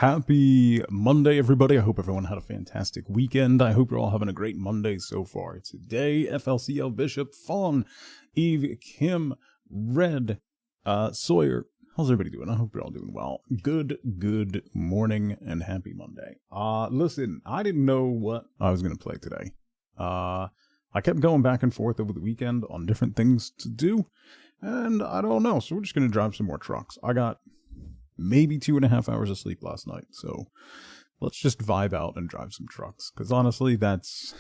Happy Monday, everybody. I hope everyone had a fantastic weekend. I hope you're all having a great Monday so far. Today, FLCL Bishop, Fawn, Eve, Kim, Red, Sawyer. How's everybody doing? I hope you're all doing well. Good morning and happy Monday. Listen, I didn't know what I was going to play today. I kept going back and forth over the weekend on different things to do, and I don't know, so we're just going to drive some more trucks. I got maybe 2.5 hours of sleep last night, so let's just vibe out and drive some trucks, because honestly, that's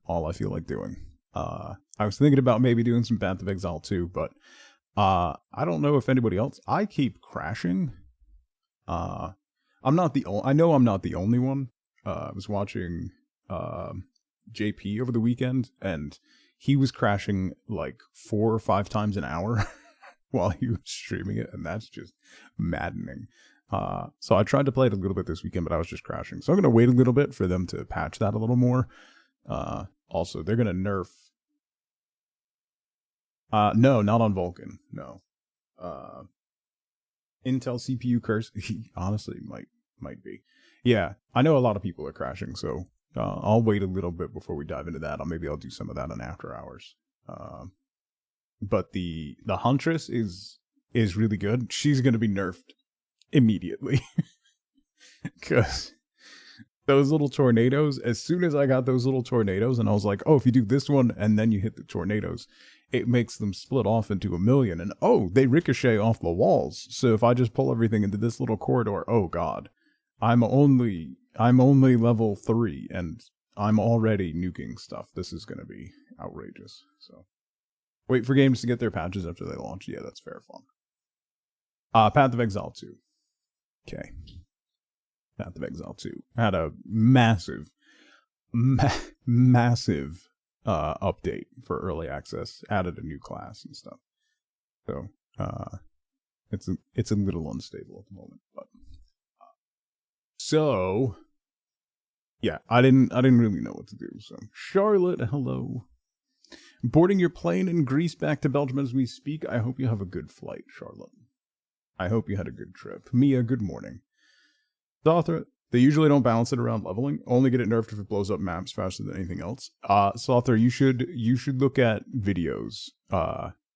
all I feel like doing. I was thinking about maybe doing some Path of Exile too, but I don't know if anybody else. I keep crashing. I know I'm not the only one. I was watching JP over the weekend, and he was crashing like 4 or 5 times an hour while he was streaming it, and that's just maddening. So I tried to play it a little bit this weekend, but I was just crashing. So I'm going to wait a little bit for them to patch that a little more. Also, they're going to nerf. No, not on Vulcan. No. Intel CPU curse. He honestly might be. Yeah, I know a lot of people are crashing, so I'll wait a little bit before we dive into that. Maybe I'll do some of that on after hours. But the Huntress is really good. She's going to be nerfed immediately. Because those little tornadoes, as soon as I got those little tornadoes, and I was like, oh, if you do this one and then you hit the tornadoes, it makes them split off into a million. And oh, they ricochet off the walls. So if I just pull everything into this little corridor, oh god, I'm only level 3 and I'm already nuking stuff. This is going to be outrageous. So wait for games to get their patches after they launch. Yeah, that's fair fun. Path of Exile 2. Okay. Path of Exile 2 had a massive update for early access. Added a new class and stuff. So it's a little unstable at the moment, but so yeah, I didn't really know what to do. So Charlotte, hello. Boarding your plane in Greece back to Belgium as we speak. I hope you have a good flight, Charlotte. I hope you had a good trip. Mia, good morning. Sother, they usually don't balance it around leveling. Only get it nerfed if it blows up maps faster than anything else. Sother, you should look at videos.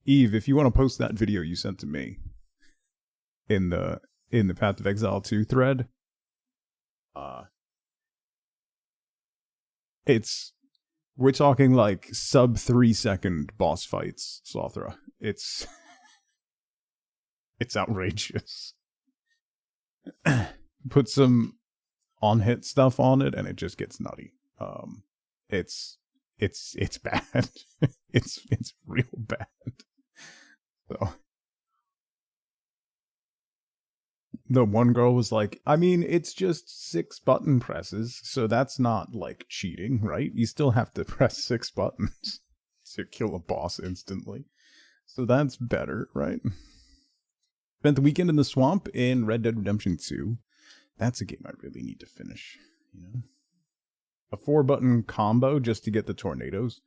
Eve, if you want to post that video you sent to me in the Path of Exile 2 thread, we're talking like sub 3 second boss fights, Slothra. It's outrageous. Put some on-hit stuff on it and it just gets nutty. It's bad. it's real bad. So the one girl was like, I mean, it's just 6 button presses, so that's not like cheating, right? You still have to press 6 buttons to kill a boss instantly. So that's better, right? Spent the weekend in the swamp in Red Dead Redemption 2. That's a game I really need to finish, you know? A 4-button combo just to get the tornadoes?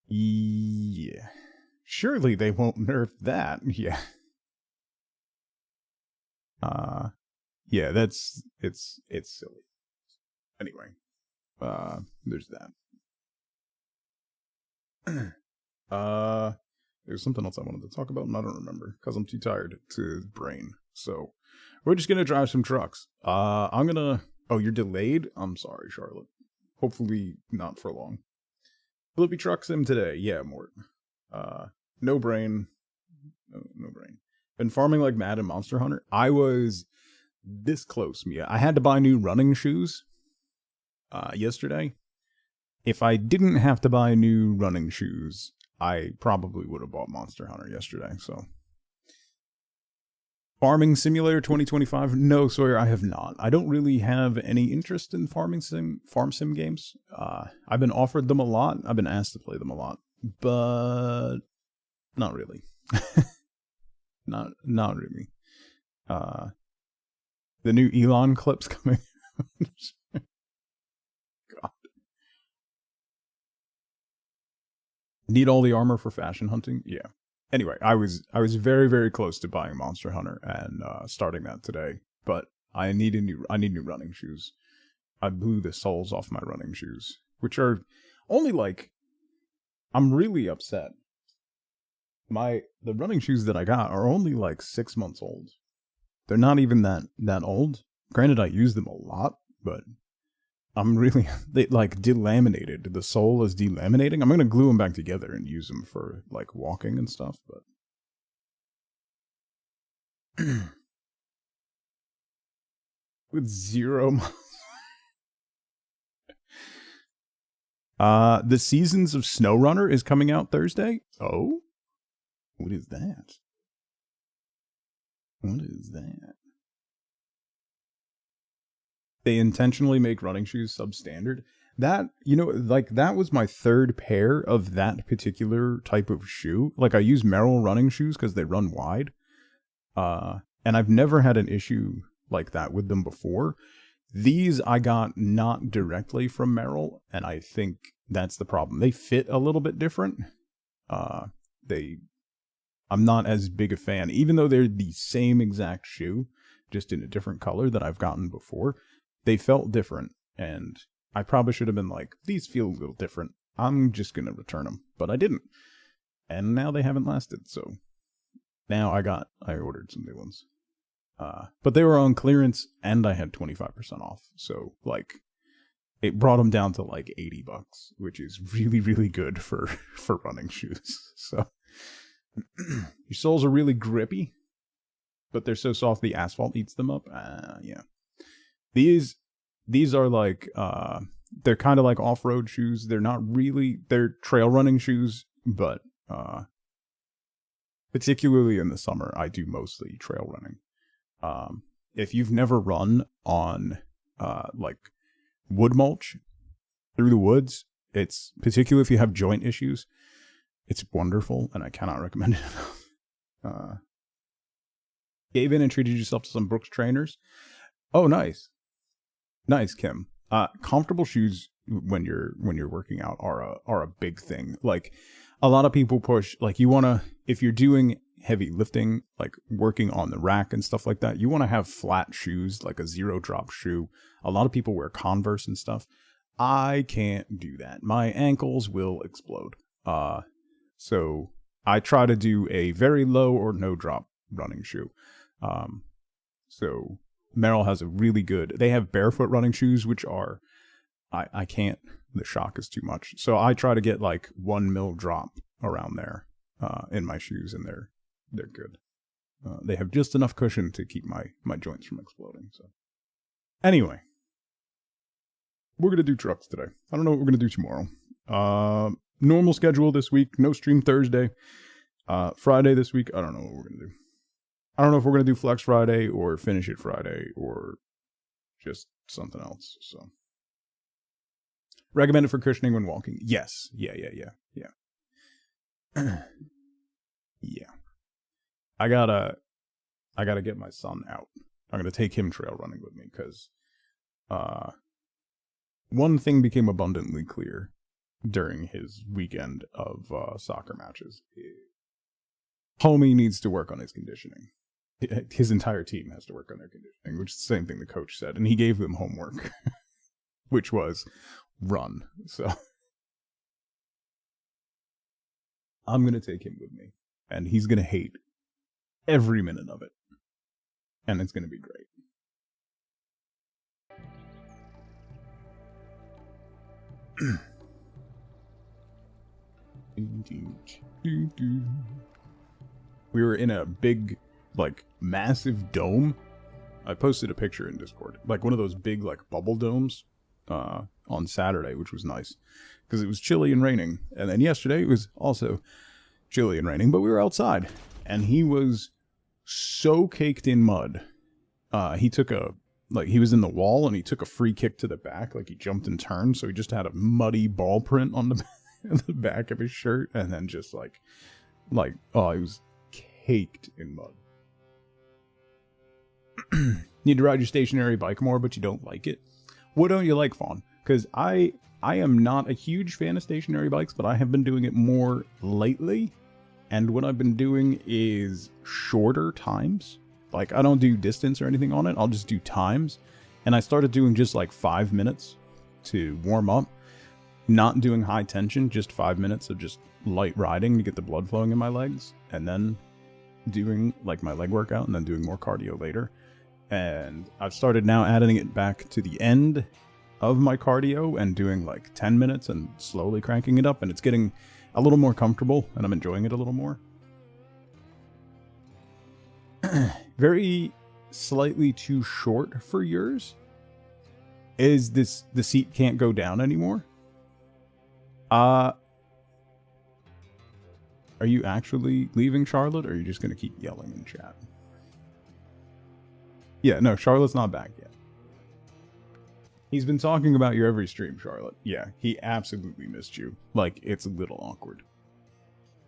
Yeah. Surely they won't nerf that. Yeah. Yeah, it's silly. Anyway, there's that. There's something else I wanted to talk about, and I don't remember, because I'm too tired to brain. So, we're just gonna drive some trucks. Oh, you're delayed? I'm sorry, Charlotte. Hopefully not for long. Flippy Truck Sim today. Yeah, Mort. No brain. No brain. Been farming like mad in Monster Hunter. I was this close, Mia. I had to buy new running shoes yesterday. If I didn't have to buy new running shoes, I probably would have bought Monster Hunter yesterday. So, Farming Simulator 2025? No, Sawyer, I have not. I don't really have any interest in farm sim games. I've been offered them a lot. I've been asked to play them a lot, but not really. Not really. The new Elon clips coming. God. Need all the armor for fashion hunting? Yeah. Anyway, I was very, very close to buying Monster Hunter and starting that today. But I need new running shoes. I blew the soles off my running shoes, which are only like, I'm really upset. The running shoes that I got are only like 6 months old. They're not even that old. Granted, I use them a lot, but I'm really, they like delaminated. The sole is delaminating. I'm gonna glue them back together and use them for like walking and stuff, but with 0 the Seasons of Snowrunner is coming out Thursday. Oh, what is that? What is that? They intentionally make running shoes substandard. That, like that was my third pair of that particular type of shoe. Like I use Merrell running shoes because they run wide. And I've never had an issue like that with them before. These I got not directly from Merrell, and I think that's the problem. They fit a little bit different. I'm not as big a fan, even though they're the same exact shoe, just in a different color that I've gotten before. They felt different, and I probably should have been like, these feel a little different. I'm just going to return them, but I didn't. And now they haven't lasted, so now I ordered some new ones. But they were on clearance, and I had 25% off, so like, it brought them down to like $80, which is really, really good for running shoes. So your soles are really grippy, but they're so soft the asphalt eats them up. Yeah. These are like, they're kind of like off-road shoes. They're not really, they're trail running shoes, but particularly in the summer, I do mostly trail running. If you've never run on like wood mulch through the woods, it's particularly if you have joint issues, it's wonderful, and I cannot recommend it enough. Gave in and treated yourself to some Brooks trainers. Oh, nice, Kim. Comfortable shoes when you're working out are a big thing. Like a lot of people push, like if you're doing heavy lifting, like working on the rack and stuff like that, you want to have flat shoes, like a 0-drop shoe. A lot of people wear Converse and stuff. I can't do that. My ankles will explode. So I try to do a very low or no drop running shoe. So Merrell has a really good, they have barefoot running shoes, which are, I can't, the shock is too much. So I try to get like 1 mil drop around there, in my shoes, and they're good. They have just enough cushion to keep my joints from exploding. So anyway, we're going to do trucks today. I don't know what we're going to do tomorrow. Normal schedule this week. No stream Thursday. Friday this week, I don't know what we're going to do. I don't know if we're going to do Flex Friday or Finish It Friday or just something else. So recommended for cushioning when walking. Yes. Yeah. Yeah. I gotta get my son out. I'm gonna take him trail running with me because one thing became abundantly clear during his weekend of soccer matches. Homie needs to work on his conditioning. His entire team has to work on their conditioning, which is the same thing the coach said, and he gave them homework, which was run. So I'm gonna take him with me, and he's gonna hate every minute of it, and it's gonna be great. We were in a big, like, massive dome. I posted a picture in Discord, like one of those big, like, bubble domes on Saturday, which was nice because it was chilly and raining. And then yesterday it was also chilly and raining, but we were outside, and he was so caked in mud. He was in the wall, and he took a free kick to the back, like he jumped and turned, so he just had a muddy ball print on the back of his shirt, and then just like oh, he was caked in mud. Need to ride your stationary bike more, but you don't like it. What don't you like, Fawn? Because I am not a huge fan of stationary bikes, but I have been doing it more lately. And what I've been doing is shorter times. Like, I don't do distance or anything on it. I'll just do times. And I started doing just like 5 minutes to warm up. Not doing high tension, just 5 minutes of just light riding to get the blood flowing in my legs. And then doing like my leg workout and then doing more cardio later. And I've started now adding it back to the end of my cardio and doing like 10 minutes and slowly cranking it up. And it's getting a little more comfortable and I'm enjoying it a little more. Very slightly too short for yours. Is this the seat can't go down anymore? Are you actually leaving Charlotte, or are you just gonna keep yelling in chat? Yeah, no, Charlotte's not back yet. He's been talking about your every stream, Charlotte. Yeah, he absolutely missed you. Like, it's a little awkward.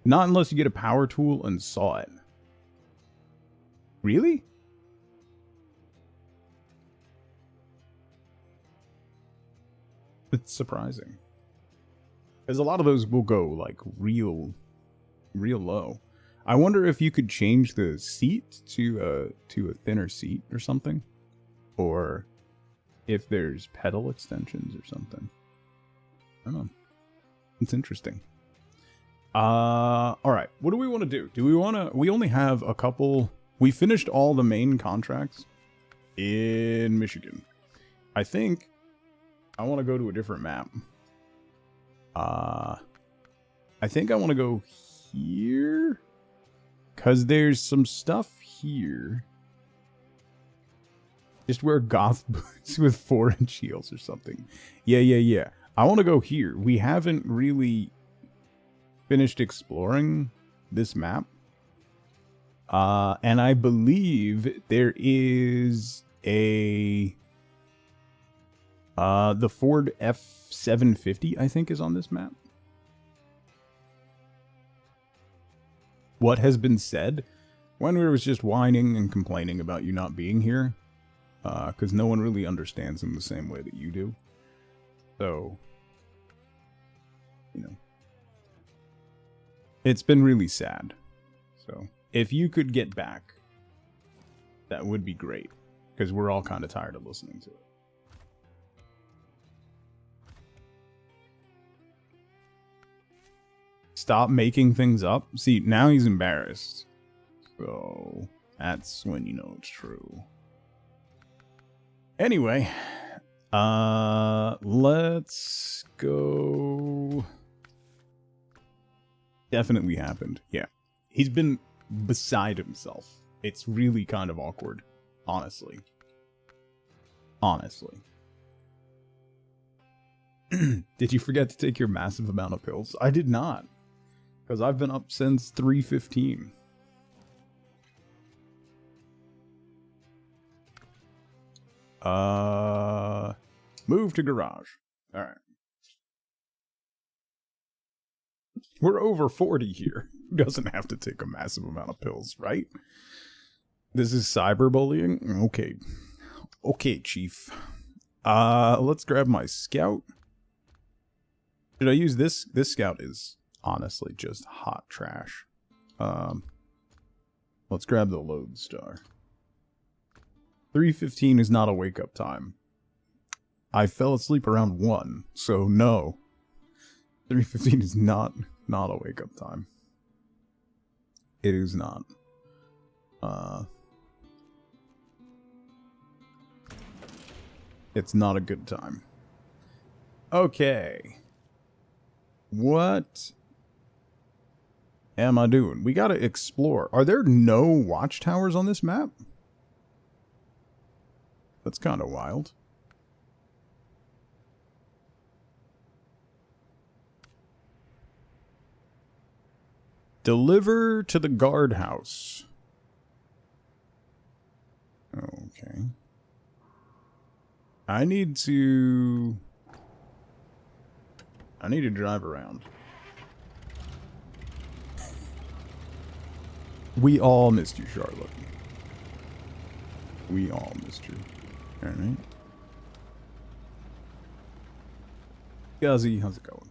Not unless you get a power tool and saw it. Really? It's surprising. Because a lot of those will go, like, real low. I wonder if you could change the seat to a thinner seat or something. Or if there's pedal extensions or something. I don't know. It's interesting. Alright. What do we want to do? Do we want to... We only have a couple... We finished all the main contracts in Michigan. I think I want to go to a different map. I think I want to go here. Because there's some stuff here. Just wear goth boots with 4-inch heels or something. Yeah. I want to go here. We haven't really finished exploring this map. And I believe there is a... the Ford F750, I think, is on this map. What has been said? Wenwer was just whining and complaining about you not being here. Because no one really understands him the same way that you do. So, you know. It's been really sad. So, if you could get back, that would be great. Because we're all kind of tired of listening to it. Stop making things up. See, now he's embarrassed. So, that's when you know it's true. Anyway, let's go. Definitely happened. Yeah. He's been beside himself. It's really kind of awkward. Honestly. Did you forget to take your massive amount of pills? I did not. Because I've been up since 3:15. Move to garage. Alright. We're over 40 here. Who doesn't have to take a massive amount of pills, right? This is cyberbullying? Okay. Okay, Chief. Let's grab my scout. Should I use this? This scout is honestly just hot trash. Let's grab the Lodestar. 3:15 is not a wake-up time. I fell asleep around 1, so no. 3:15 is not a wake-up time. It is not. It's not a good time. Okay. What am I doing? We gotta explore. Are there no watchtowers on this map? That's kind of wild. Deliver to the guardhouse. Okay. I need to drive around. We all missed you, Charlotte. We all missed you. Alright. Guzzy, how's it going?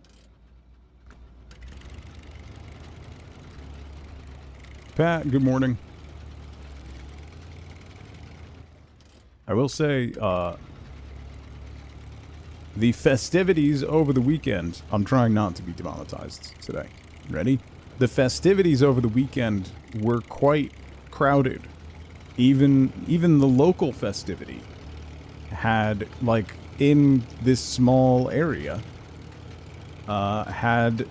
Pat, good morning. I will say, the festivities over the weekend, I'm trying not to be demonetized today. Ready? The festivities over the weekend were quite crowded. Even the local festivity had, like, in this small area, had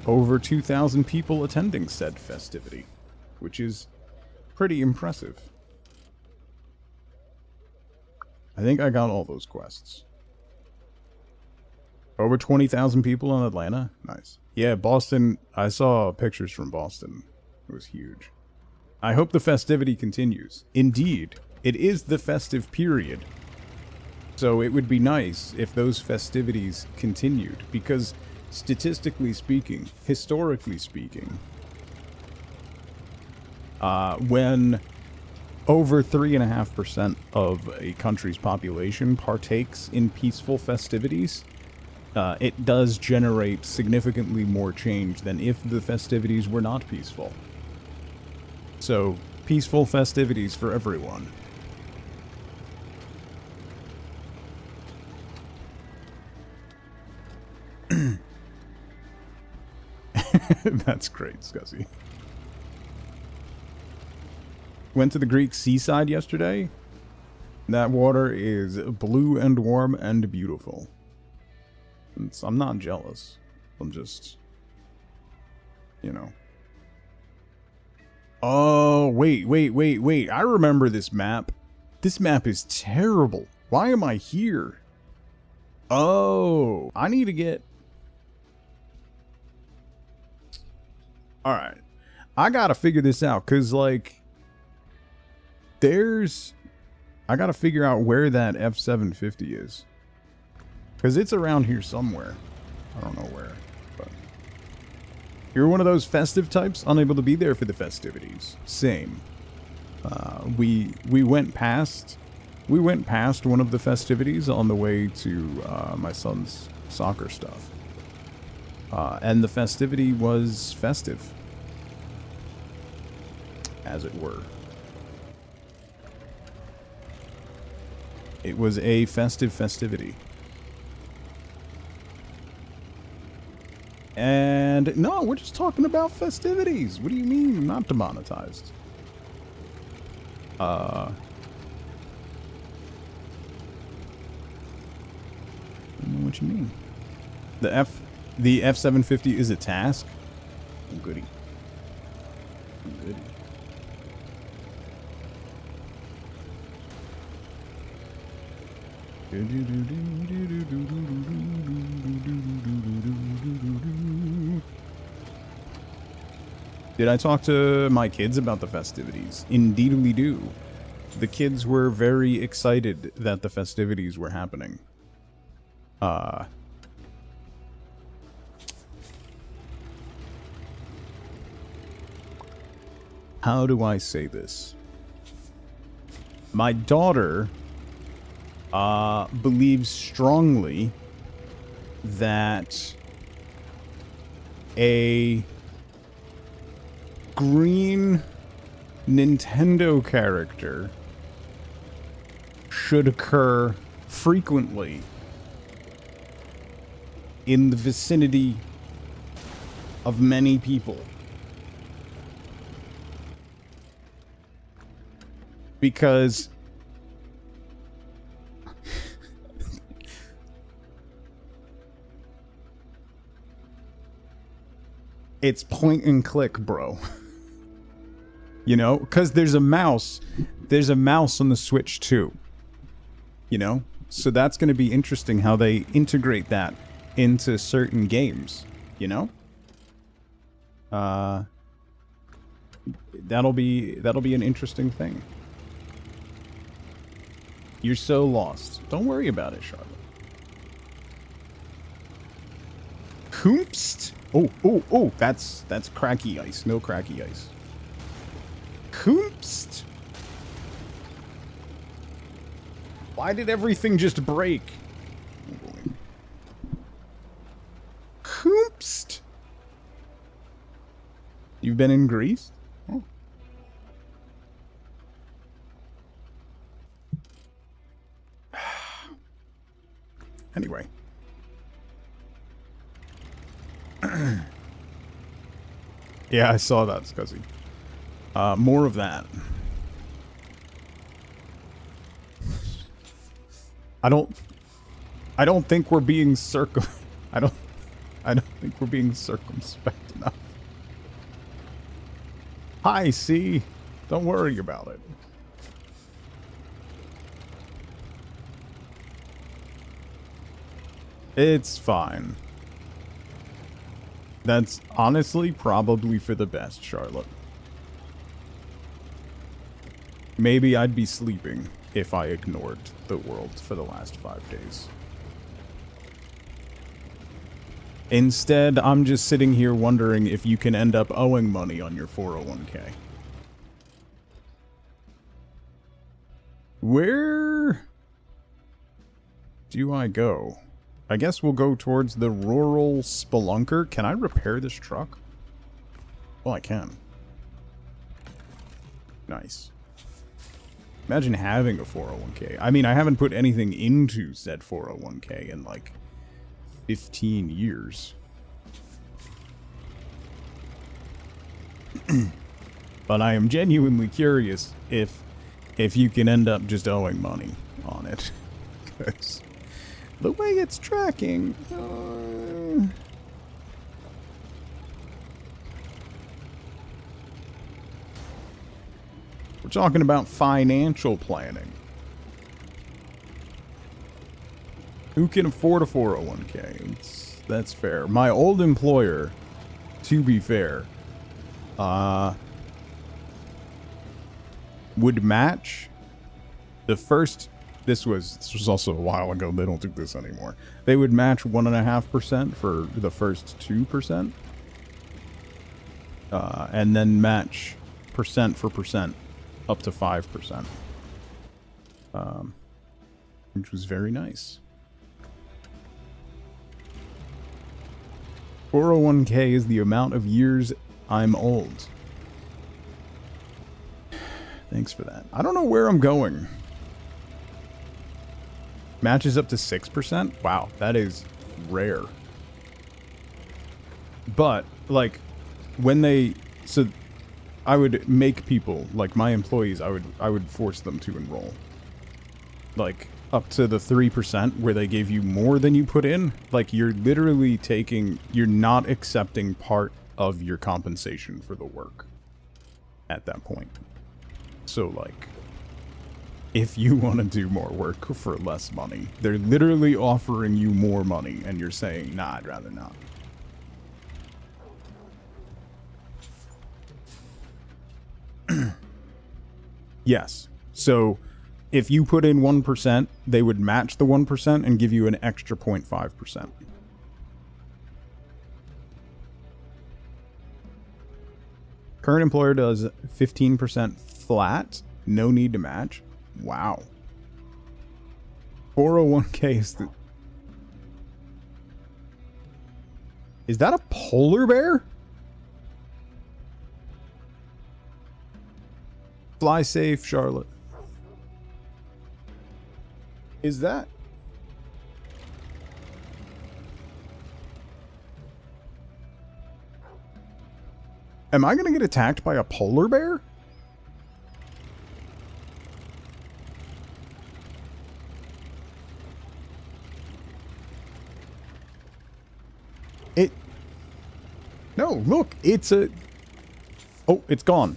over 2,000 people attending said festivity, which is pretty impressive. I think I got all those quests. Over 20,000 people in Atlanta? Nice. Yeah, Boston, I saw pictures from Boston. It was huge. I hope the festivity continues. Indeed, it is the festive period. So it would be nice if those festivities continued, because statistically speaking, historically speaking, when over 3.5% of a country's population partakes in peaceful festivities, it does generate significantly more change than if the festivities were not peaceful. So, peaceful festivities for everyone. That's great, Scuzzy. Went to the Greek seaside yesterday. That water is blue and warm and beautiful. I'm not jealous. I'm just, you know. Oh, wait. I remember this map. This map is terrible. Why am I here? Oh, I need to get... Alright. I gotta figure this out, because, like, there's... I gotta figure out where that F750 is. Because it's around here somewhere. I don't know where, but... You're one of those festive types, unable to be there for the festivities. Same. We went past one of the festivities on the way to my son's soccer stuff. And the festivity was festive. As it were. It was a festive festivity. And no, we're just talking about festivities. What do you mean I'm not demonetized? I don't know what you mean. The F750 is a task? Oh, goody. Oh, goody. Did I talk to my kids about the festivities? Indeedly do. The kids were very excited that the festivities were happening. How do I say this? My daughter believes strongly that a green Nintendo character should occur frequently in the vicinity of many people. Because it's point and click, bro. You know, because there's a mouse on the Switch too. You know, so that's going to be interesting how they integrate that into certain games. You know, that'll be an interesting thing. You're so lost. Don't worry about it, Charlotte. Hoopst. Oh, that's cracky ice. No cracky ice. Hoopst. Why did everything just break? Hoopst. You've been in Greece? Oh. Anyway. Yeah, I saw that, Scuzzy. More of that. I don't think we're being I don't think we're being circumspect enough. Hi, C. Don't worry about it. It's fine. That's honestly probably for the best, Charlotte. Maybe I'd be sleeping if I ignored the world for the last 5 days. Instead, I'm just sitting here wondering if you can end up owing money on your 401k. Where do I go? I guess we'll go towards the rural spelunker. Can I repair this truck? Well, I can. Nice. Imagine having a 401k. I mean, I haven't put anything into said 401k in like 15 years. But I am genuinely curious if you can end up just owing money on it. Because the way it's tracking... We're talking about financial planning. Who can afford a 401k? That's fair. My old employer, to be fair, would match the first... This was also a while ago. They don't do this anymore. They would match 1.5% for the first 2%. And then match percent for percent up to 5%. Which was very nice. 401k is the amount of years I'm old. Thanks for that. I don't know where I'm going. Matches up to 6%? Wow, that is rare. But, like, when they... So, I would make people, like my employees, I would force them to enroll. Like, up to the 3% where they gave you more than you put in. Like, you're literally taking... You're not accepting part of your compensation for the work at that point. So, like... If you want to do more work for less money, they're literally offering you more money, and you're saying, nah, I'd rather not. Yes. So, if you put in 1%, they would match the 1% and give you an extra 0.5%. Current employer does 15% flat, no need to match. Wow. 401k is the... Is that a polar bear? Fly safe, Charlotte. Is that... Am I gonna get attacked by a polar bear? No, look, it's a... Oh, it's gone.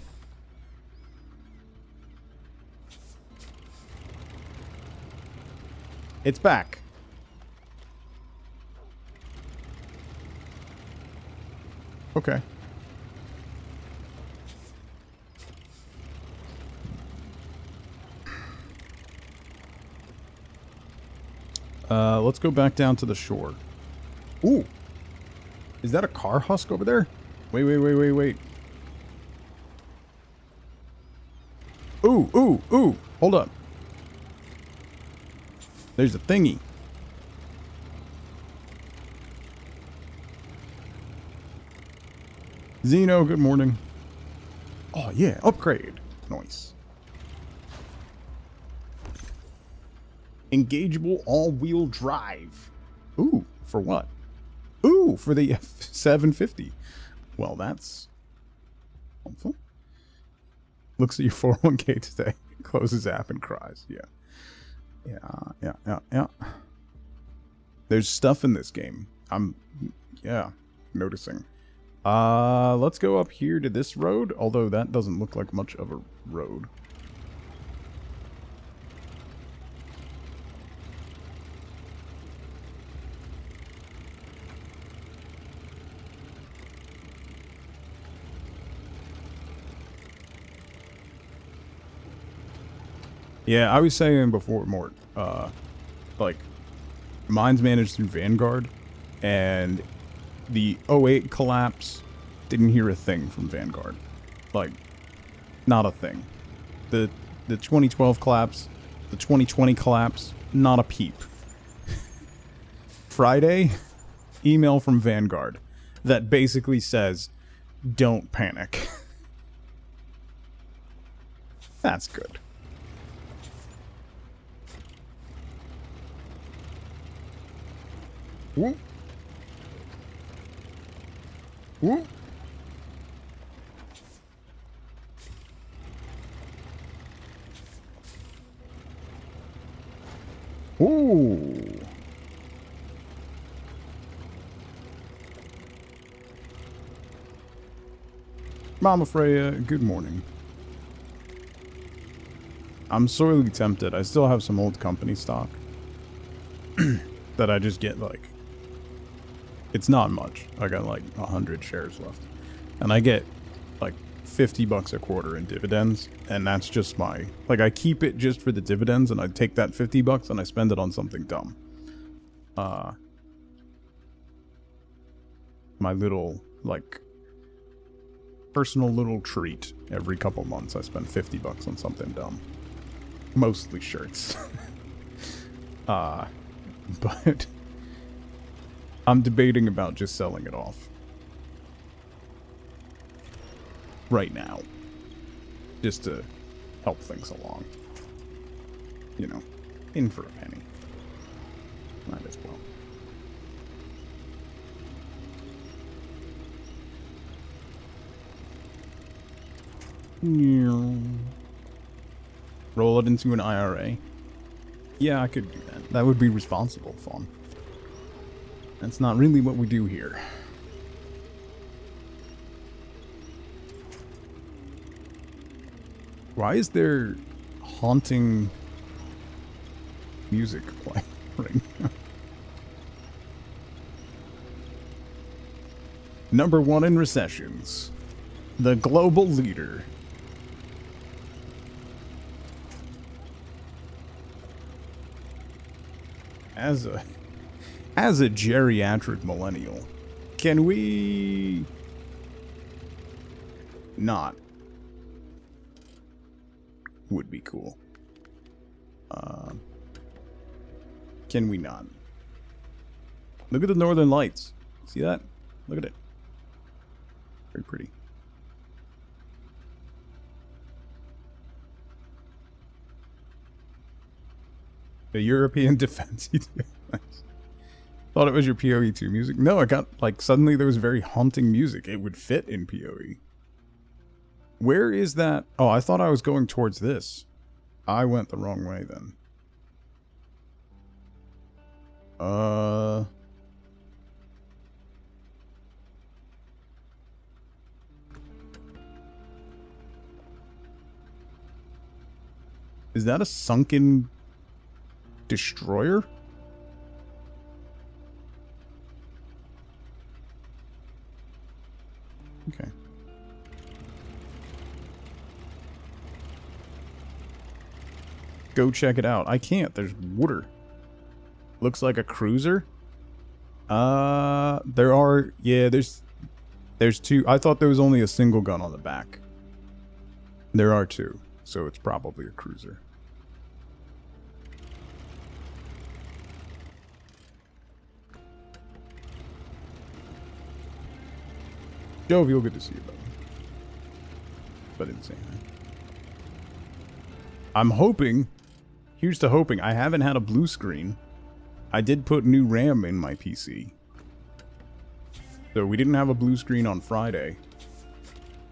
It's back. Okay. Let's go back down to the shore. Ooh. Is that a car husk over there? Wait. Ooh. Hold up. There's a thingy. Zeno, good morning. Oh, yeah. Upgrade. Nice. Engageable all-wheel drive. Ooh, for what? Ooh, for the F750. Well, that's helpful. Looks at your 401k today. Closes app and cries. Yeah. There's stuff in this game. I'm noticing. Let's go up here to this road, although that doesn't look like much of a road. Yeah, I was saying before, Mort, like, mine's managed through Vanguard, and the '08 collapse, didn't hear a thing from Vanguard. Like, not a thing. The 2012 collapse, the 2020 collapse, not a peep. Friday, email from Vanguard that basically says, don't panic. That's good. Whoop. Whoop. Ooh. Mama Freya, good morning. I'm sorely tempted. I still have some old company stock that I just get, like, it's not much. I got like 100 shares left. And I get like $50 a quarter in dividends. And that's just my, like, I keep it just for the dividends, and I take that $50 and I spend it on something dumb. My little, like, personal little treat. Every couple months I spend $50 on something dumb. Mostly shirts. But I'm debating about just selling it off. Right now. Just to help things along. You know, in for a penny. Might as well. Roll it into an IRA. Yeah, I could do that. That would be responsible fun. That's not really what we do here. Why is there haunting music playing right now? Number 1 in recessions. The global leader. As a geriatric millennial, can we not? Would be cool. Can we not? Look at the northern lights. See that? Look at it. Very pretty. The European defense. Thought it was your PoE 2 music. No, I got, like, suddenly there was very haunting music. It would fit in PoE. Where is that? Oh, I thought I was going towards this. I went the wrong way then. Is that a sunken destroyer? Okay. Go check it out. I can't. There's water. Looks like a cruiser. There are... Yeah, there's 2. I thought there was only a single gun on the back. There are 2. So it's probably a cruiser. Jovial, good to see you, buddy. But insane. I'm hoping Here's to hoping. I haven't had a blue screen. I did put new RAM in my PC. So we didn't have a blue screen on Friday.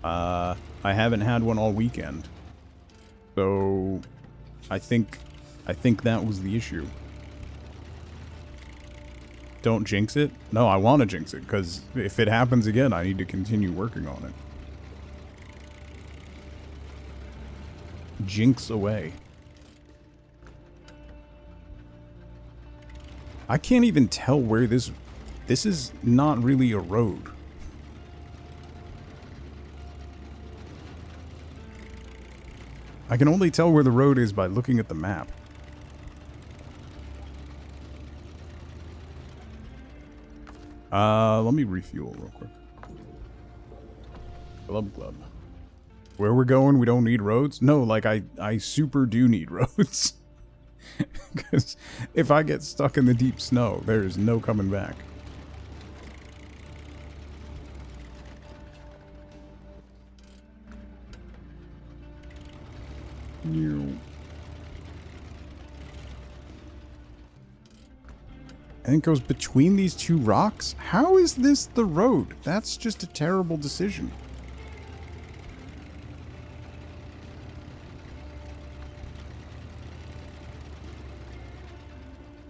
I haven't had one all weekend. So I think that was the issue. Don't jinx it? No, I want to jinx it, because if it happens again, I need to continue working on it. Jinx away. I can't even tell where this is not really a road. I can only tell where the road is by looking at the map. Let me refuel real quick. Glub. Where we're going, we don't need roads? No, like I super do need roads. Because if I get stuck in the deep snow, there's no coming back. And it goes between these two rocks? How is this the road? That's just a terrible decision.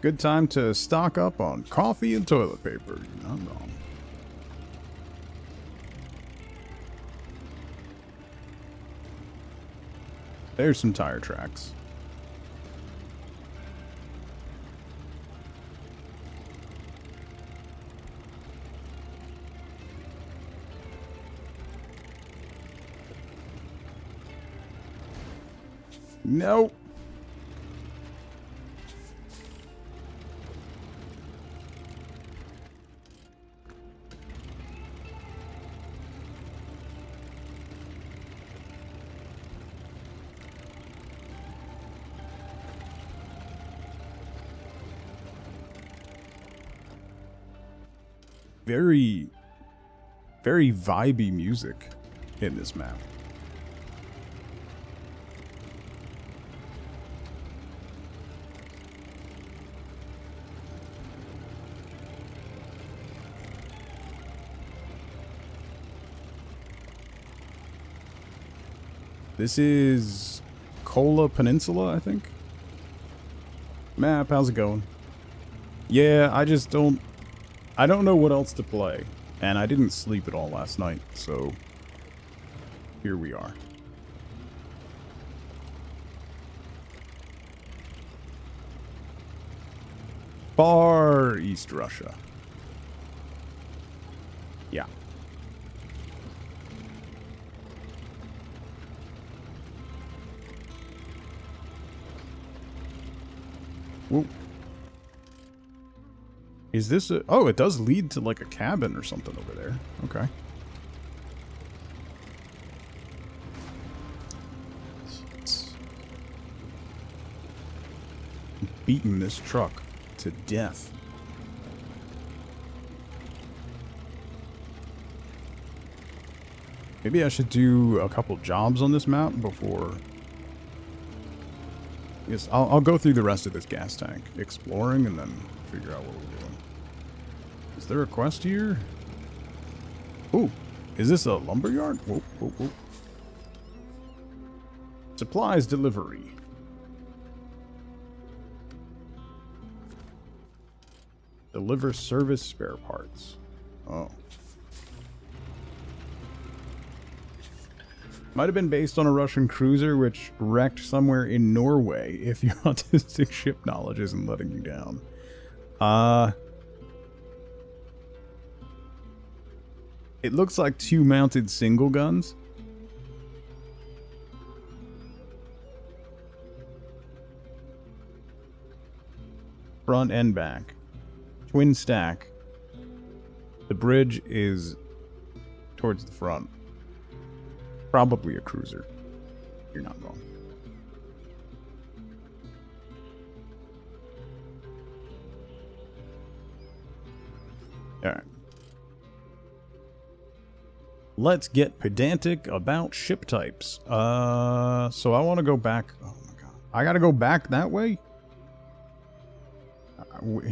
Good time to stock up on coffee and toilet paper. You're not wrong. There's some tire tracks. No. Very, very vibey music in this map. This is Kola Peninsula, I think. Map, how's it going? Yeah, I don't know what else to play, and I didn't sleep at all last night, so here we are. Far East Russia. Yeah. Whoa. Is this a... Oh, it does lead to like a cabin or something over there. Okay. Beating this truck to death. Maybe I should do a couple jobs on this map before... Yes, I'll go through the rest of this gas tank, exploring, and then figure out what we're doing. Is there a quest here? Ooh, is this a lumberyard? Whoa, whoa, whoa. Supplies delivery. Deliver service spare parts. Oh. Might have been based on a Russian cruiser which wrecked somewhere in Norway if your autistic ship knowledge isn't letting you down. It looks like two mounted single guns. Front and back. Twin stack. The bridge is towards the front. Probably a cruiser. You're not wrong. Alright. Let's get pedantic about ship types. So I want to go back... Oh my god. I gotta go back that way?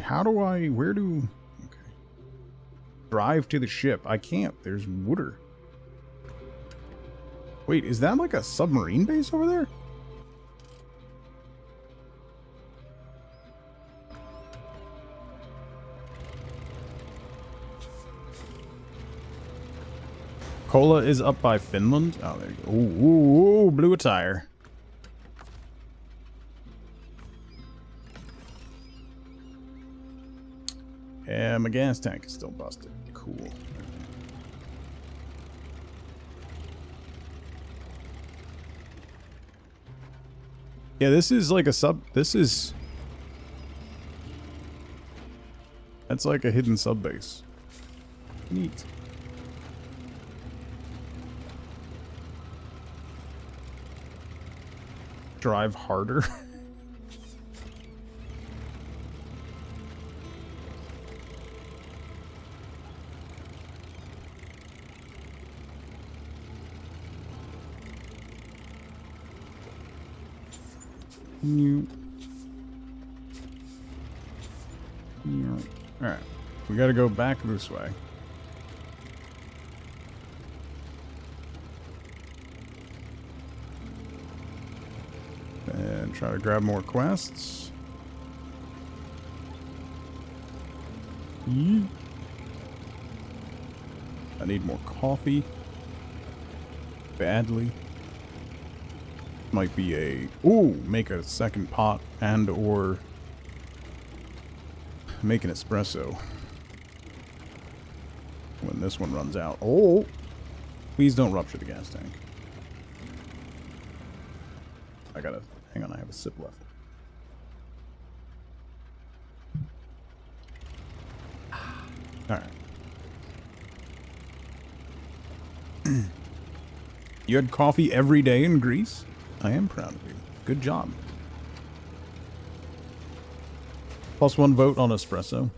How do I... Where do... Okay. Drive to the ship. I can't. There's water. Wait, is that like a submarine base over there? Kola is up by Finland. Oh, there you go. Ooh, blew a tire. Yeah, my gas tank is still busted. Cool. Yeah, this is like a sub... This is... That's like a hidden sub base. Neat. Drive harder. Alright, we gotta go back this way. And try to grab more quests. I need more coffee. Badly. Might be a... Ooh! Make a second pot and or... Make an espresso. When this one runs out. Oh! Please don't rupture the gas tank. I gotta... Hang on, I have a sip left. Alright. You had coffee every day in Greece? I am proud of you. Good job. +1 vote on espresso.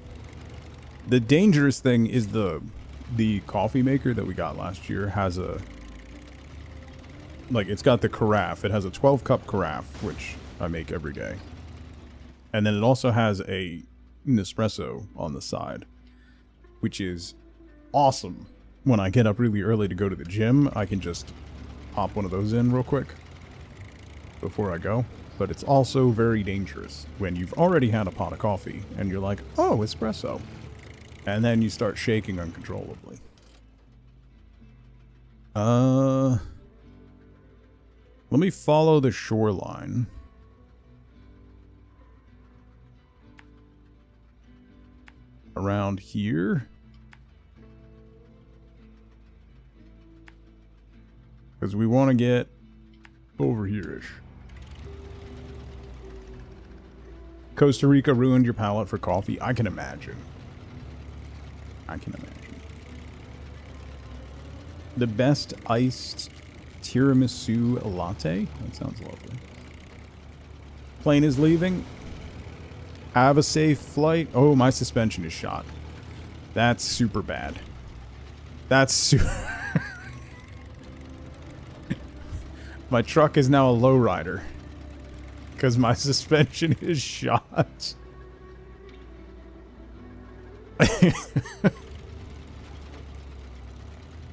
The dangerous thing is the coffee maker that we got last year has a... Like, it's got the carafe. It has a 12-cup carafe, which I make every day. And then it also has an espresso on the side, which is awesome. When I get up really early to go to the gym, I can just pop one of those in real quick before I go. But it's also very dangerous when you've already had a pot of coffee and you're like, oh, espresso. And then you start shaking uncontrollably. Let me follow the shoreline. Around here. Because we want to get over here-ish. Costa Rica ruined your palate for coffee? I can imagine. I can imagine. The best iced tiramisu latte? That sounds lovely. Plane is leaving. Have a safe flight. Oh, my suspension is shot. That's super bad. That's super... My truck is now a lowrider. Because my suspension is shot.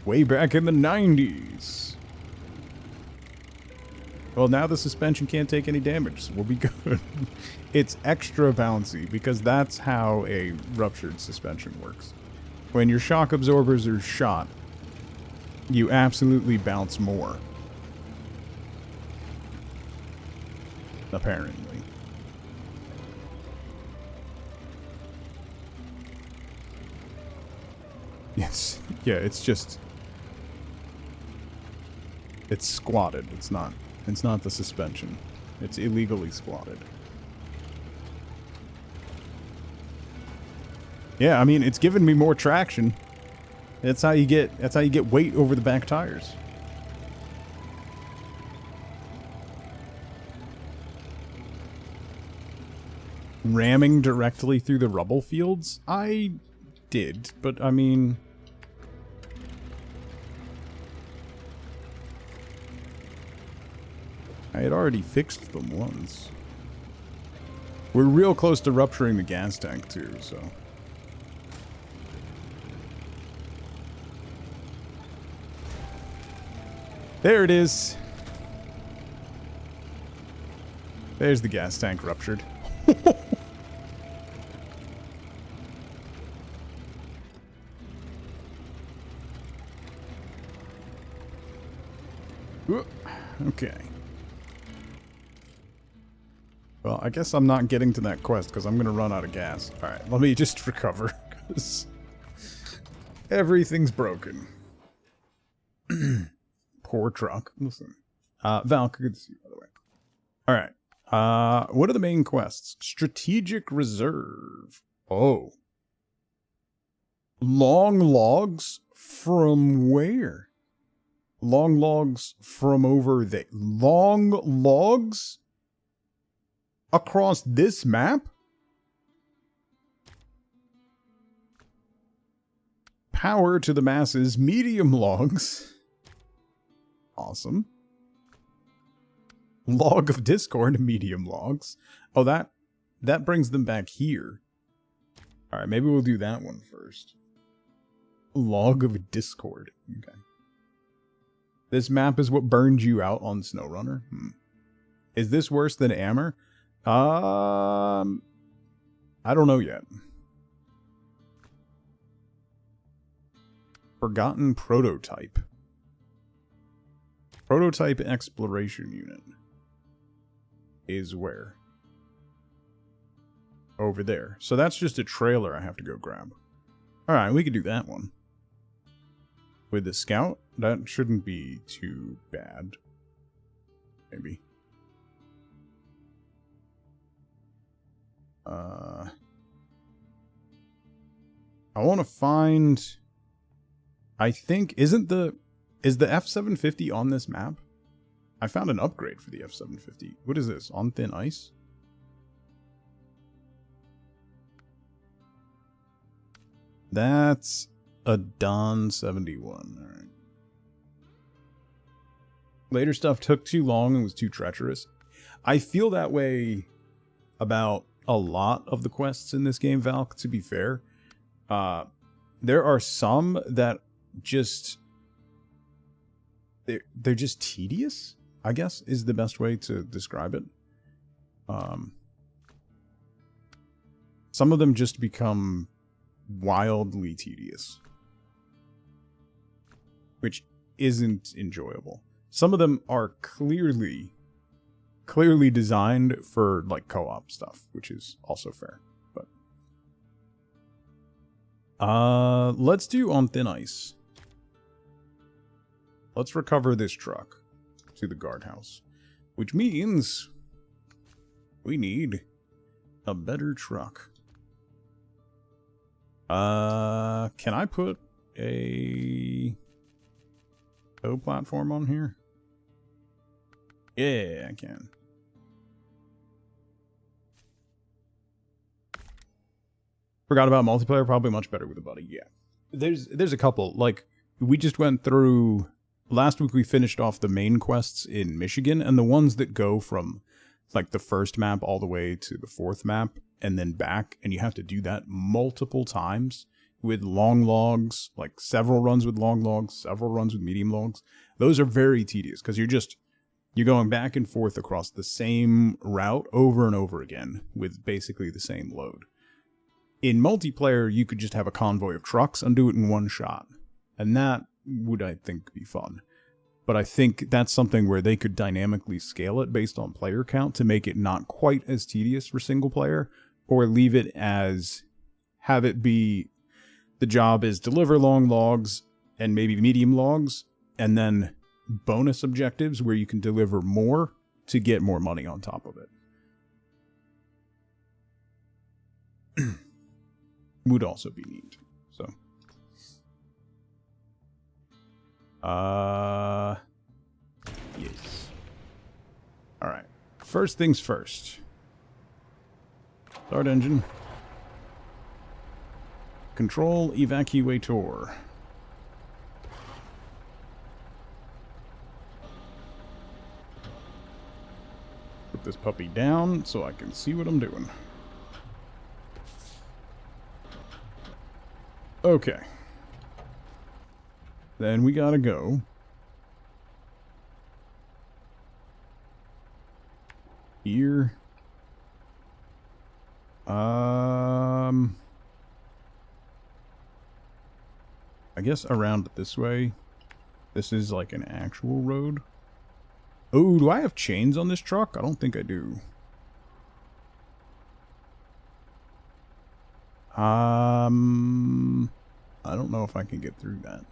Way back in the 90s. Well, now the suspension can't take any damage, so we'll be good. It's extra bouncy, because that's how a ruptured suspension works. When your shock absorbers are shot, you absolutely bounce more. Apparently. Yes. Yeah, it's just... It's squatted. It's not the suspension. It's illegally squatted. Yeah, I mean, it's given me more traction. That's how you get weight over the back tires. Ramming directly through the rubble fields? I did, but I mean... I had already fixed them once. We're real close to rupturing the gas tank too, so. There it is. There's the gas tank ruptured. Okay. Well, I guess I'm not getting to that quest because I'm going to run out of gas. Alright, let me just recover because everything's broken. Poor truck. Listen. Val, good to see you, by the way. Alright. What are the main quests? Strategic Reserve. Oh. Long logs from where? Long logs from over there. Long logs? Across this map? Power to the masses. Medium logs. Awesome. Log of Discord. Medium logs. Oh, that brings them back here. Alright, maybe we'll do that one first. Log of Discord. Okay. This map is what burned you out on Snowrunner? Is this worse than Ammer? I don't know yet. Forgotten Prototype. Prototype Exploration Unit. Is where? Over there. So that's just a trailer I have to go grab. Alright, we could do that one. With the scout, that shouldn't be too bad. Maybe. I want to find... I think... Is the F-750 on this map? I found an upgrade for the F-750. What is this? On thin ice? That's a Don 71. Alright. Later stuff took too long and was too treacherous. I feel that way about a lot of the quests in this game, Valk, to be fair. There are some that just... They're just tedious, I guess, is the best way to describe it. Some of them just become wildly tedious, which isn't enjoyable. Some of them are clearly designed for like co-op stuff, which is also fair. But let's do on thin ice. Let's recover this truck to the guardhouse, which means we need a better truck. Can I put a tow platform on here? Yeah, I can. Forgot about multiplayer, probably much better with a buddy. Yeah. There's a couple. Like, we just went through last week, we finished off the main quests in Michigan, and the ones that go from like the first map all the way to the fourth map and then back, and you have to do that multiple times with long logs, like several runs with long logs, several runs with medium logs. Those are very tedious because you're going back and forth across the same route over and over again with basically the same load. In multiplayer, you could just have a convoy of trucks and do it in one shot, and that would, I think, be fun. But I think that's something where they could dynamically scale it based on player count to make it not quite as tedious for single player, or leave it as, have it be, the job is deliver long logs and maybe medium logs, and then bonus objectives where you can deliver more to get more money on top of it. Would also be neat. So, yes. All right. First things first. Start engine. Control evacuator. put this puppy down so I can see what I'm doing. Okay. Then we gotta go here. I guess around this way. This is like an actual road. Oh, do I have chains on this truck? I don't think I do. I don't know if I can get through that.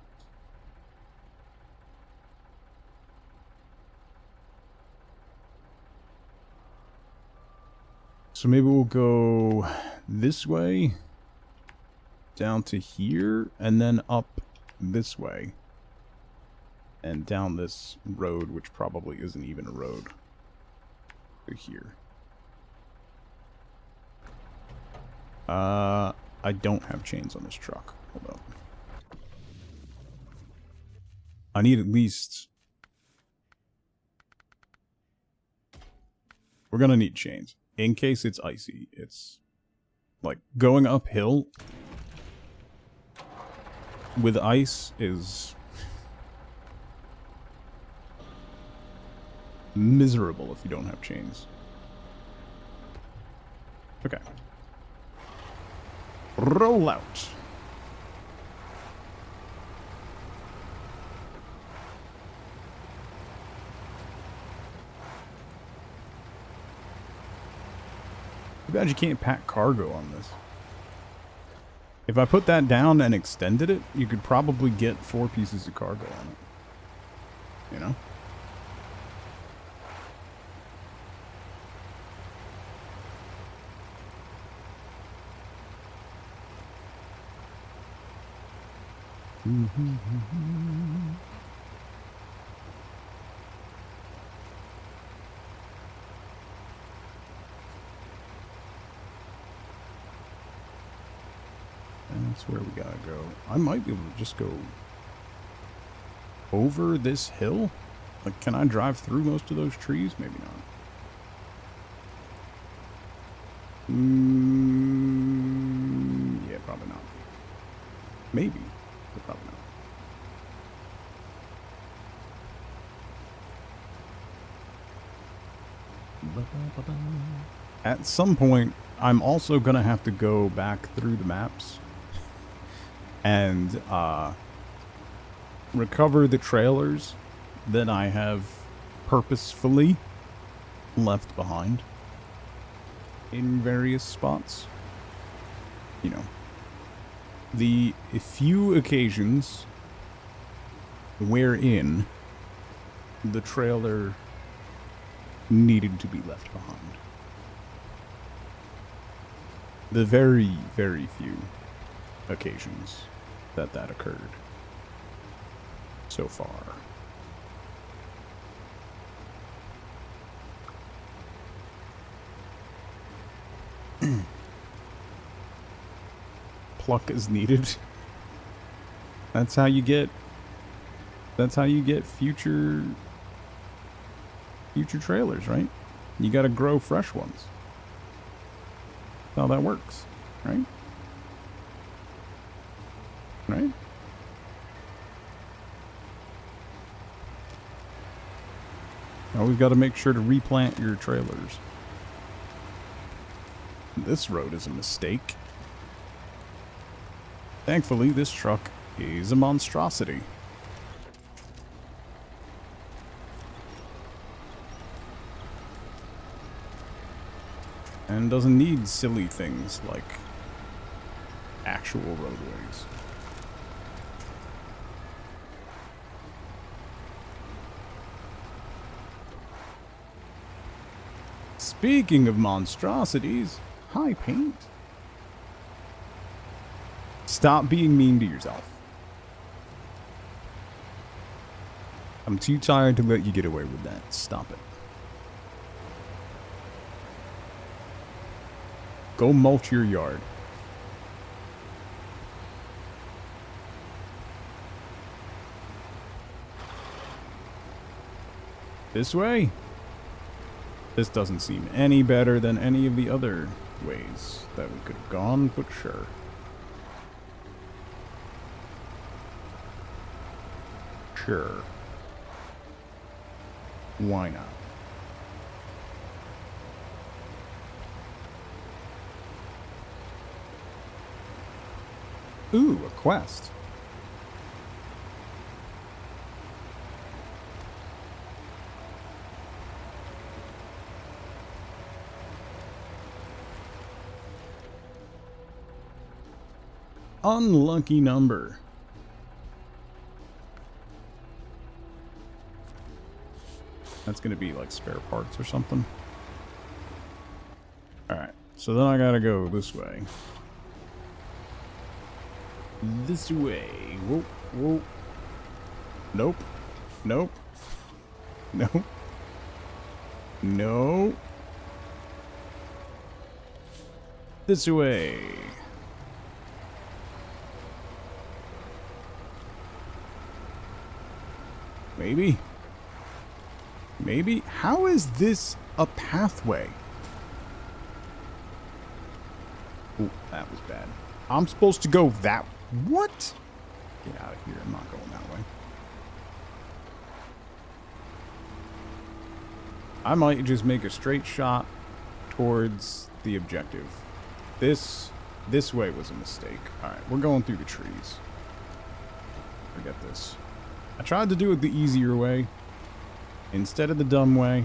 So maybe we'll go this way, down to here, and then up this way. And down this road, which probably isn't even a road, to here. I don't have chains on this truck. Hold up. I need at least... We're gonna need chains. In case it's icy. It's... like, going uphill with ice is... miserable if you don't have chains. Okay. Roll out. Too bad you can't pack cargo on this. If I put that down and extended it, you could probably get 4 pieces of cargo on it. You know? That's where we gotta go. I might be able to just go over this hill. Like, can I drive through most of those trees? Maybe not. Yeah, probably not. Maybe, but probably not. At some point, I'm also gonna have to go back through the maps and recover the trailers that I have purposefully left behind in various spots. You know, the few occasions wherein the trailer needed to be left behind. The very, very few occasions that occurred so far. Pluck is needed. That's how you get future trailers, right? You gotta grow fresh ones. That's how that works, right? Right? Always got to make sure to replant your trailers. This road is a mistake. Thankfully, this truck is a monstrosity. And doesn't need silly things like actual roadways. Speaking of monstrosities, hi, Paint. Stop being mean to yourself. I'm too tired to let you get away with that. Stop it. Go mulch your yard. This way? This doesn't seem any better than any of the other ways that we could have gone, but sure. Sure. Why not? Ooh, a quest. Unlucky number. That's gonna be like spare parts or something. Alright, so then I gotta go this way. This way. Whoa, whoa. Nope. Nope. Nope. No. This way. Maybe. Maybe? How is this a pathway? Ooh, that was bad. I'm supposed to go that... What? Get out of here. I'm not going that way. I might just make a straight shot towards the objective. This way was a mistake. Alright, we're going through the trees. Forget this. I tried to do it the easier way instead of the dumb way.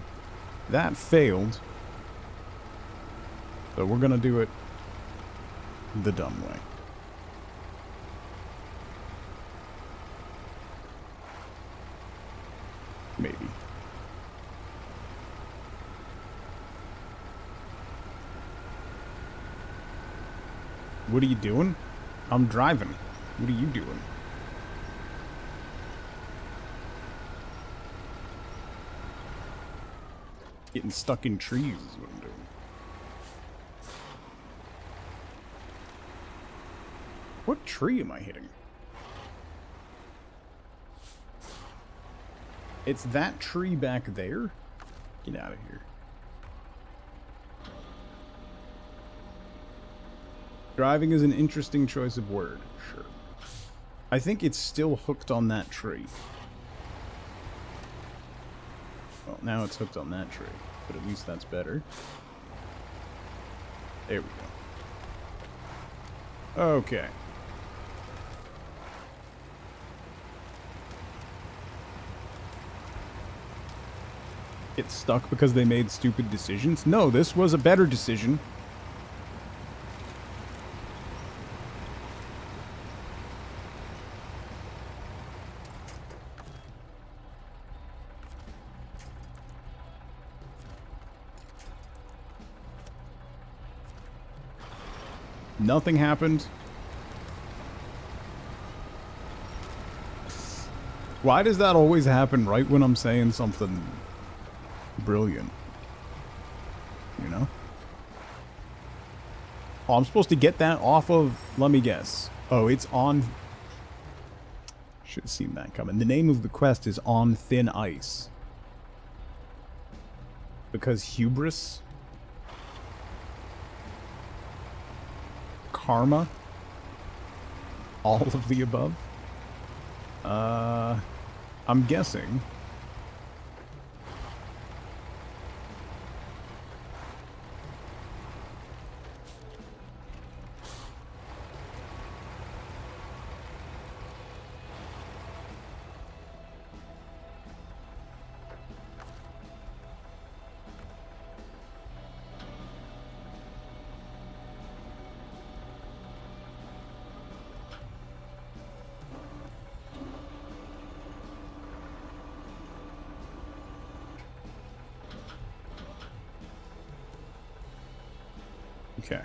That failed. So we're gonna do it the dumb way. Maybe. What are you doing? I'm driving. What are you doing? Getting stuck in trees is what I'm doing. What tree am I hitting? It's that tree back there? Get out of here. Driving is an interesting choice of word. Sure. I think it's still hooked on that tree. Well, now it's hooked on that tree, but at least that's better. There we go. Okay. Get stuck because they made stupid decisions? No, this was a better decision. Nothing happened. Why does that always happen right when I'm saying something brilliant? You know? Oh, I'm supposed to get that off of... Let me guess. Oh, it's on... Should have seen that coming. The name of the quest is On Thin Ice. Because hubris... Karma, all of the above. I'm guessing. Okay.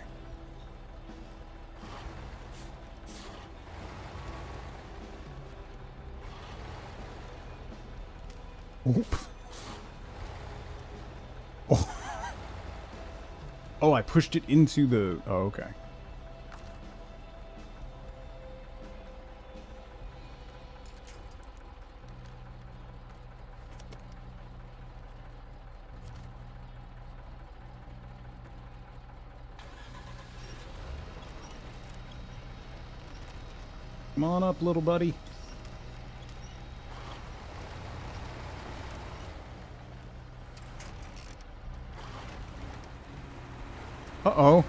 Oop. Oh. Oh, I pushed it into the... Oh, okay. Come on up, little buddy. Uh-oh.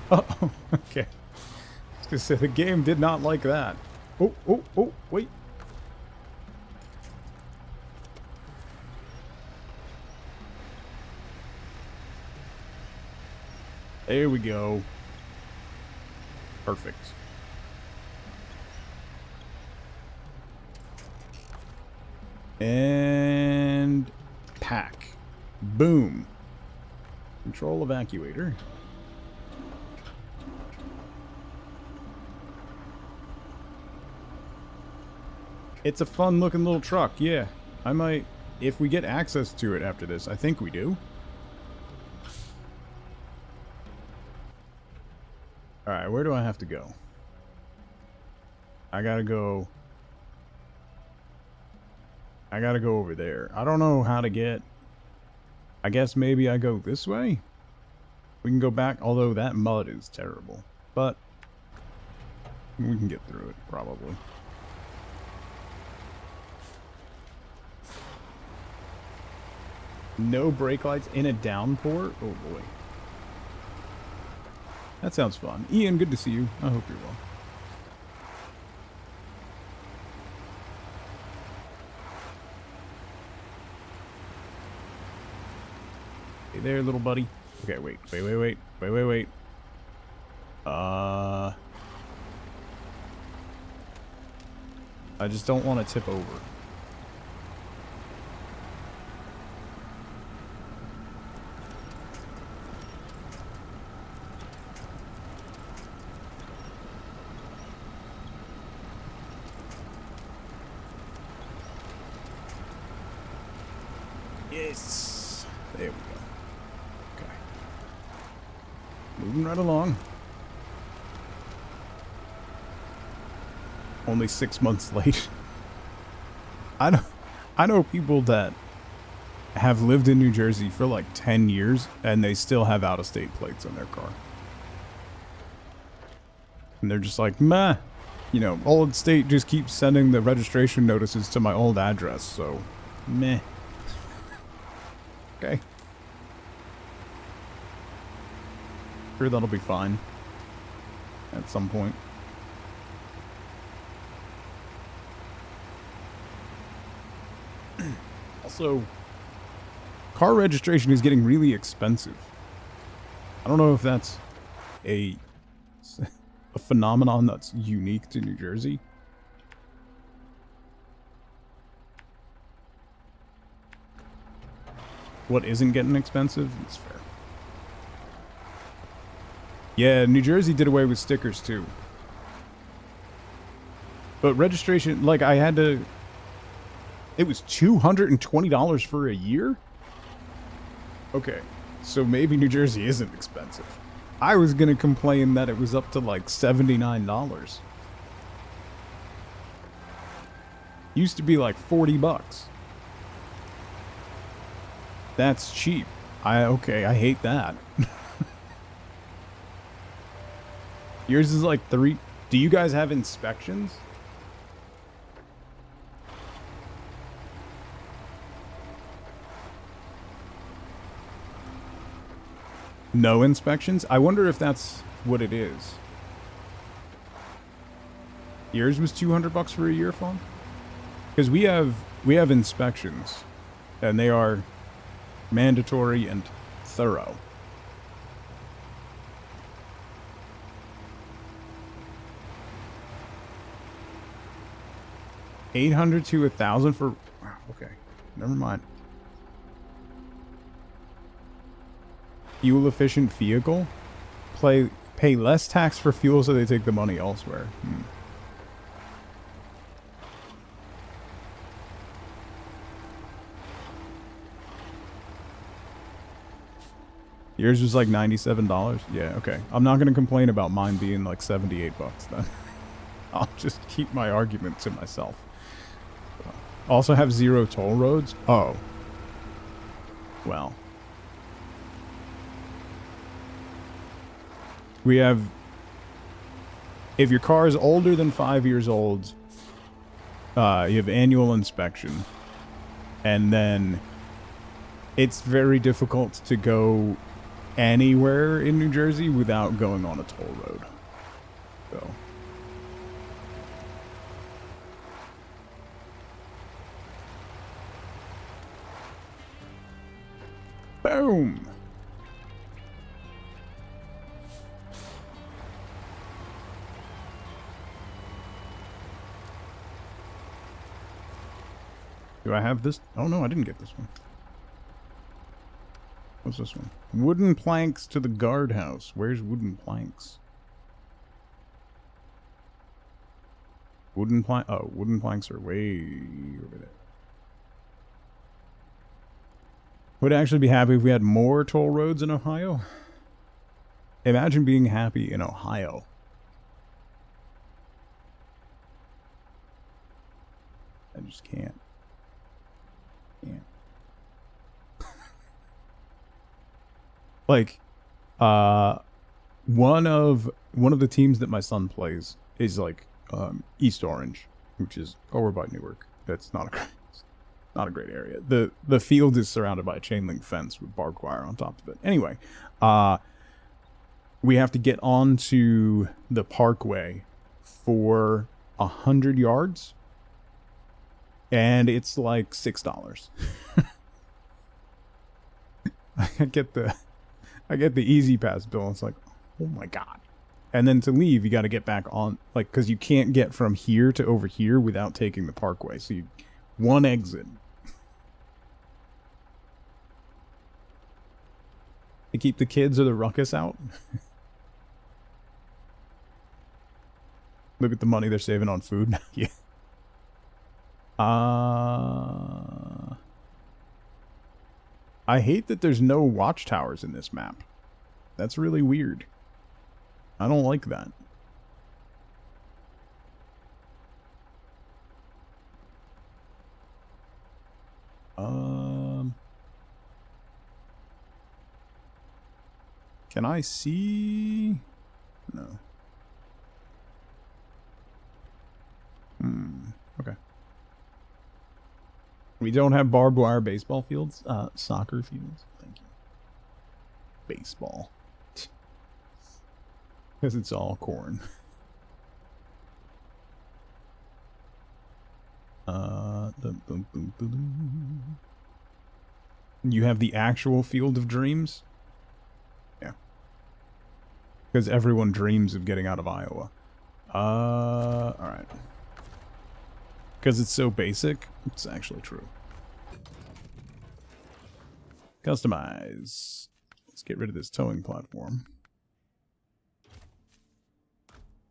Uh-oh. Okay. I was gonna say, the game did not like that. Oh, oh, oh, wait. There we go. Perfect. And pack. Boom. Control evacuator. It's a fun looking little truck, yeah. I might, if we get access to it after this, I think we do. Alright, where do I have to go? I gotta go over there. I don't know how to get... I guess maybe I go this way? We can go back, although that mud is terrible. But we can get through it, probably. No brake lights in a downpour? Oh boy. That sounds fun. Ian, good to see you. I hope you're well. Hey there, little buddy. Okay, wait. I just don't want to tip over. Yes. There we go. Okay. Moving right along. Only 6 months late. I know people that have lived in New Jersey for like 10 years and they still have out-of-state plates on their car. And they're just like, meh. You know, old state just keeps sending the registration notices to my old address, so meh. Okay. Sure, that'll be fine. At some point. Also, car registration is getting really expensive. I don't know if that's a phenomenon that's unique to New Jersey. What isn't getting expensive? It's fair. Yeah, New Jersey did away with stickers too. But registration, like I had to... It was $220 for a year? Okay, so maybe New Jersey isn't expensive. I was gonna complain that it was up to like $79. Used to be like 40 bucks. That's cheap. Okay, I hate that. Yours is like 3. Do you guys have inspections? No inspections? I wonder if that's what it is. Yours was 200 bucks for a year, Fawn? Because we have inspections, and they are mandatory and thorough. $800 to $1,000 for... Okay, never mind. Fuel efficient vehicle? Pay less tax for fuel so they take the money elsewhere. Yours was like $97? Yeah, okay. I'm not going to complain about mine being like 78 bucks then. I'll just keep my argument to myself. Also have 0 toll roads? Oh. Well. We have If your car is older than 5 years old, you have annual inspection. And then it's very difficult to go anywhere in New Jersey without going on a toll road. So. Boom! Do I have this? Oh no, I didn't get this one. What's this one? Wooden planks to the guardhouse. Where's wooden planks? Wooden planks are way over there. Would actually be happy if we had more toll roads in Ohio. Imagine being happy in Ohio. I just can't. Like, one of the teams that my son plays is like East Orange, which is over by Newark. That's not a great area. The field is surrounded by a chain link fence with barbed wire on top of it. Anyway, we have to get onto the parkway for 100 yards, and it's like $6. I get the easy pass bill. It's like, oh my god. And then to leave, you got to get back on, like, because you can't get from here to over here without taking the parkway. So one exit. To keep the kids or the ruckus out. Look at the money they're saving on food. Yeah. I hate that there's no watchtowers in this map. That's really weird. I don't like that. Can I see? No. Okay. We don't have barbed wire baseball fields. Soccer fields. Thank you. Baseball. Because it's all corn. You have the actual Field of Dreams? Yeah. Because everyone dreams of getting out of Iowa. Alright. Because it's so basic, it's actually true. Customize. Let's get rid of this towing platform.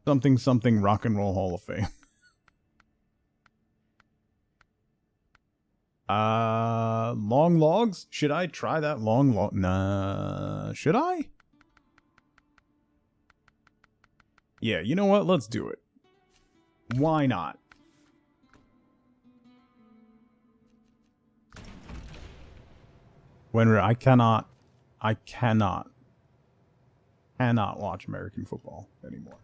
Something Rock and Roll Hall of Fame. Long logs? Should I try that long log? Nah. Should I? Yeah, you know what? Let's do it. Why not? I cannot watch American football anymore.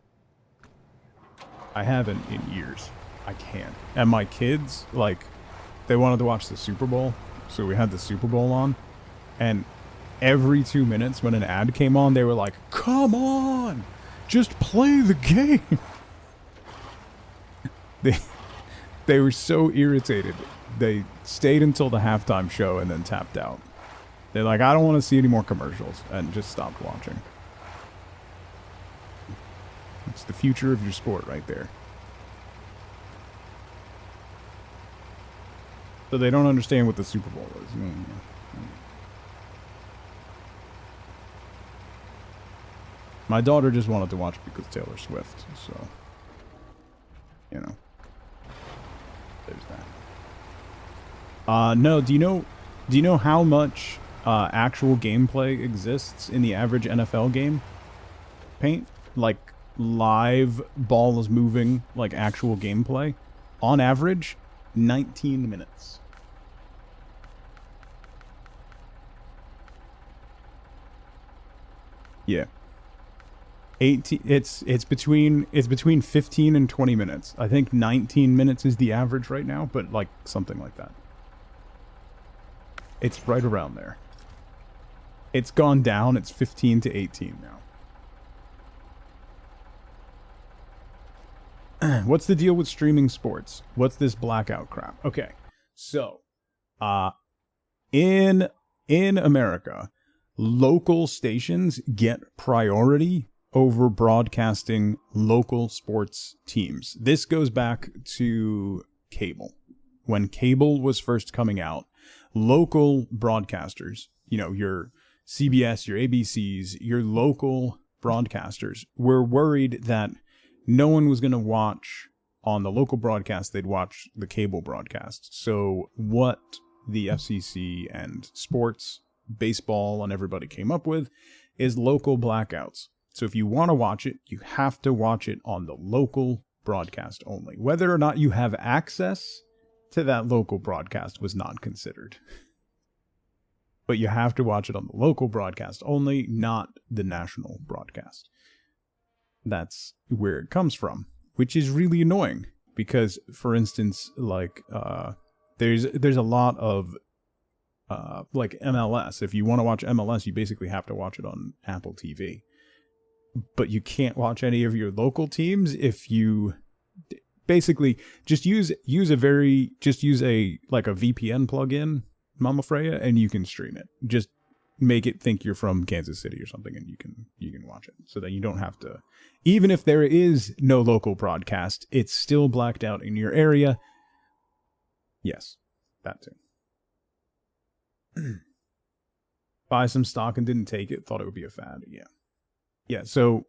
I haven't in years. I can't. And my kids, like, they wanted to watch the Super Bowl, so we had the Super Bowl on, and every 2 minutes when an ad came on, they were like, "Come on, just play the game." They were so irritated. They stayed until the halftime show and then tapped out. They're like, "I don't want to see any more commercials," and just stopped watching. It's the future of your sport right there. So they don't understand what the Super Bowl is. My daughter just wanted to watch because Taylor Swift, so, you know, there's that. No, do you know how much actual gameplay exists in the average NFL game? Paint? Like, live ball is moving, like actual gameplay? On average, 19 minutes. Yeah. 18. It's between 15 and 20 minutes. I think 19 minutes is the average right now, but like something like that. It's right around there. It's gone down. It's 15 to 18 now. What's the deal with streaming sports? What's this blackout crap? Okay, so, in America, local stations get priority over broadcasting local sports teams. This goes back to cable. When cable was first coming out, local broadcasters, your CBS, your ABCs, your local broadcasters were worried that no one was going to watch on the local broadcast. They'd watch the cable broadcast. So what the FCC and sports, baseball, and everybody came up with is local blackouts. So if you want to watch it, you have to watch it on the local broadcast only. Whether or not you have access to that local broadcast was not considered. But you have to watch it on the local broadcast only, not the national broadcast. That's where it comes from, which is really annoying because, for instance, like there's a lot of like MLS. If you want to watch MLS, you basically have to watch it on Apple TV. But you can't watch any of your local teams if you basically just use a VPN plugin, Mama Freya, and you can stream it. Just make it think you're from Kansas City or something, and you can watch it. So that you don't have to, even if there is no local broadcast, it's still blacked out in your area. Yes, that too. Buy some stock and didn't take it. Thought it would be a fad. Yeah. So,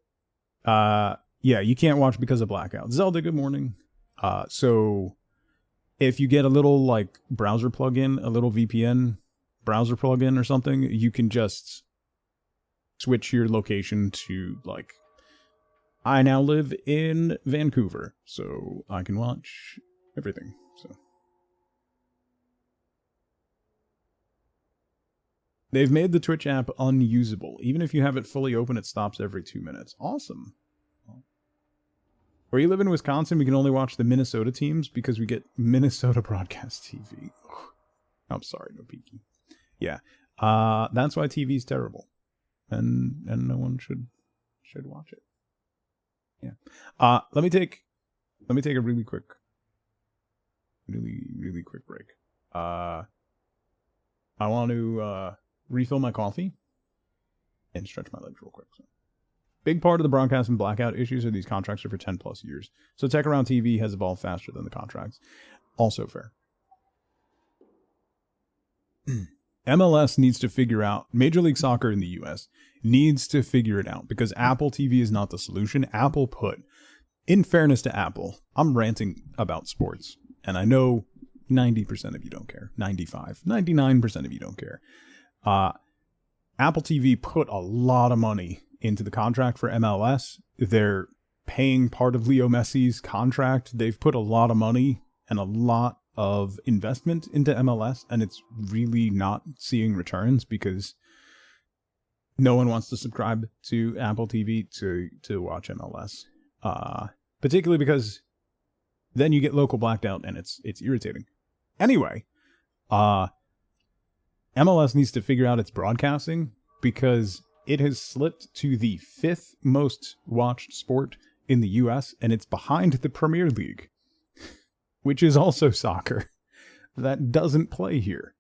you can't watch because of blackout. Zelda, good morning. So if you get a little like browser plugin, a little VPN browser plugin or something, you can just switch your location to like, I now live in Vancouver, so I can watch everything. So they've made the Twitch app unusable. Even if you have it fully open, it stops every 2 minutes. Awesome. Where you live in Wisconsin, we can only watch the Minnesota teams because we get Minnesota broadcast TV. I'm sorry, no peeking. Yeah. That's why TV's terrible. And no one should watch it. Yeah. Let me take a really quick break. I want to refill my coffee and stretch my legs real quick. So. Big part of the broadcast and blackout issues are these contracts are for 10 plus years. So tech around TV has evolved faster than the contracts. Also fair. MLS needs to figure out, Major League Soccer in the US needs to figure it out because Apple TV is not the solution. Apple put, in fairness to Apple, I'm ranting about sports, and I know 90% of you don't care. 99% of you don't care. Apple TV put a lot of money into the contract for MLS. They're paying part of Leo Messi's contract. They've put a lot of money and a lot of investment into MLS, and it's really not seeing returns because no one wants to subscribe to Apple TV to watch MLS. Particularly because then you get local blacked out and it's irritating. Anyway, MLS needs to figure out its broadcasting because it has slipped to the 5th most watched sport in the US, and it's behind the Premier League, which is also soccer. That doesn't play here.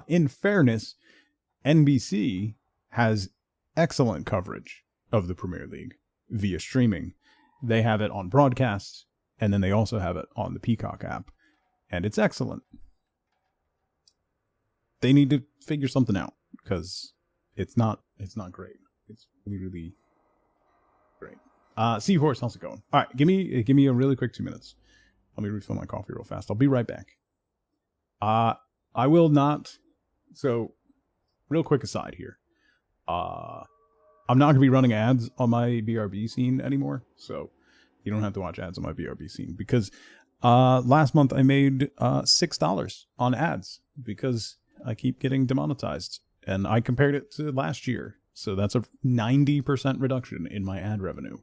In fairness, NBC has excellent coverage of the Premier League via streaming. They have it on broadcast, and then they also have it on the Peacock app, and it's excellent. They need to figure something out because it's not great. It's really great. Seahorse, how's it going? All right, give me a really quick 2 minutes. Let me refill my coffee real fast. I'll be right back. I will not. So, real quick aside here. I'm not going to be running ads on my BRB scene anymore. So, you don't have to watch ads on my BRB scene. Because last month I made $6 on ads. Because I keep getting demonetized. And I compared it to last year. So that's a 90% reduction in my ad revenue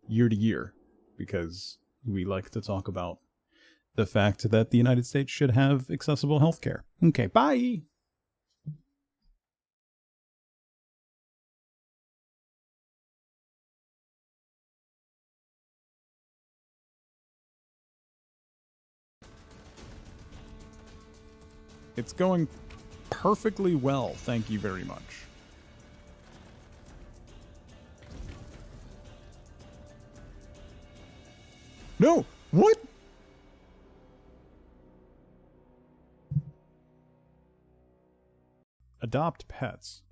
year to year, because we like to talk about the fact that the United States should have accessible healthcare. Okay, bye. It's going perfectly well, thank you very much. No! What? Adopt pets.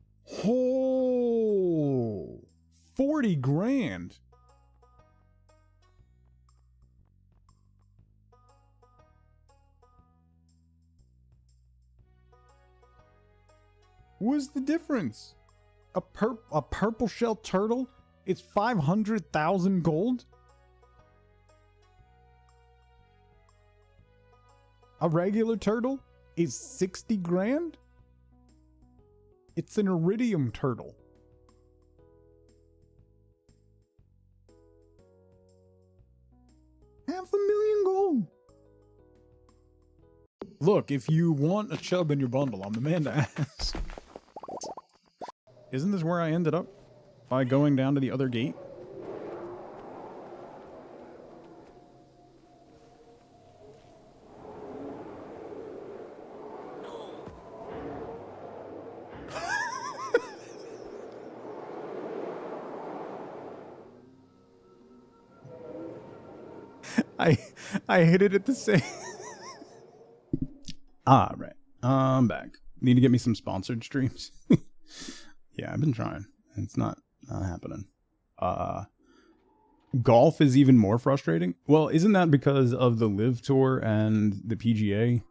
Oh! 40 grand! What's the difference? A purple shell turtle? It's 500,000 gold? A regular turtle is 60 grand? It's an iridium turtle. $500,000 gold. Look, if you want a chub in your bundle, I'm the man to ask. Isn't this where I ended up? By going down to the other gate? I hit it at the same... Right. I'm back. Need to get me some sponsored streams. Yeah, I've been trying. It's not happening. Golf is even more frustrating. Well, isn't that because of the Live Tour and the PGA?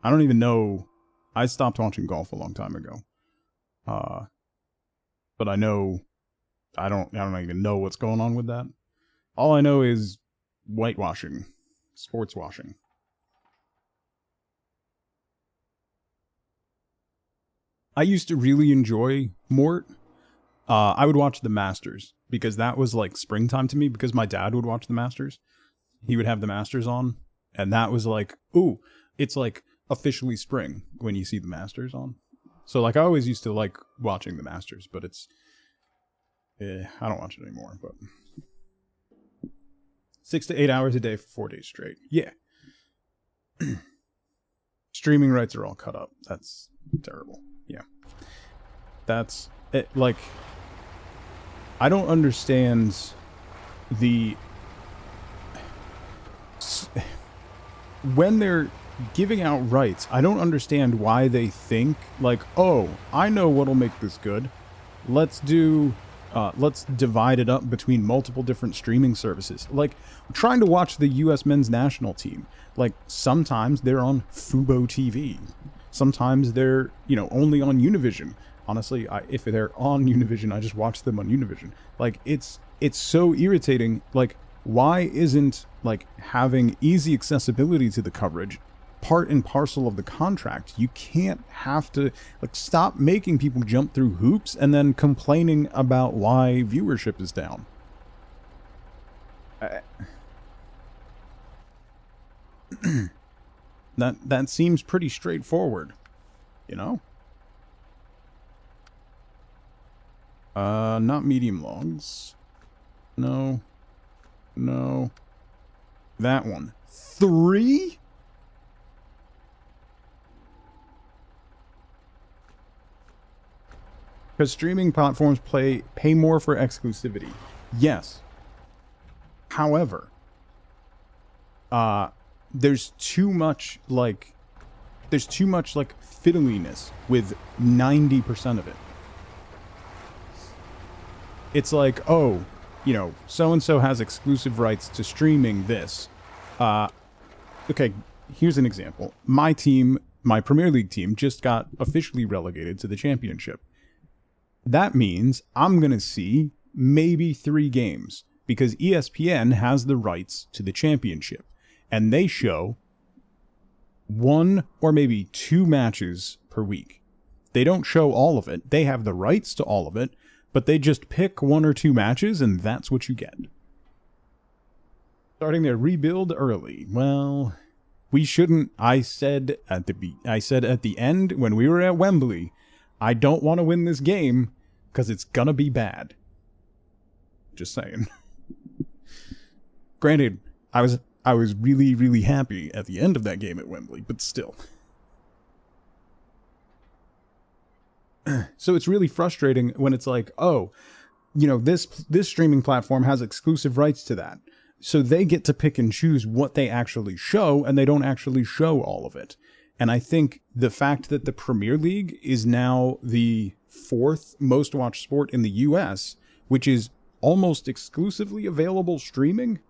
I don't even know. I stopped watching golf a long time ago. But I know I don't even know what's going on with that. All I know is whitewashing, sports washing. I used to really enjoy Mort. I would watch the Masters because that was like springtime to me, because my dad would watch the Masters. He would have the Masters on, and that was like, ooh, it's like officially spring when you see the Masters on. So like I always used to like watching the Masters, but it's I don't watch it anymore, but 6 to 8 hours a day for 4 days straight. Yeah. Streaming rights are all cut up. That's terrible. Yeah. That's it. Like, I don't understand when they're giving out rights, I don't understand why they think like, oh, I know what'll make this good. Let's divide it up between multiple different streaming services. Like, trying to watch the U.S. men's national team. Like, sometimes they're on Fubo TV. Sometimes they're, only on Univision. Honestly, if they're on Univision, I just watch them on Univision. Like, it's so irritating. Like, why isn't, like, having easy accessibility to the coverage part and parcel of the contract? You can't have to, like, stop making people jump through hoops and then complaining about why viewership is down. That seems pretty straightforward, not medium logs. No. That one. 3? Because streaming platforms pay more for exclusivity. Yes. However, there's too much fiddliness with 90% of it. It's like, oh, so-and-so has exclusive rights to streaming this. Okay, here's an example. My team, my Premier League team, just got officially relegated to the championship. That means I'm going to see maybe 3 games, because ESPN has the rights to the championship, and they show 1 or maybe 2 matches per week. They don't show all of it. They have the rights to all of it, But they just pick 1 or 2 matches, and that's what you get. Starting their rebuild early. Well, we shouldn't. I said at the end when we were at Wembley, I don't want to win this game because it's gonna be bad. Just saying. Granted, I was really, really happy at the end of that game at Wembley, but still. So it's really frustrating when it's like, oh, you know, this streaming platform has exclusive rights to that. So they get to pick and choose what they actually show, and they don't actually show all of it. And I think the fact that the Premier League is now the 4th most watched sport in the US, which is almost exclusively available streaming,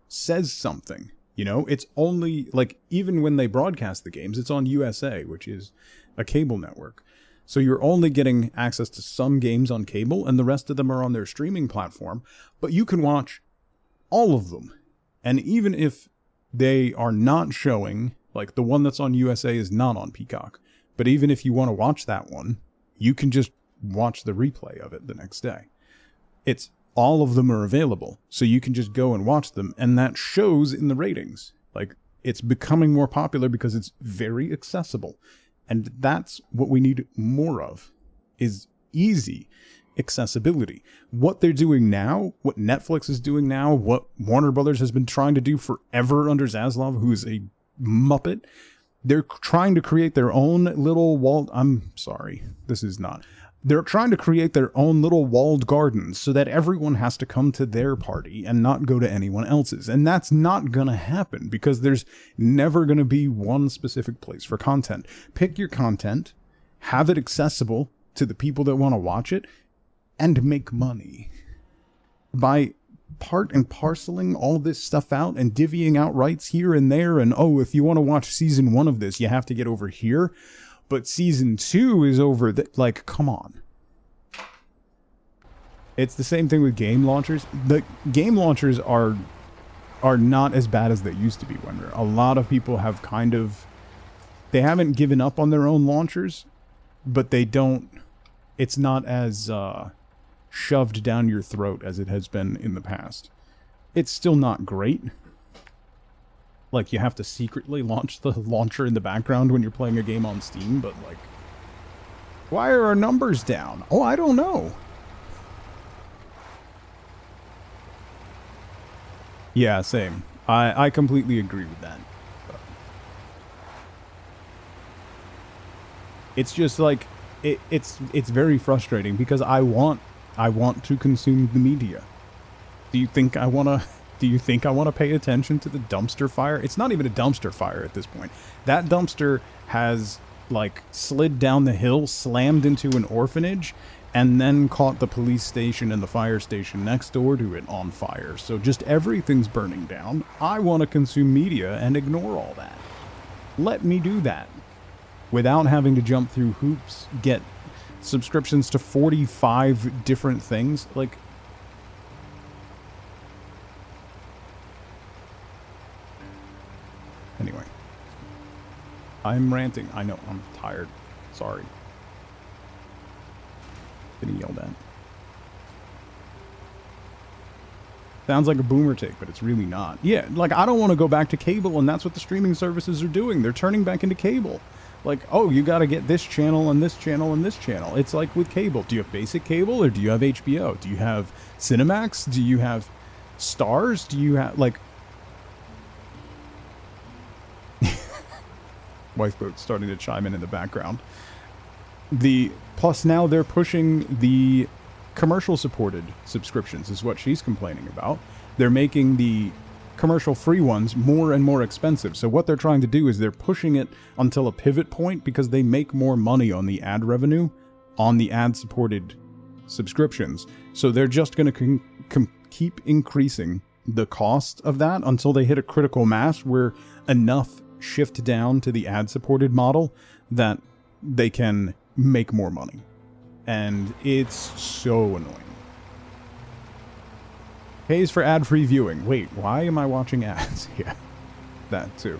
says something. You know, it's only, like, even when they broadcast the games, it's on USA, which is a cable network. So you're only getting access to some games on cable, and the rest of them are on their streaming platform. But you can watch all of them. And even if they are not showing, like the one that's on USA is not on Peacock, but even if you want to watch that one, you can just watch the replay of it the next day. It's all of them are available, so you can just go and watch them, and that shows in the ratings. Like, it's becoming more popular because it's very accessible. And that's what we need more of, is easy accessibility. What they're doing now, what Netflix is doing now, what Warner Brothers has been trying to do forever under Zaslav, who is a Muppet, they're trying to create their own little walled... I'm sorry, this is not... They're trying to create their own little walled gardens so that everyone has to come to their party and not go to anyone else's. And that's not going to happen because there's never going to be one specific place for content. Pick your content, have it accessible to the people that want to watch it, and make money. By part and parceling all this stuff out and divvying out rights here and there, and oh, if you want to watch season 1 of this, you have to get over here. But season 2 is over. Like, come on. It's the same thing with game launchers. The game launchers are not as bad as they used to be, Wender. A lot of people have kind of... They haven't given up on their own launchers, but they don't... It's not as shoved down your throat as it has been in the past. It's still not great. Like, you have to secretly launch the launcher in the background when you're playing a game on Steam, but, like... Why are our numbers down? Oh, I don't know. Yeah, same. I completely agree with that. But it's just, like... It's very frustrating because I want to consume the media. Do you think I want to pay attention to the dumpster fire? It's not even a dumpster fire at this point. That dumpster has, like, slid down the hill, slammed into an orphanage, and then caught the police station and the fire station next door to it on fire. So just everything's burning down. I want to consume media and ignore all that. Let me do that. Without having to jump through hoops, get subscriptions to 45 different things. Like... Anyway. I'm ranting. I know. I'm tired. Sorry. Getting yelled at. Sounds like a boomer take, but it's really not. Yeah, like, I don't want to go back to cable, and that's what the streaming services are doing. They're turning back into cable. Like, oh, you got to get this channel and this channel and this channel. It's like with cable. Do you have basic cable or do you have HBO? Do you have Cinemax? Do you have Stars? Do you have, like... Wifeboat's starting to chime in the background. Plus now they're pushing the commercial-supported subscriptions is what she's complaining about. They're making the commercial-free ones more and more expensive. So what they're trying to do is they're pushing it until a pivot point because they make more money on the ad revenue on the ad-supported subscriptions. So they're just going to keep increasing the cost of that until they hit a critical mass where enough shift down to the ad-supported model that they can make more money. And it's so annoying. Pays for ad-free viewing. Wait, why am I watching ads? Yeah, that too.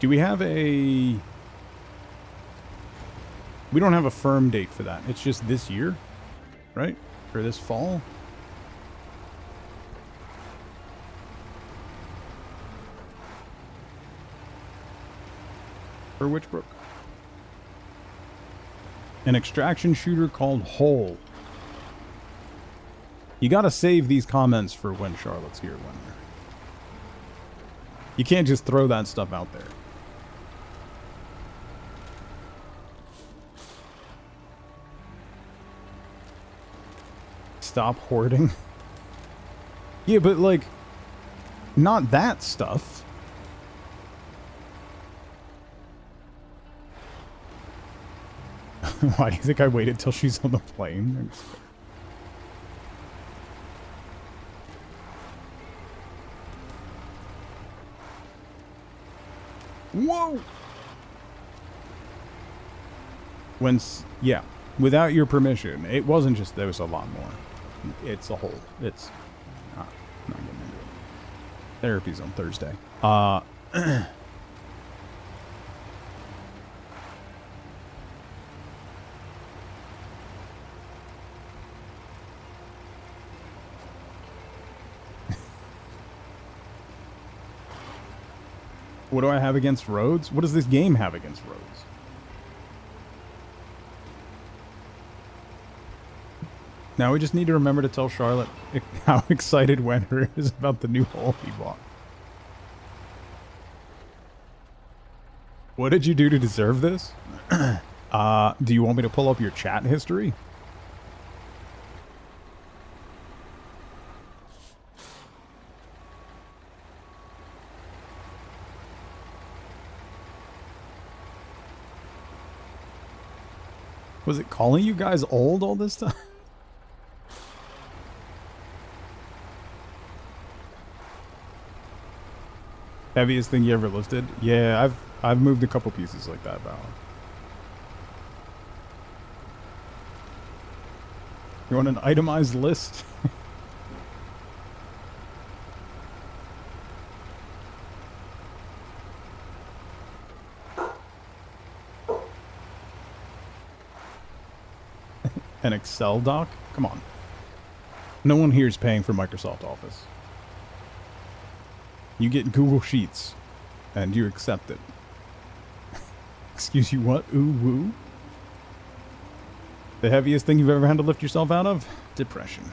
Do we have a... We don't have a firm date for that. It's just this year, right? Or this fall? For Witchbrook. An extraction shooter called Hole. You gotta save these comments for when Charlotte's here. You can't just throw that stuff out there. Stop hoarding. Yeah, but like, not that stuff. Why do you think I waited till she's on the plane? Whoa! Yeah, without your permission. It wasn't just there was a lot more. It's a whole. It's not getting into it. Therapy's on Thursday. What do I have against roads? What does this game have against roads? Now we just need to remember to tell Charlotte how excited Wenner is about the new hole he bought. What did you do to deserve this? Do you want me to pull up your chat history? Was it calling you guys old all this time? Heaviest thing you ever lifted? Yeah, I've moved a couple pieces like that, Val. You want an itemized list? An Excel doc? Come on. No one here is paying for Microsoft Office. You get Google Sheets, and you accept it. Excuse you, what? Ooh, woo? The heaviest thing you've ever had to lift yourself out of? Depression.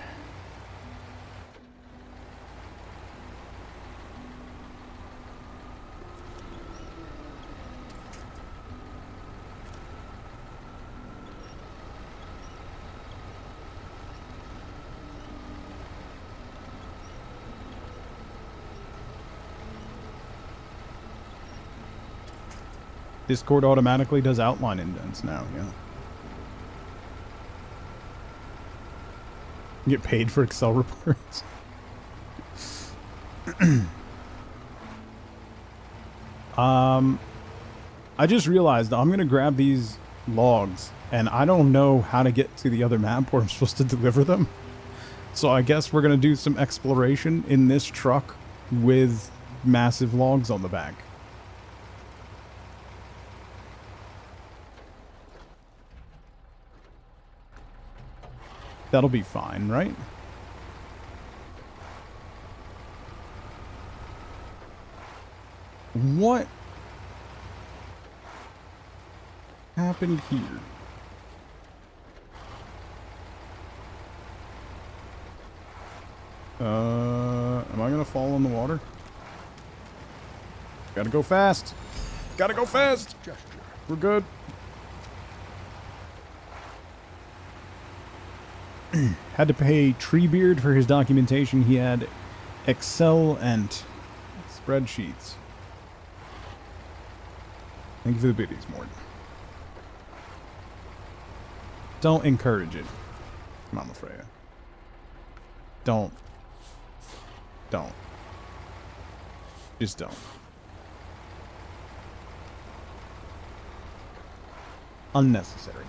Discord automatically does outline indents now, yeah. You get paid for Excel reports. I just realized I'm gonna grab these logs and I don't know how to get to the other map where I'm supposed to deliver them. So I guess we're gonna do some exploration in this truck with massive logs on the back. That'll be fine, right? What happened here? Am I gonna fall in the water? Gotta go fast. Gotta go fast. We're good. Had to pay Treebeard for his documentation. He had Excel and spreadsheets. Thank you for the biddies, Mort. Don't encourage it, Mama Freya. Don't. Just don't. Unnecessary.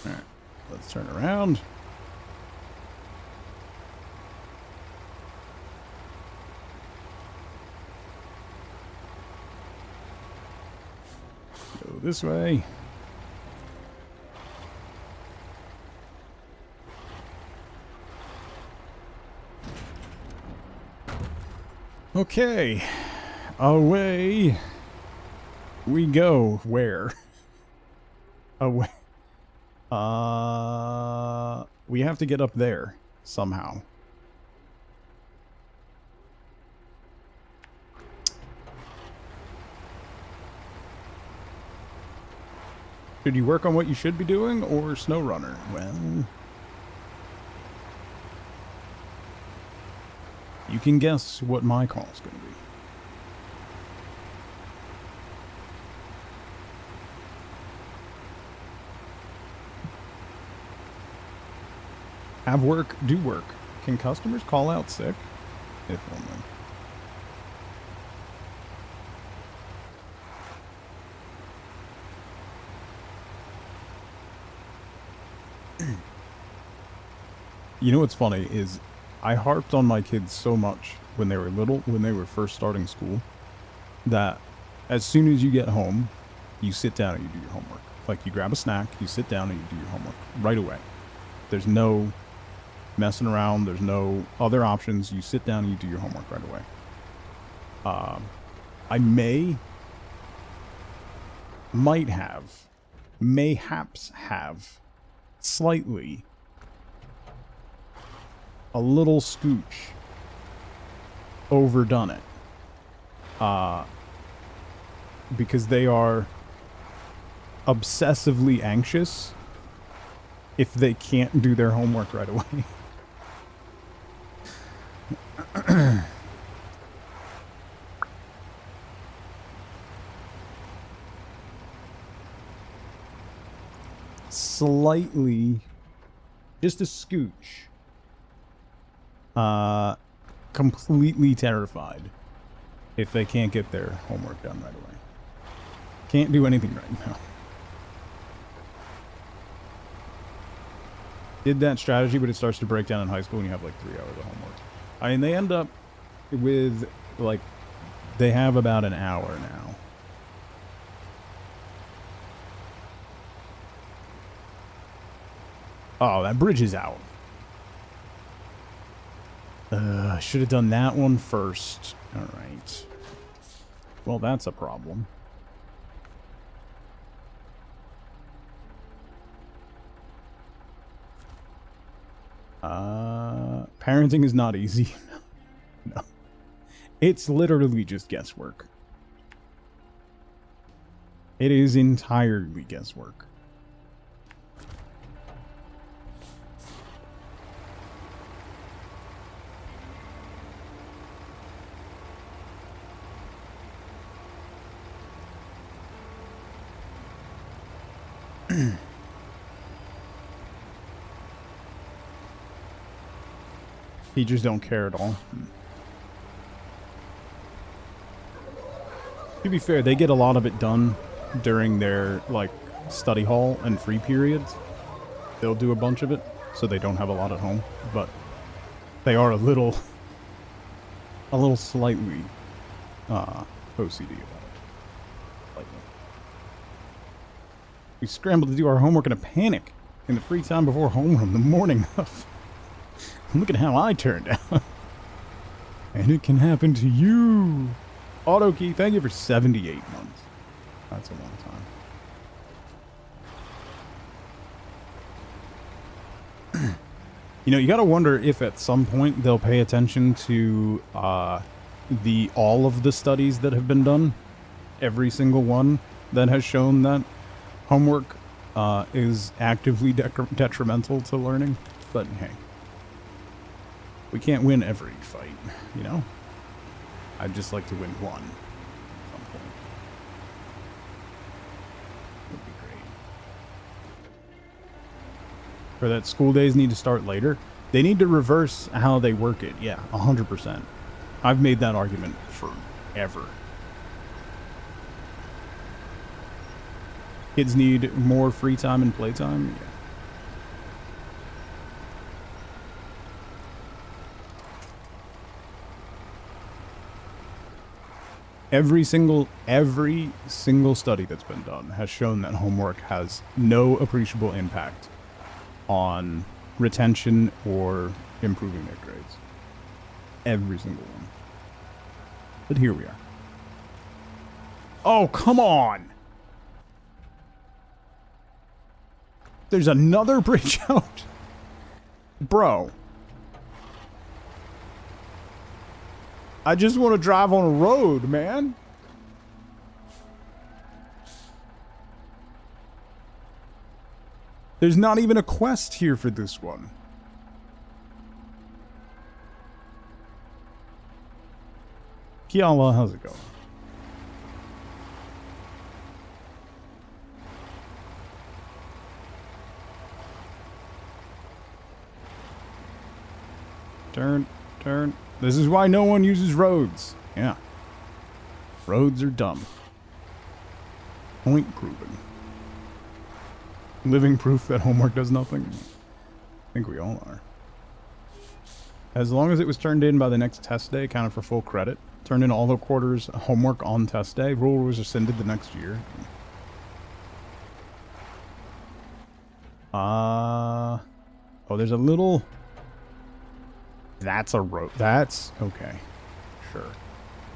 Alright, let's turn around. Go this way. Okay, away we go. Where? Away. We have to get up there somehow. Should you work on what you should be doing or Snowrunner? Well, you can guess what my call is going to be. Have work, do work. Can customers call out sick? If only. You know what's funny is I harped on my kids so much when they were little, when they were first starting school, that as soon as you get home, you sit down and you do your homework. Like you grab a snack, you sit down and you do your homework right away. There's no messing around. There's no other options. You sit down and you do your homework right away. I mayhaps have slightly a little scooch overdone it. Because they are obsessively anxious if they can't do their homework right away. Slightly, just a scooch. Completely terrified if they can't get their homework done right away. Can't do anything right now. Did that strategy, but it starts to break down in high school when you have like 3 hours of homework. I mean, they end up with like, they have about an hour now. Oh, that bridge is out. Should have done that one first. All right. Well, that's a problem. Parenting is not easy. No. It's literally just guesswork. It is entirely guesswork. Teachers don't care at all. To be fair, they get a lot of it done during their like study hall and free periods. They'll do a bunch of it, so they don't have a lot at home. But they are a little slightly OCD about it. Slightly. We scrambled to do our homework in a panic in the free time before homeroom the morning of. Look at how I turned out. And it can happen to you. AutoKey, thank you for 78 months. That's a long time. You know, you gotta wonder if at some point they'll pay attention to all of the studies that have been done. Every single one that has shown that homework is actively detrimental to learning. But hey. We can't win every fight, you know? I'd just like to win one at some point. Would be great. Or that school days need to start later. They need to reverse how they work it. Yeah, 100%. I've made that argument forever. Kids need more free time and playtime. Yeah. Every single study that's been done has shown that homework has no appreciable impact on retention or improving their grades. Every single one. But here we are. Oh, come on! There's another bridge out. Bro. I just want to drive on a road, man. There's not even a quest here for this one. Kiala, how's it going? Turn. This is why no one uses roads. Yeah. Roads are dumb. Point proven. Living proof that homework does nothing. I think we all are. As long as it was turned in by the next test day, counted for full credit. Turned in all the quarters homework on test day. Rule was rescinded the next year. Oh, there's a little... That's a road. That's... Okay. Sure.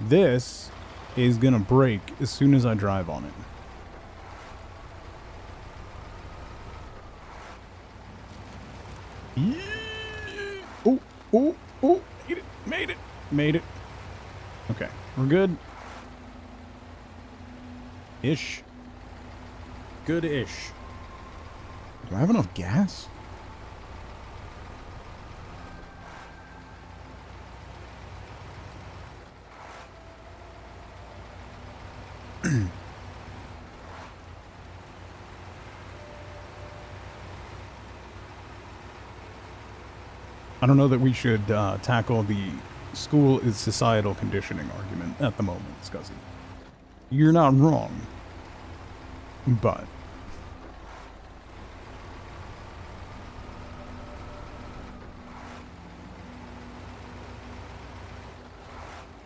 This is gonna break as soon as I drive on it. Yeah. Oh. Made it. Okay. We're good. Ish. Good-ish. Do I have enough gas? I don't know that we should tackle the school is societal conditioning argument at the moment, Scuzzy. You're not wrong. But...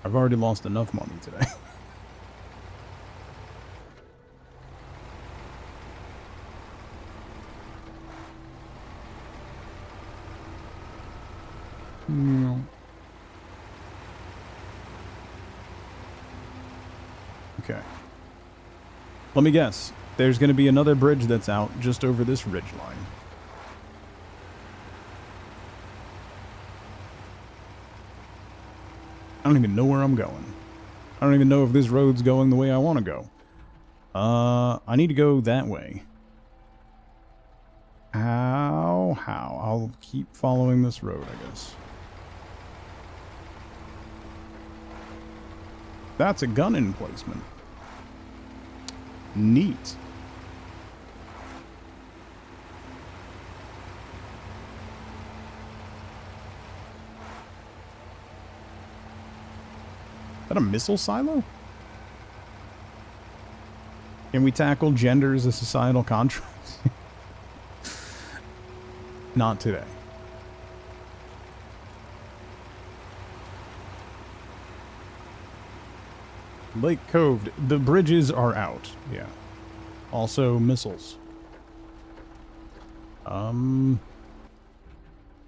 I've already lost enough money today. No. Okay. Let me guess. There's going to be another bridge that's out just over this ridge line. I don't even know where I'm going. I don't even know if this road's going the way I want to go. I need to go that way. How? I'll keep following this road, I guess. That's a gun emplacement. Neat. Is that a missile silo? Can we tackle gender as a societal contract? Not today. Lake Cove, the bridges are out. Yeah. Also missiles.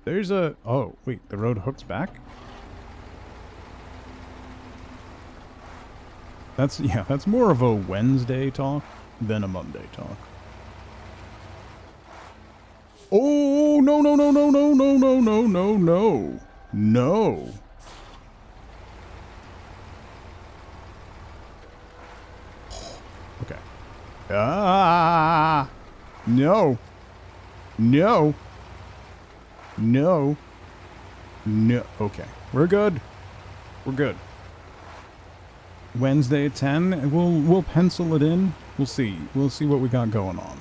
There's a... Oh, wait, the road hooks back? That's more of a Wednesday talk than a Monday talk. Oh, no. No. Okay. No. Okay. We're good. Wednesday at 10. We'll pencil it in. We'll see what we got going on.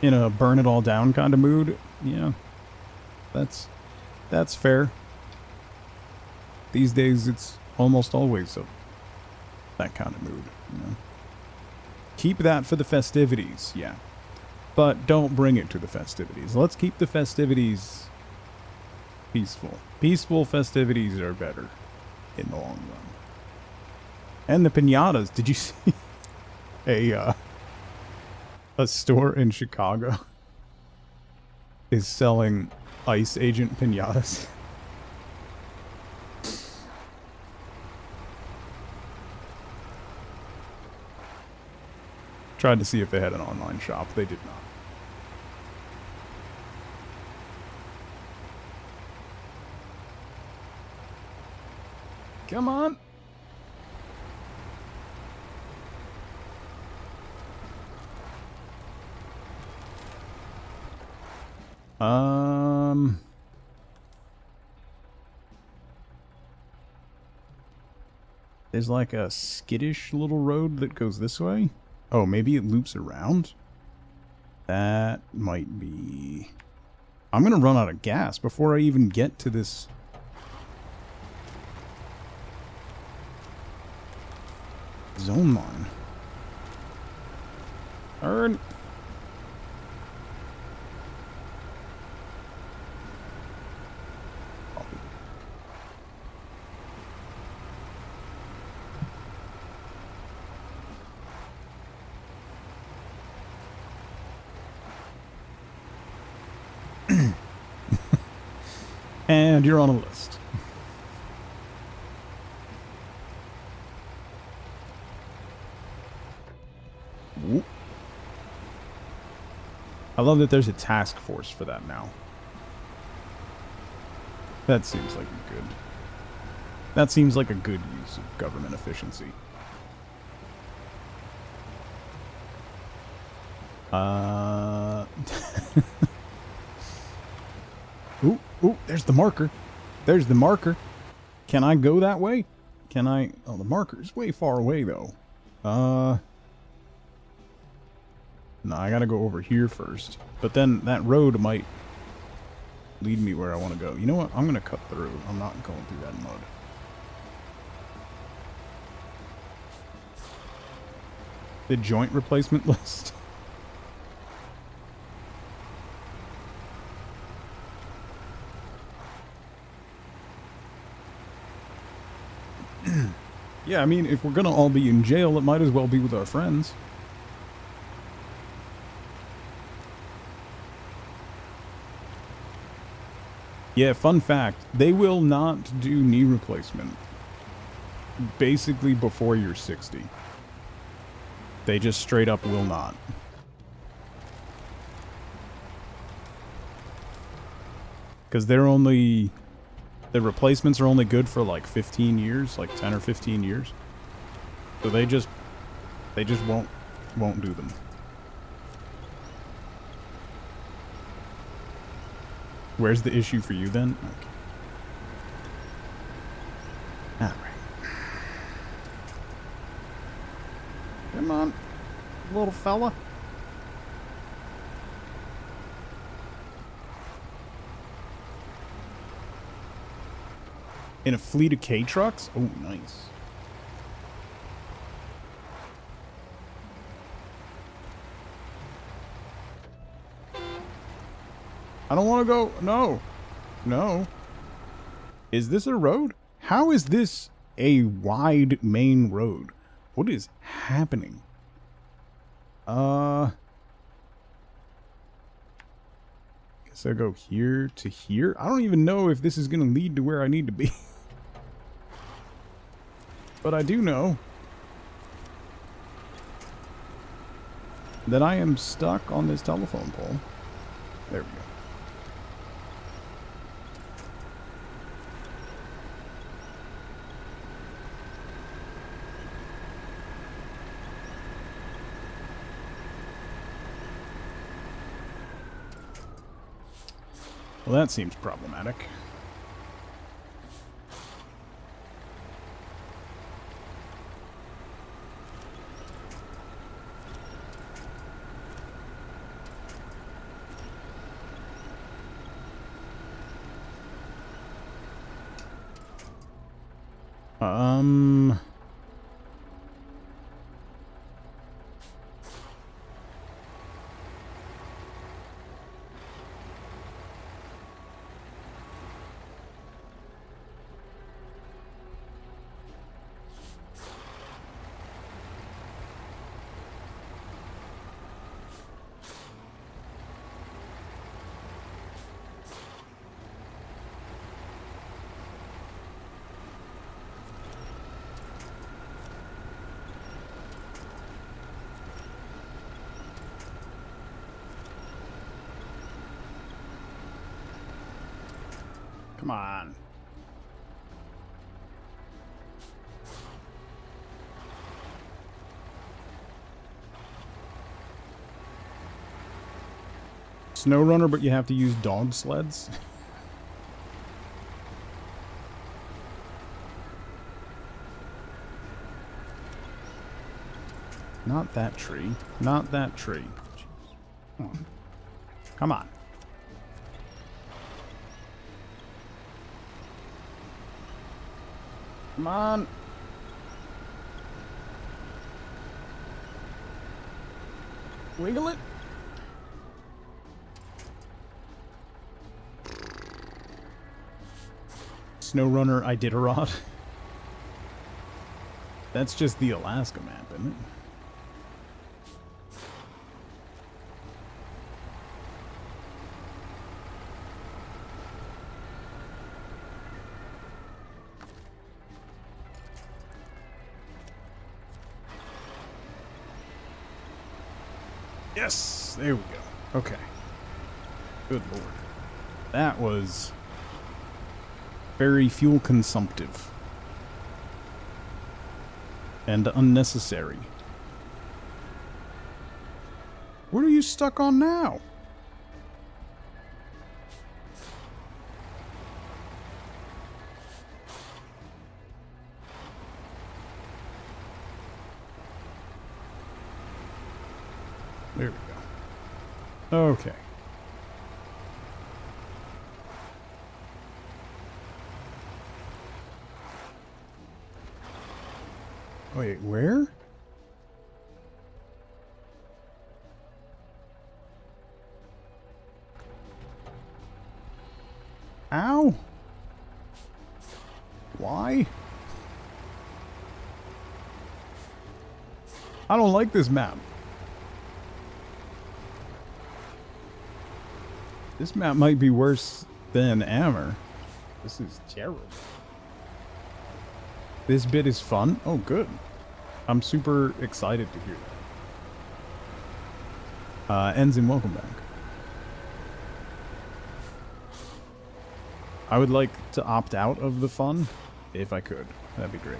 In a burn it all down kind of mood. Yeah. That's fair. These days it's almost always that kind of mood, you know. Keep that for the festivities, yeah. But don't bring it to the festivities. Let's keep the festivities peaceful. Peaceful festivities are better in the long run. And the piñatas. Did you see a store in Chicago is selling Ice Agent piñatas? Tried to see if they had an online shop. They did not. Come on. There's like a skittish little road that goes this way. Oh, maybe it loops around? That might be... I'm gonna run out of gas before I even get to this... zone line. Turn! And you're on a list. Whoop. I love that there's a task force for that now. That seems like a good... That seems like a good use of government efficiency. Ooh, ooh, there's the marker. There's the marker. Can I go that way? Can I... Oh, the marker's way far away, though. No, I gotta go over here first. But then that road might lead me where I want to go. You know what? I'm gonna cut through. I'm not going through that mud. The joint replacement list. Yeah, I mean, if we're gonna all be in jail, it might as well be with our friends. Yeah, fun fact, they will not do knee replacement basically before you're 60. They just straight up will not. Because they're only... The replacements are only good for like 15 years, like 10 or 15 years. So they just won't do them. Where's the issue for you then? Okay. Alright. Come on, little fella. In a fleet of K-trucks? Oh, nice. I don't want to go. No. No. Is this a road? How is this a wide main road? What is happening? Guess I go here to here. I don't even know if this is going to lead to where I need to be. But I do know that I am stuck on this telephone pole. There we go. Well, that seems problematic. Um... Come on. Snowrunner, but you have to use dog sleds? Not that tree. Not that tree. Jeez. Come on. Come on. Wiggle it. Snowrunner Iditarod. That's just the Alaska map, isn't it? Yes, there we go. Okay. Good lord. That was very fuel consumptive and unnecessary. What are you stuck on now? There we go. Okay. Wait, where? Ow! Why? I don't like this map. This map might be worse than Ammer. This is terrible. This bit is fun? Oh, good. I'm super excited to hear that. Ensign, welcome back. I would like to opt out of the fun, if I could. That'd be great.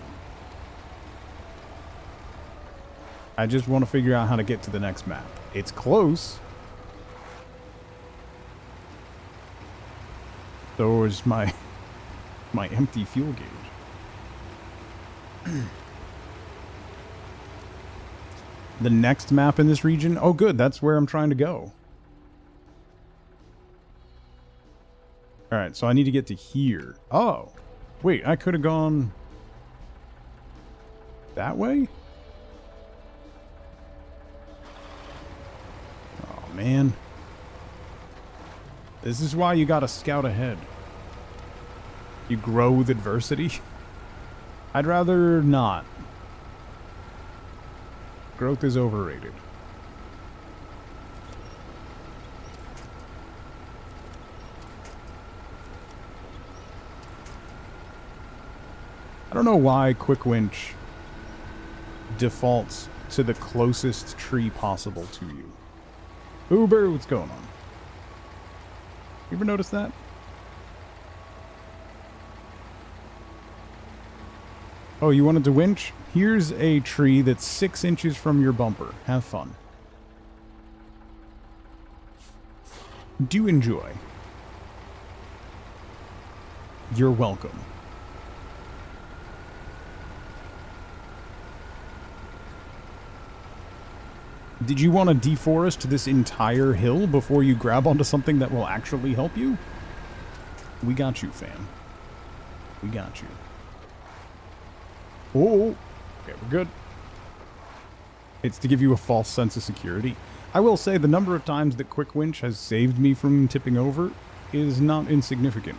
I just want to figure out how to get to the next map. It's close. So is my empty fuel gauge. The next map in this region? Oh, good. That's where I'm trying to go. Alright, so I need to get to here. Oh. Wait, I could have gone that way? Oh, man. This is why you gotta scout ahead. You grow with adversity. I'd rather not. Growth is overrated. I don't know why Quick Winch defaults to the closest tree possible to you. Uber, what's going on? You ever notice that? Oh, you wanted to winch? Here's a tree that's 6 inches from your bumper. Have fun. Do enjoy. You're welcome. Did you want to deforest this entire hill before you grab onto something that will actually help you? We got you, fam. We got you. Oh, okay, we're good. It's to give you a false sense of security. I will say the number of times that Quick Winch has saved me from tipping over is not insignificant.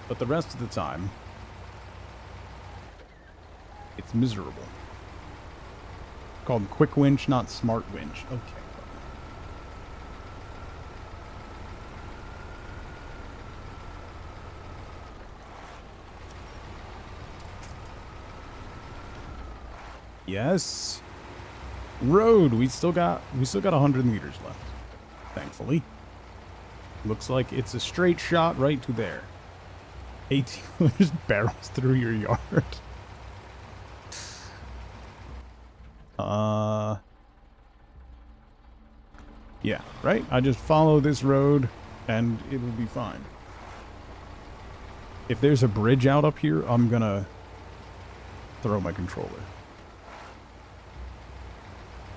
But the rest of the time, it's miserable. It's called Quick Winch, not Smart Winch. Okay. Yes. Road. We still got 100 meters left. Thankfully. Looks like it's a straight shot right to there. 18 just barrels through your yard. Yeah, right? I just follow this road and it will be fine. If there's a bridge out up here, I'm gonna throw my controller.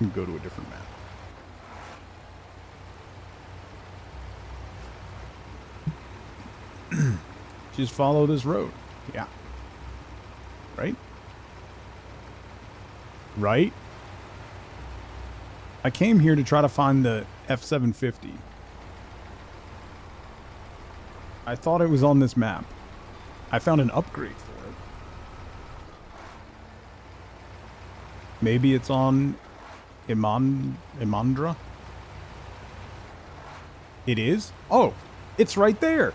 And go to a different map. Just follow this road. Yeah. Right? Right? I came here to try to find the F-750. I thought it was on this map. I found an upgrade for it. Maybe it's on Imandra? It is? Oh, it's right there.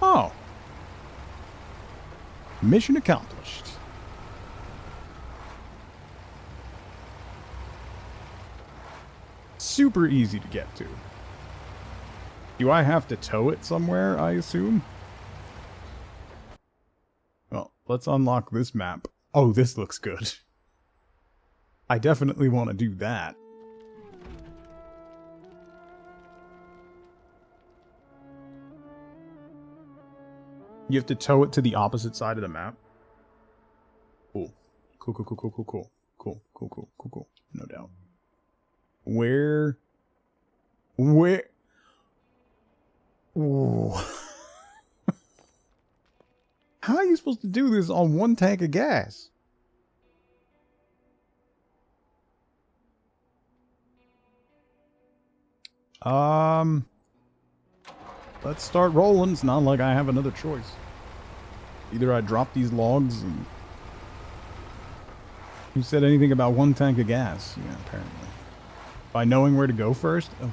Oh. Mission accomplished. Super easy to get to. Do I have to tow it somewhere, I assume? Well, let's unlock this map. Oh, this looks good. I definitely want to do that. You have to tow it to the opposite side of the map. Cool. Cool, cool, cool, cool, cool, cool. Cool, cool, cool, cool, cool. No doubt. Where? Ooh. How are you supposed to do this on one tank of gas? Let's start rolling. It's not like I have another choice. Either I drop these logs and... Who said anything about one tank of gas? Yeah, apparently. By knowing where to go first? Okay.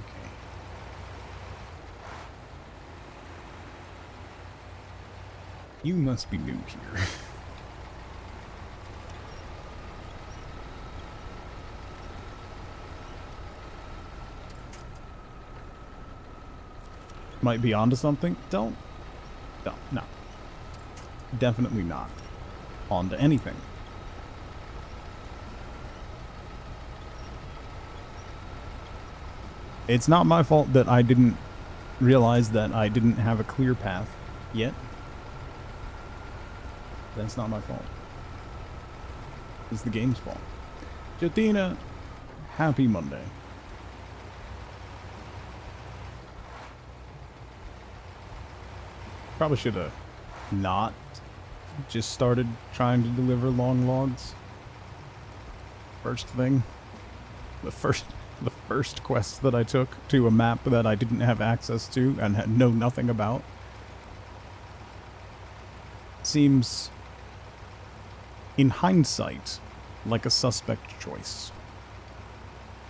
You must be new here. Might be onto something. Don't. No. Definitely not onto anything. It's not my fault that I didn't realize that I didn't have a clear path yet. That's not my fault. It's the game's fault. Jatina, happy Monday. Probably should have not just started trying to deliver long logs. First thing. The first quest that I took to a map that I didn't have access to and had know nothing about. Seems, in hindsight, like a suspect choice.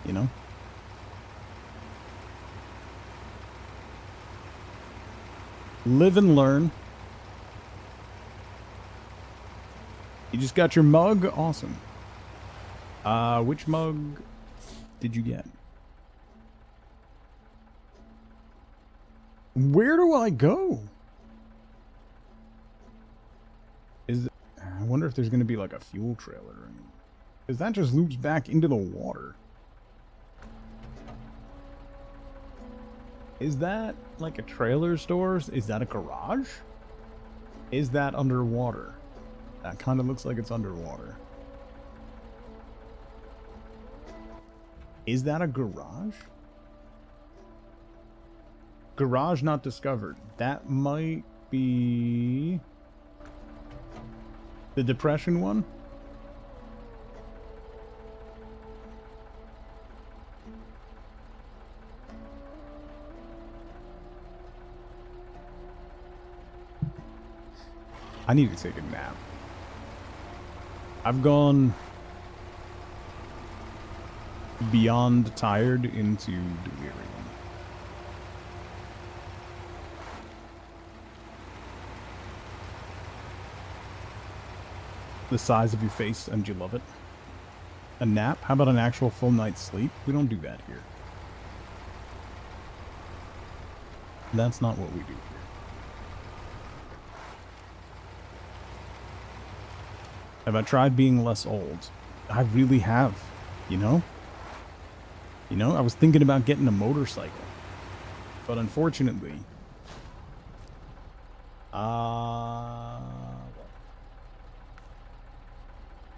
You know? Live and learn. You just got your mug? Awesome. Which mug did you get? Where do I go? I wonder if there's going to be like a fuel trailer or anything. Because that just loops back into the water. Is that like a trailer store? Is that a garage? Is that underwater? That kind of looks like it's underwater. Is that a garage? Garage not discovered. That might be the depression one. I need to take a nap. I've gone beyond tired into delirium. The size of your face, and you love it. A nap? How about an actual full night's sleep? We don't do that here. That's not what we do here. Have I tried being less old? I really have, you know? You know, I was thinking about getting a motorcycle. But unfortunately...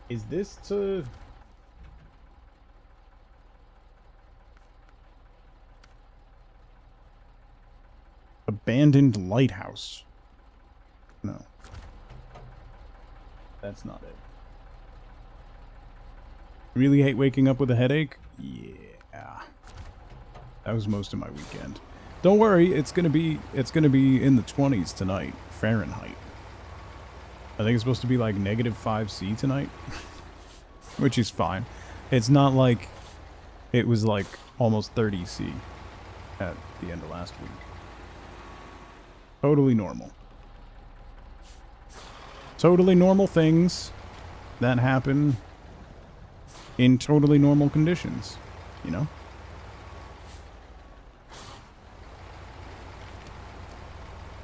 is this to... Abandoned lighthouse? No. That's not it. Really hate waking up with a headache? Yeah. That was most of my weekend. Don't worry, it's gonna be in the 20s tonight, Fahrenheit. I think it's supposed to be like -5°C tonight, which is fine. It's not like it was like almost 30°C at the end of last week. Totally normal. Totally normal things that happen in totally normal conditions, you know?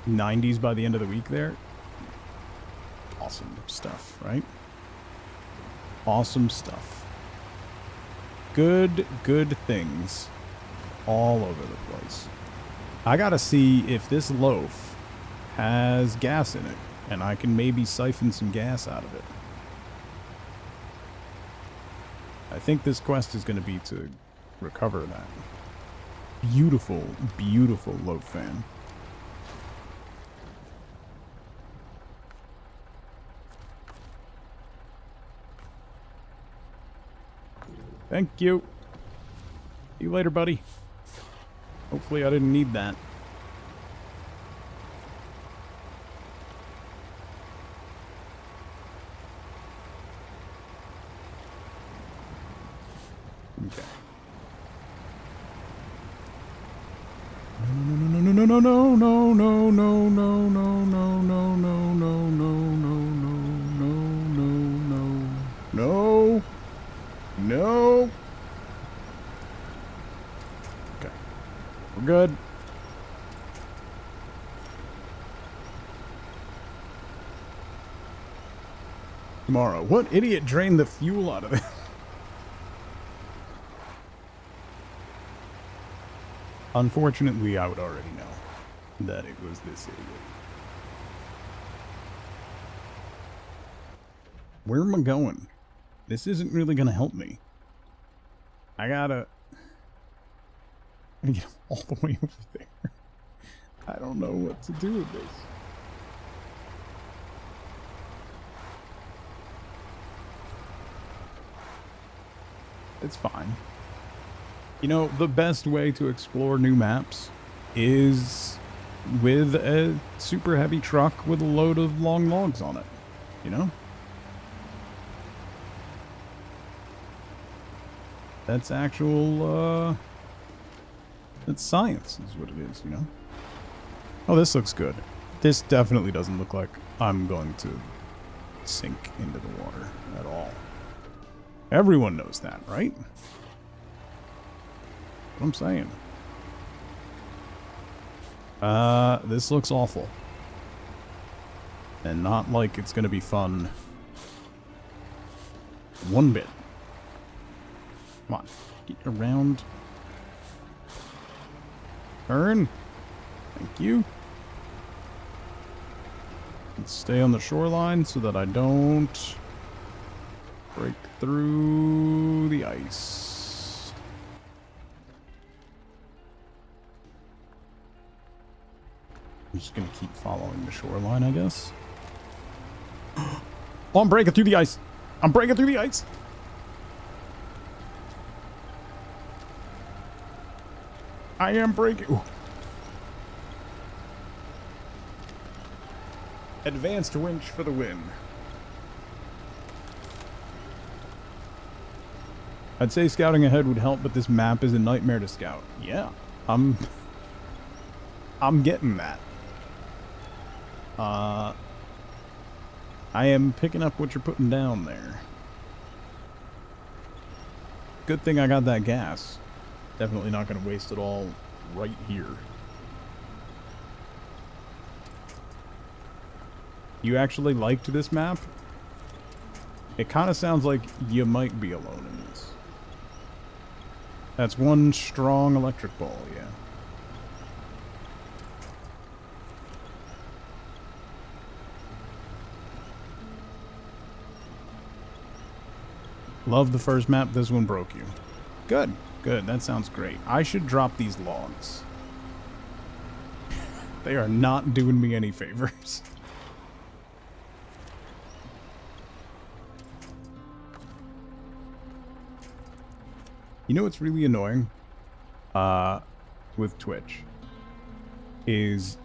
'90s by the end of the week there. Awesome stuff, right? Awesome stuff. Good things all over the place. I gotta see if this loaf has gas in it, and I can maybe siphon some gas out of it. I think this quest is going to be to recover that. Beautiful, beautiful loaf fan. Thank you. See you later, buddy. Hopefully I didn't need that. Okay. No. Okay. We're good. Tomorrow. What idiot drained the fuel out of it? Unfortunately, I would already know that it was this idiot. Where am I going? This isn't really going to help me. I gotta get all the way over there. I don't know what to do with this. It's fine. You know, the best way to explore new maps is with a super heavy truck with a load of long logs on it, you know? That's actual, that's science is what it is, you know? Oh, this looks good. This definitely doesn't look like I'm going to sink into the water at all. Everyone knows that, right? What I'm saying. This looks awful. And not like it's gonna be fun one bit. Come on, get around. Turn. Thank you. Let's stay on the shoreline so that I don't break through the ice. I'm just gonna keep following the shoreline, I guess. Oh, I'm breaking through the ice. I'm breaking through the ice. I am breaking. Ooh. Advanced winch for the win. I'd say scouting ahead would help, but this map is a nightmare to scout. Yeah, I'm getting that. I am picking up what you're putting down there. Good thing I got that gas. Definitely not going to waste it all right here. You actually liked this map? It kind of sounds like you might be alone in this. That's one strong electric ball, yeah. Love the first map, this one broke you. Good, good, that sounds great. I should drop these logs. They are not doing me any favors. You know what's really annoying with Twitch is,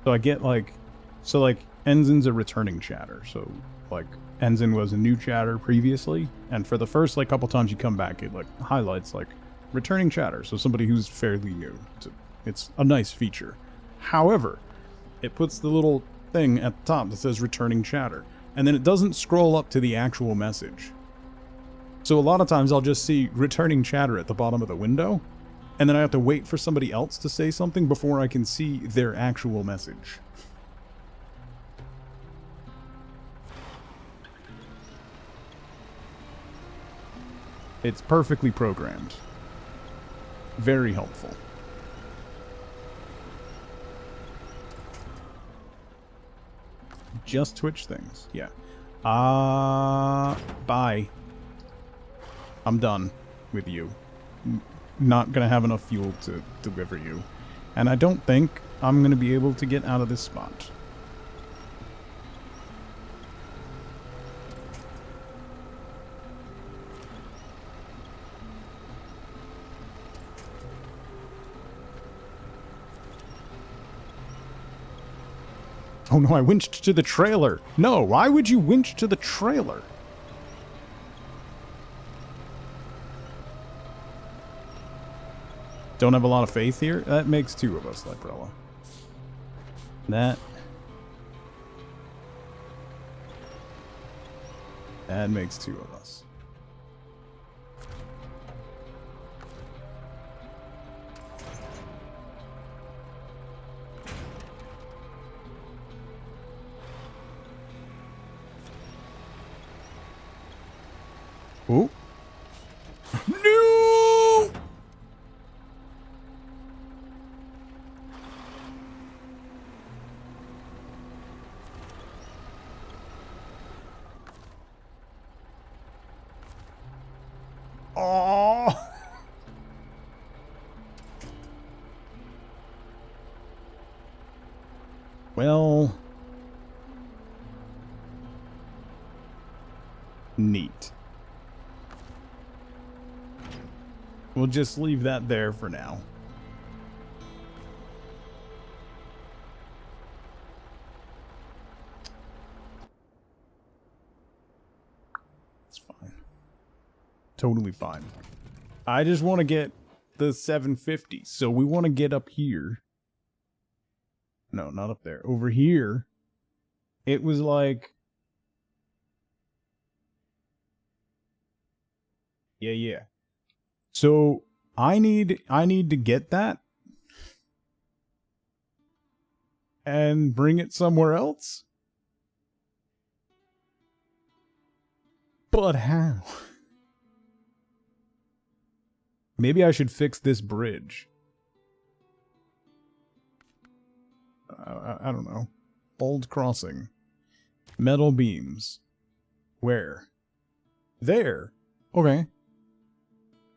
so I get like, Ensign's a returning chatter. So like Ensign was a new chatter previously, and for the first like couple times you come back, it like highlights like returning chatter. So somebody who's fairly new. It's a nice feature. However, it puts the little thing at the top that says returning chatter, and then it doesn't scroll up to the actual message. So a lot of times I'll just see returning chatter at the bottom of the window, and then I have to wait for somebody else to say something before I can see their actual message. It's perfectly programmed. Very helpful. Just Twitch things, yeah. Bye. I'm done with you. Not gonna have enough fuel to deliver you. And I don't think I'm gonna be able to get out of this spot. Oh no, I winched to the trailer. No, why would you winch to the trailer? Don't have a lot of faith here? That makes two of us, Leprella. That makes two of us. Oh. No! Oh. Well, neat. We'll just leave that there for now. It's fine. Totally fine. I just want to get the 750. So we want to get up here. No, not up there. Over here. It was like... Yeah. So I need to get that and bring it somewhere else. But how? Maybe I should fix this bridge. I don't know. Old crossing. Metal beams. Where? There. Okay.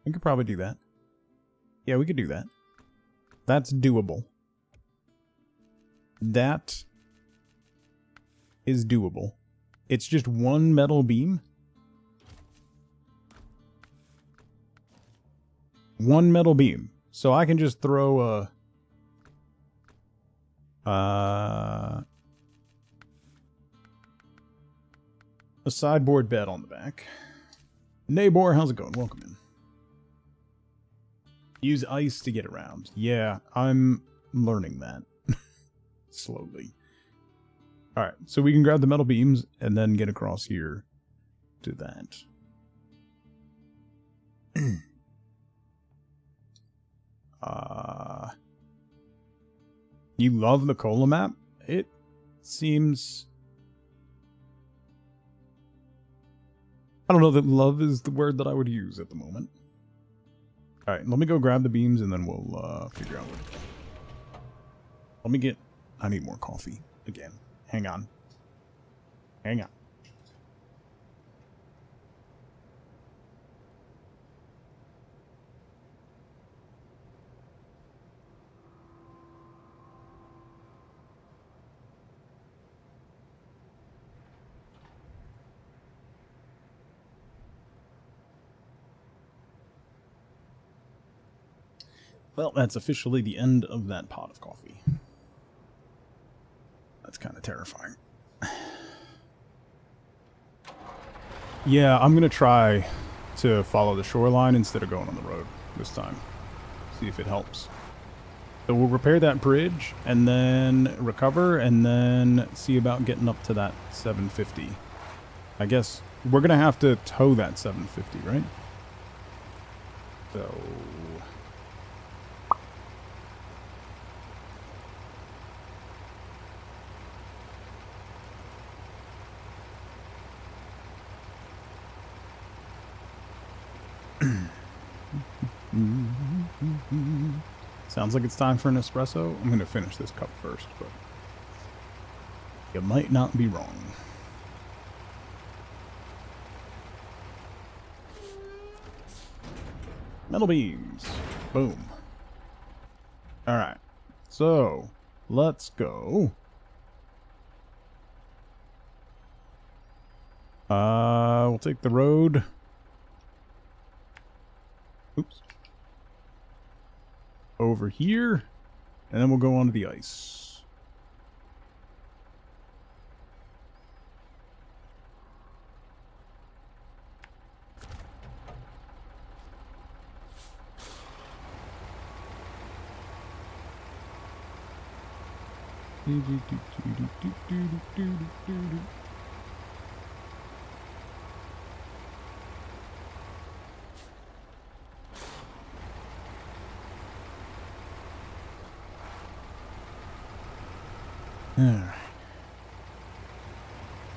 We could probably do that. Yeah, we could do that. That's doable. That is doable. It's just one metal beam. One metal beam. So I can just throw a sideboard bed on the back. Neighbor, how's it going? Welcome in. Use ice to get around. Yeah, I'm learning that. Slowly. Alright, so we can grab the metal beams and then get across here to that. You love the cola map? It seems... I don't know that love is the word that I would use at the moment. Alright, let me go grab the beams and then we'll figure out what to do. Let me get... I need more coffee again. Hang on. Hang on. Well, that's officially the end of that pot of coffee. That's kind of terrifying. Yeah, I'm going to try to follow the shoreline instead of going on the road this time. See if it helps. So we'll repair that bridge and then recover and then see about getting up to that 750. I guess we're going to have to tow that 750, right? So... Sounds like it's time for an espresso. I'm going to finish this cup first, but you might not be wrong. Metal beams. Boom. Alright. So, let's go. We'll take the road. Oops. Over here, and then we'll go onto the ice.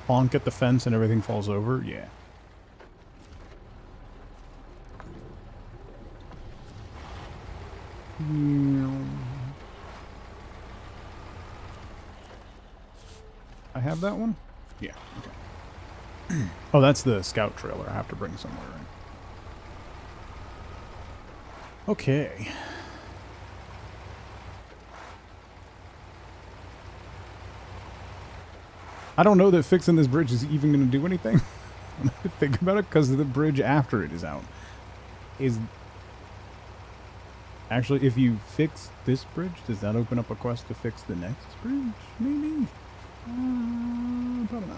Bonk at the fence and everything falls over? Yeah. I have that one? Yeah, okay. Oh, that's the scout trailer I have to bring somewhere, right? Okay. I don't know that fixing this bridge is even going to do anything when I think about it, because the bridge after it is out is... Actually, if you fix this bridge, does that open up a quest to fix the next bridge? Maybe? Probably not.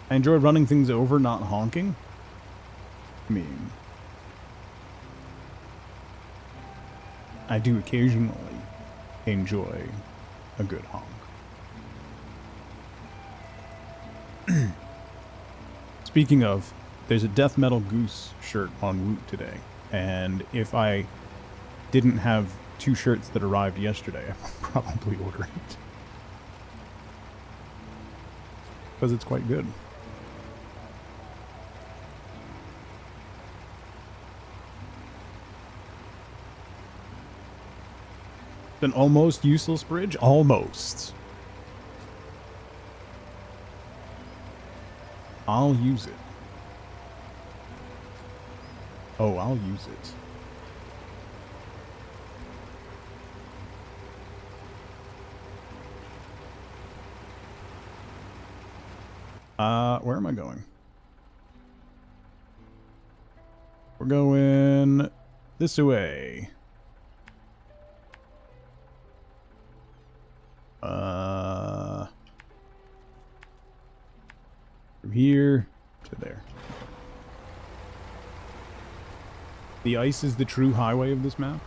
I enjoy running things over, not honking. I mean... I do occasionally enjoy a good honk. Speaking of, there's a Death Metal Goose shirt on Woot today, and if I didn't have 2 shirts that arrived yesterday, I would probably order it. Because it's quite good. An almost useless bridge? Almost. I'll use it. Oh, I'll use it. Where am I going? We're going this way. From here to there. The ice is the true highway of this map.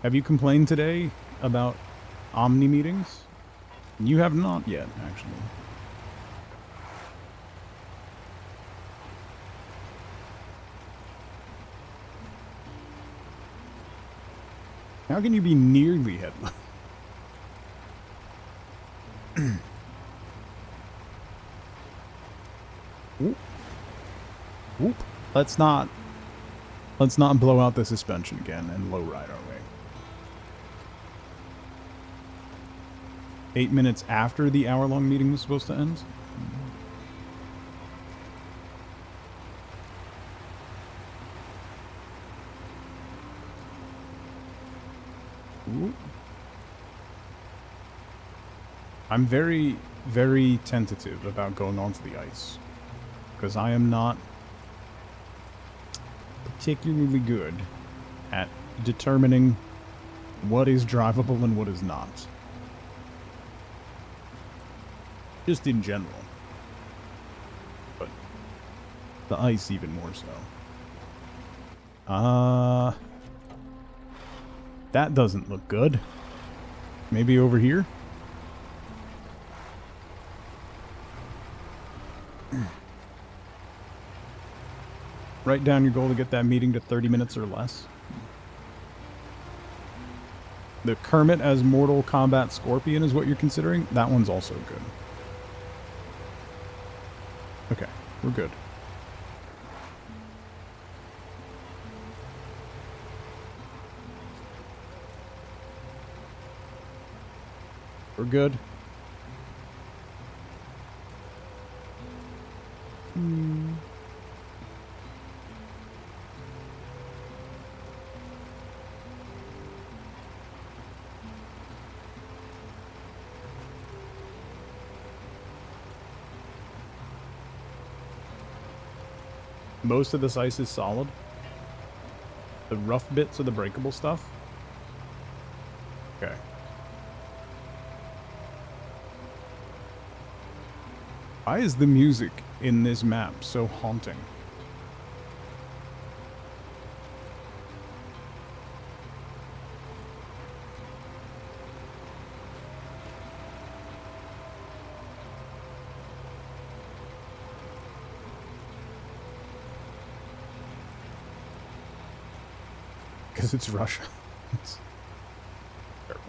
Have you complained today about Omni meetings? You have not yet, actually. How can you be nearly headline? Whoop. Whoop. Let's not blow out the suspension again and low ride our way. 8 minutes after the hour-long meeting was supposed to end. Ooh. I'm very, very tentative about going onto the ice, because I am not particularly good at determining what is drivable and what is not. Just in general. But the ice even more so. That doesn't look good. Maybe over here? Write down your goal to get that meeting to 30 minutes or less. The Kermit as Mortal Kombat Scorpion is what you're considering? That one's also good. Okay, we're good. We're good. Most of this ice is solid. The rough bits are the breakable stuff. Okay. Why is the music in this map so haunting? Because it's Russia. It's fair point.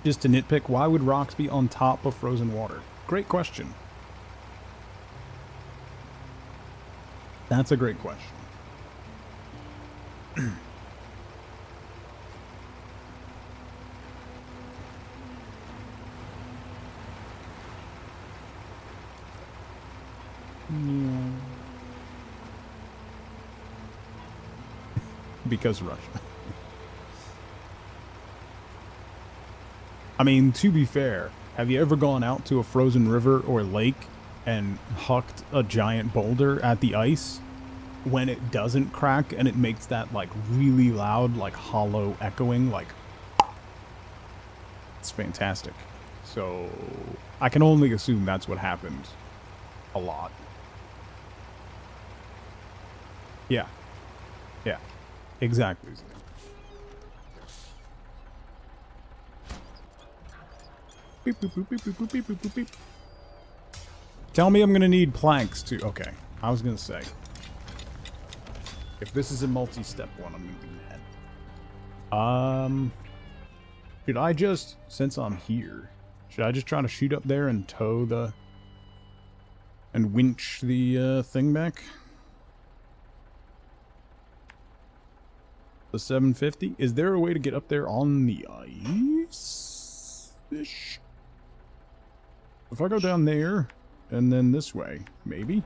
Just to nitpick, why would rocks be on top of frozen water? Great question. That's a great question. Because Russia. I mean, to be fair, have you ever gone out to a frozen river or lake and hucked a giant boulder at the ice when it doesn't crack and it makes that like really loud, like hollow echoing, like it's fantastic. So I can only assume that's what happened a lot. Yeah. Yeah. Exactly. Beep, boop, boop, beep, boop, boop, beep, boop, boop, beep. Tell me I'm gonna need planks too. Okay, I was gonna say, if this is a multi-step one, I'm gonna be mad. Should I just, since I'm here, should I just try to shoot up there and tow the, and winch the thing back? The 750? Is there a way to get up there on the ice-ish? If I go down there, and then this way, maybe?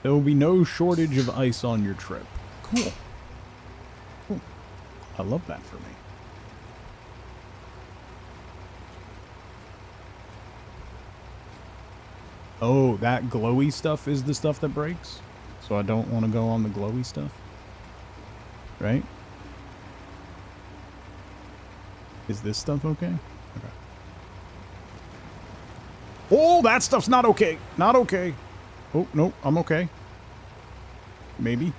There will be no shortage of ice on your trip. Cool. Cool. I love that for me. Oh, that glowy stuff is the stuff that breaks? So I don't want to go on the glowy stuff? Right? Is this stuff okay? Okay. Oh, that stuff's not okay. Not okay. Oh, no, I'm okay. Maybe.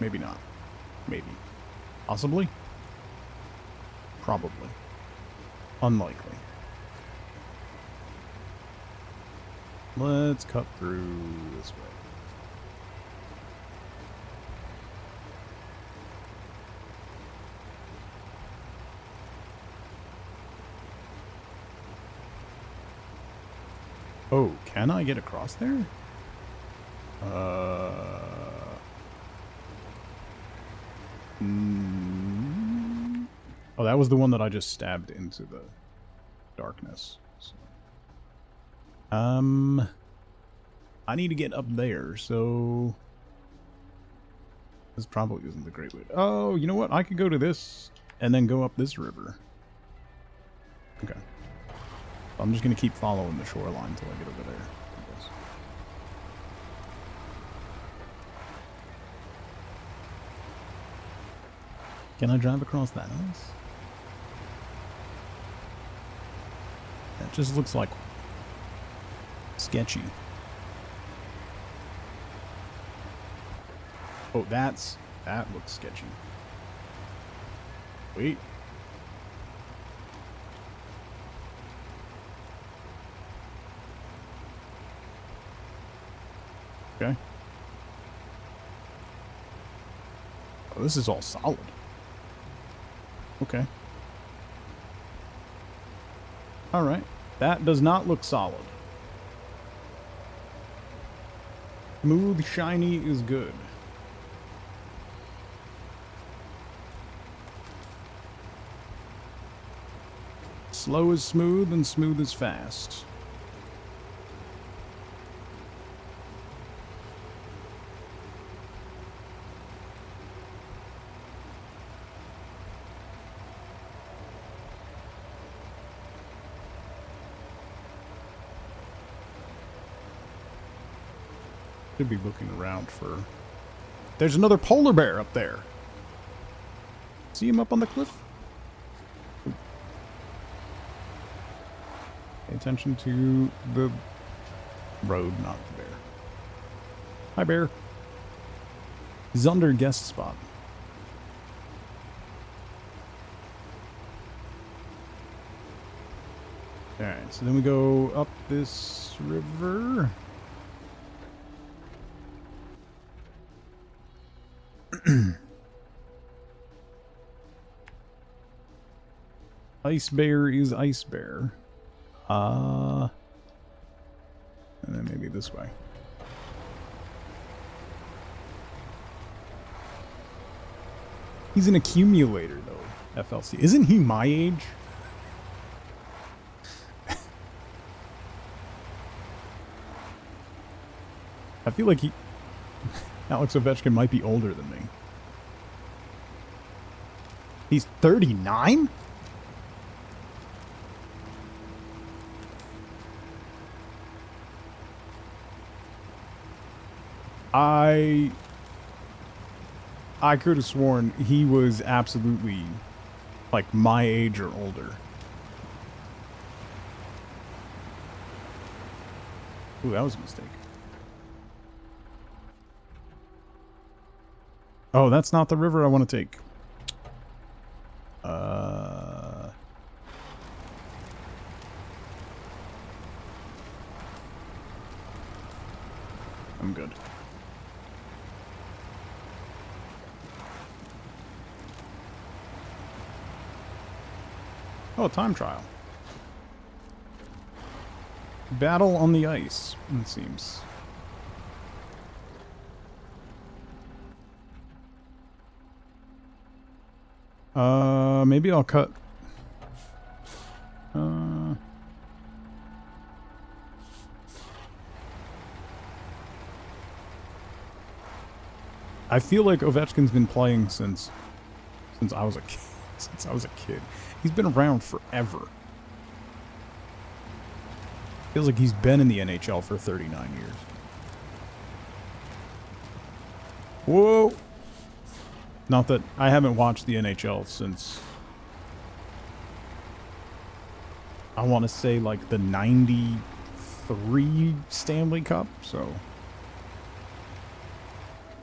Maybe not. Maybe. Possibly. Probably. Unlikely. Let's cut through this way. Oh, can I get across there? Oh, that was the one that I just stabbed into the darkness. So. I need to get up there, so this probably isn't the great way. Oh, you know what? I could go to this and then go up this river. Okay. I'm just going to keep following the shoreline until I get over there, I guess. Can I drive across that ice? That just looks like sketchy. Oh, that looks sketchy. Wait. Okay. Oh, this is all solid. Okay. All right. That does not look solid. Smooth, shiny is good. Slow is smooth and smooth is fast. Should be looking around for... There's another polar bear up there. See him up on the cliff? Pay attention to the road, not the bear. Hi, bear. He's under guest spot. Alright, so then we go up this river. Ice bear is ice bear. And then maybe this way. He's an accumulator, though, FLC. Isn't he my age? I feel like Alex Ovechkin might be older than me. He's 39? I could have sworn he was absolutely like my age or older. Ooh, that was a mistake. Oh, that's not the river I want to take. I'm good. Oh, time trial. Battle on the ice, it seems. Maybe I'll cut. I feel like Ovechkin's been playing since I was a kid. Since I was a kid. He's been around forever. Feels like he's been in the NHL for 39 years. Whoa! Not that I haven't watched the NHL since, I want to say, like the 93 Stanley Cup, so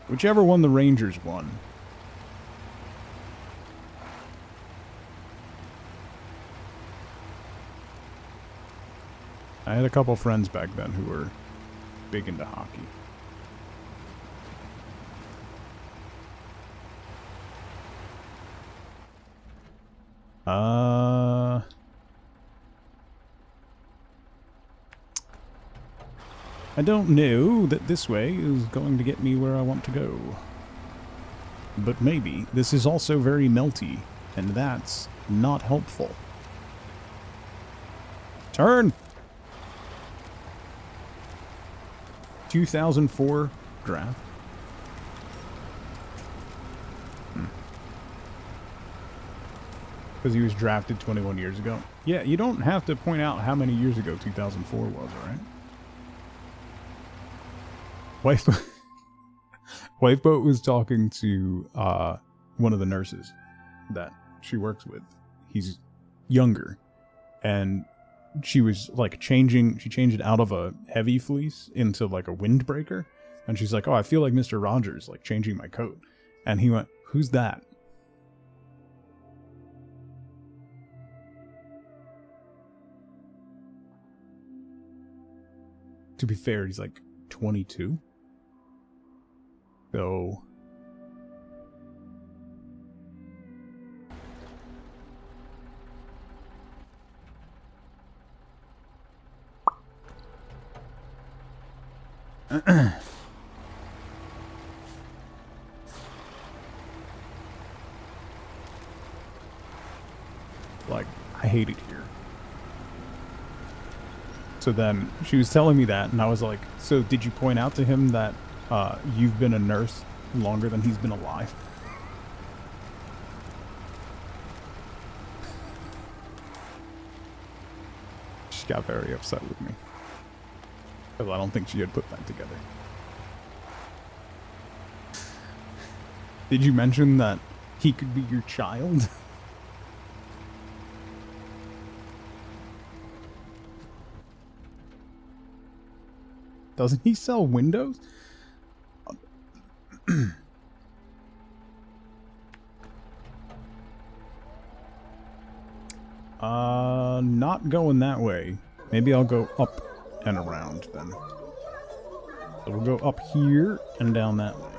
whichever one the Rangers won. I had a couple friends back then who were big into hockey. I don't know that this way is going to get me where I want to go. But maybe this is also very melty, and that's not helpful. Turn! 2004 draft. Because he was drafted 21 years ago. Yeah, you don't have to point out how many years ago 2004 was, alright? Wifeboat was talking to one of the nurses that she works with. He's younger. And she was like she changed it out of a heavy fleece into like a windbreaker. And she's like, oh, I feel like Mr. Rogers, like changing my coat. And he went, who's that? To be fair, he's like 22. So like, I hate it here. So then she was telling me that, and I was like, so did you point out to him that you've been a nurse longer than he's been alive? She got very upset with me. Because I don't think she had put that together. Did you mention that he could be your child? Doesn't he sell windows? Not going that way. Maybe I'll go up and around then. So we'll go up here and down that way.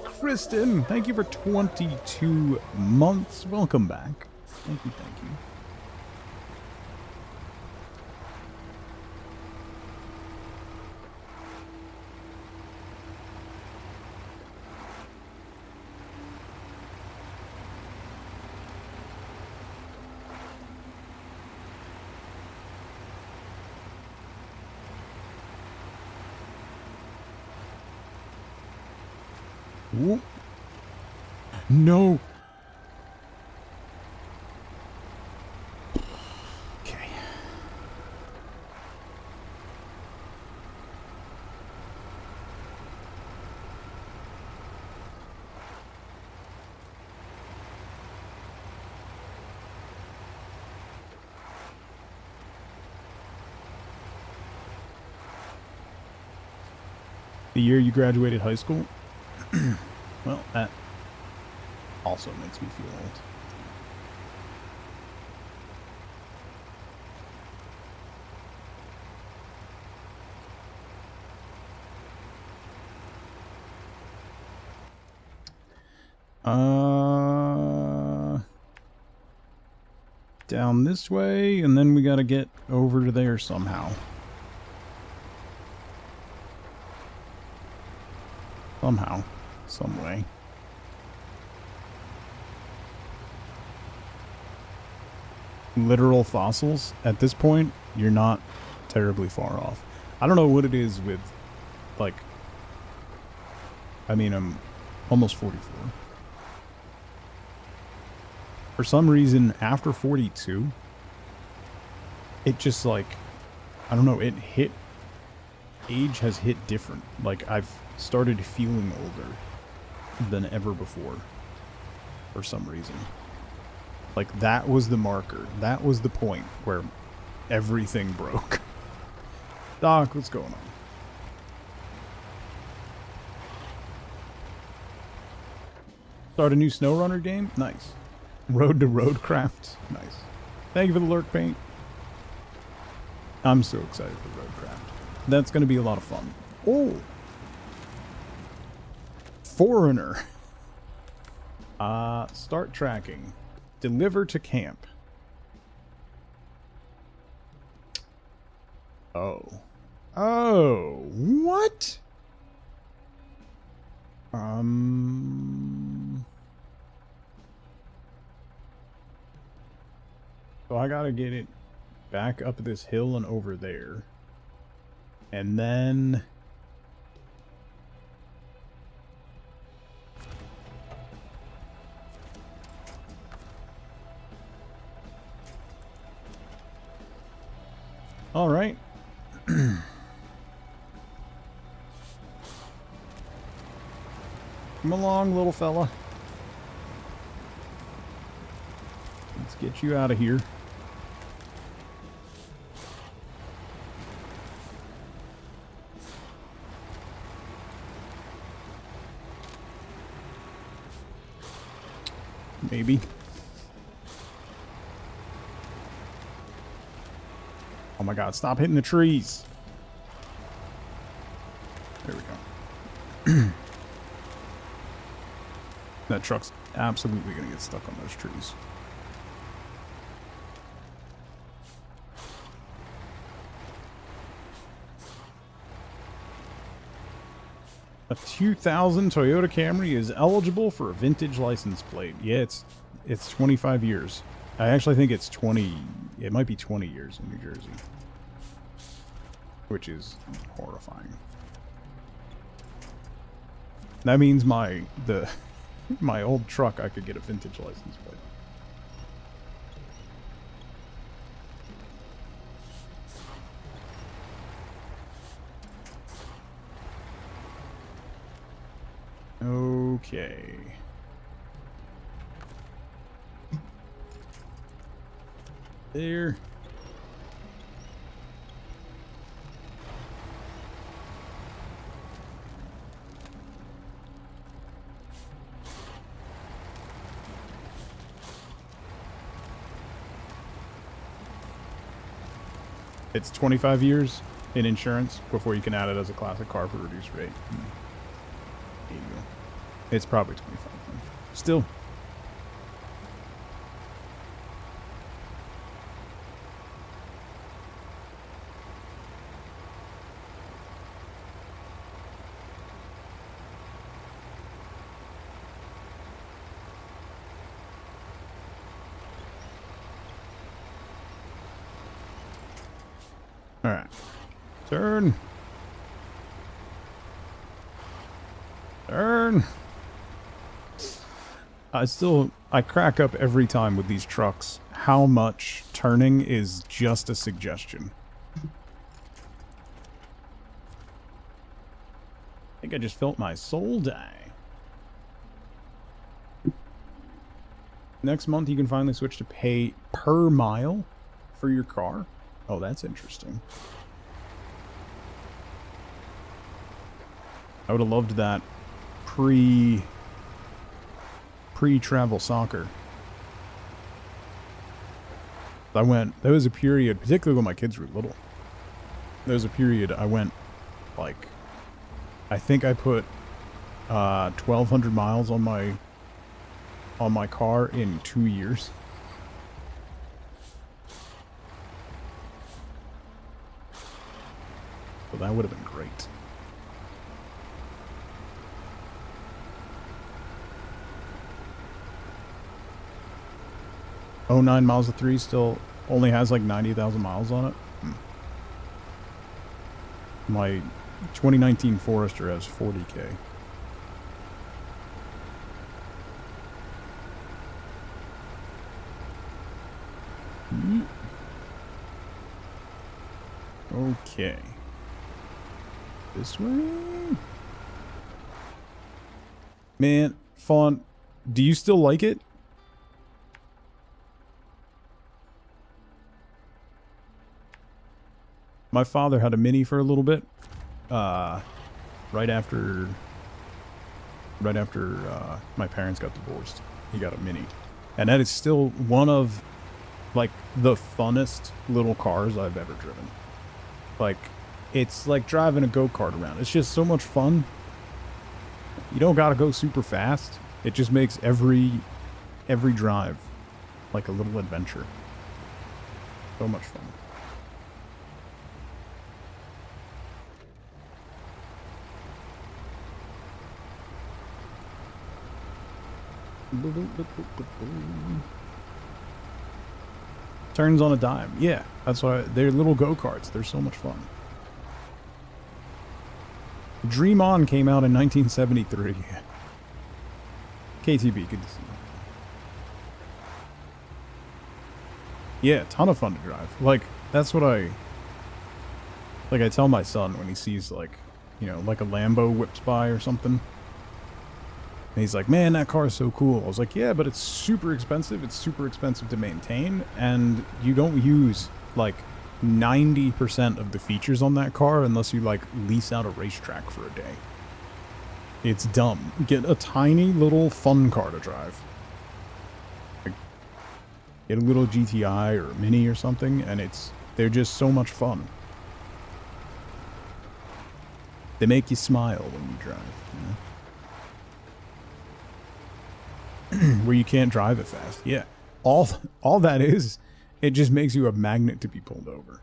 Kristen, thank you for 22 months. Welcome back. Thank you, thank you. Whoop. No. Okay. The year you graduated high school? Well, that also makes me feel old. Down this way, and then we gotta get over to there somehow. Somehow. Some way. literal fossils, at this point, you're not terribly far off. I don't know what it is with, like, I mean, I'm almost 44. For some reason, after 42, it just, like, I don't know, age has hit different. Like, I've started feeling older than ever before, for some reason. Like, that was the marker. That was the point where everything broke. Doc, what's going on? Start a new Snowrunner game? Nice. Road to Roadcraft? Nice. Thank you for the lurk paint. I'm so excited for Roadcraft. That's going to be a lot of fun. Oh! Foreigner. Start tracking. Deliver to camp. Oh. Oh, what? So I gotta get it back up this hill and over there. And then... all right. Come along, little fella. Let's get you out of here. Maybe. Oh my god, stop hitting the trees. There we go. That truck's absolutely gonna get stuck on those trees. A 2000 Toyota Camry is eligible for a vintage license plate. Yeah, it's 25 years. I actually think it's 20. It might be 20 years in New Jersey, which is horrifying. That means my old truck, I could get a vintage license plate. Okay. There. It's 25 years in insurance before you can add it as a classic car for reduced rate. There you go. It's probably 25. Still. All right. Turn. Turn. I crack up every time with these trucks how much turning is just a suggestion. I think I just felt my soul die. Next month you can finally switch to pay per mile for your car. Oh, that's interesting. I would have loved that pre-travel soccer. There was a period, particularly when my kids were little. There was a period I went, like, I think I put 1,200 miles on my car in 2 years. So that would have been great. Oh, 09 Mazda 3 still only has like 90,000 miles on it. My 2019 Forester has 40K. Okay. This way? Man, Fawn, do you still like it? My father had a Mini for a little bit. Right after my parents got divorced, he got a Mini. And that is still one of, like, the funnest little cars I've ever driven. Like, it's like driving a go-kart around. It's just so much fun. You don't gotta go super fast. It just makes every drive like a little adventure. So much fun. Turns on a dime. Yeah, that's why they're little go-karts. They're so much fun. Dream On came out in 1973. KTB, good to see you. Yeah, ton of fun to drive. Like, that's what I tell my son when he sees, like, you know, like a Lambo whips by or something. And he's like, man, that car is so cool. I was like, yeah, but it's super expensive. It's super expensive to maintain. And you don't use, like, 90% of the features on that car unless you, like, lease out a racetrack for a day. It's dumb. Get a tiny little fun car to drive. Like, get a little GTI or Mini or something, and they're just so much fun. They make you smile when you drive, you know? Where you can't drive it fast. Yeah. All that is, it just makes you a magnet to be pulled over.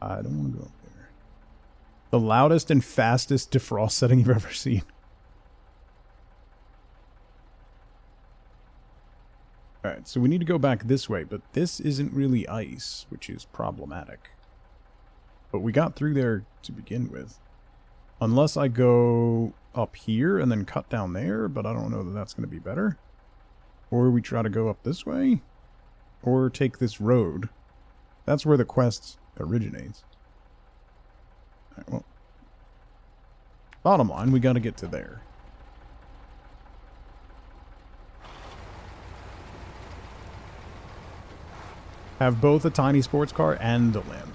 I don't want to go up there. The loudest and fastest defrost setting you've ever seen. Alright, so we need to go back this way, but this isn't really ice, which is problematic. But we got through there to begin with. Unless I go up here and then cut down there, but I don't know that that's going to be better. Or we try to go up this way. Or take this road. That's where the quest originates. Alright, well. Bottom line, we got to get to there. Have both a tiny sports car and a Lambo.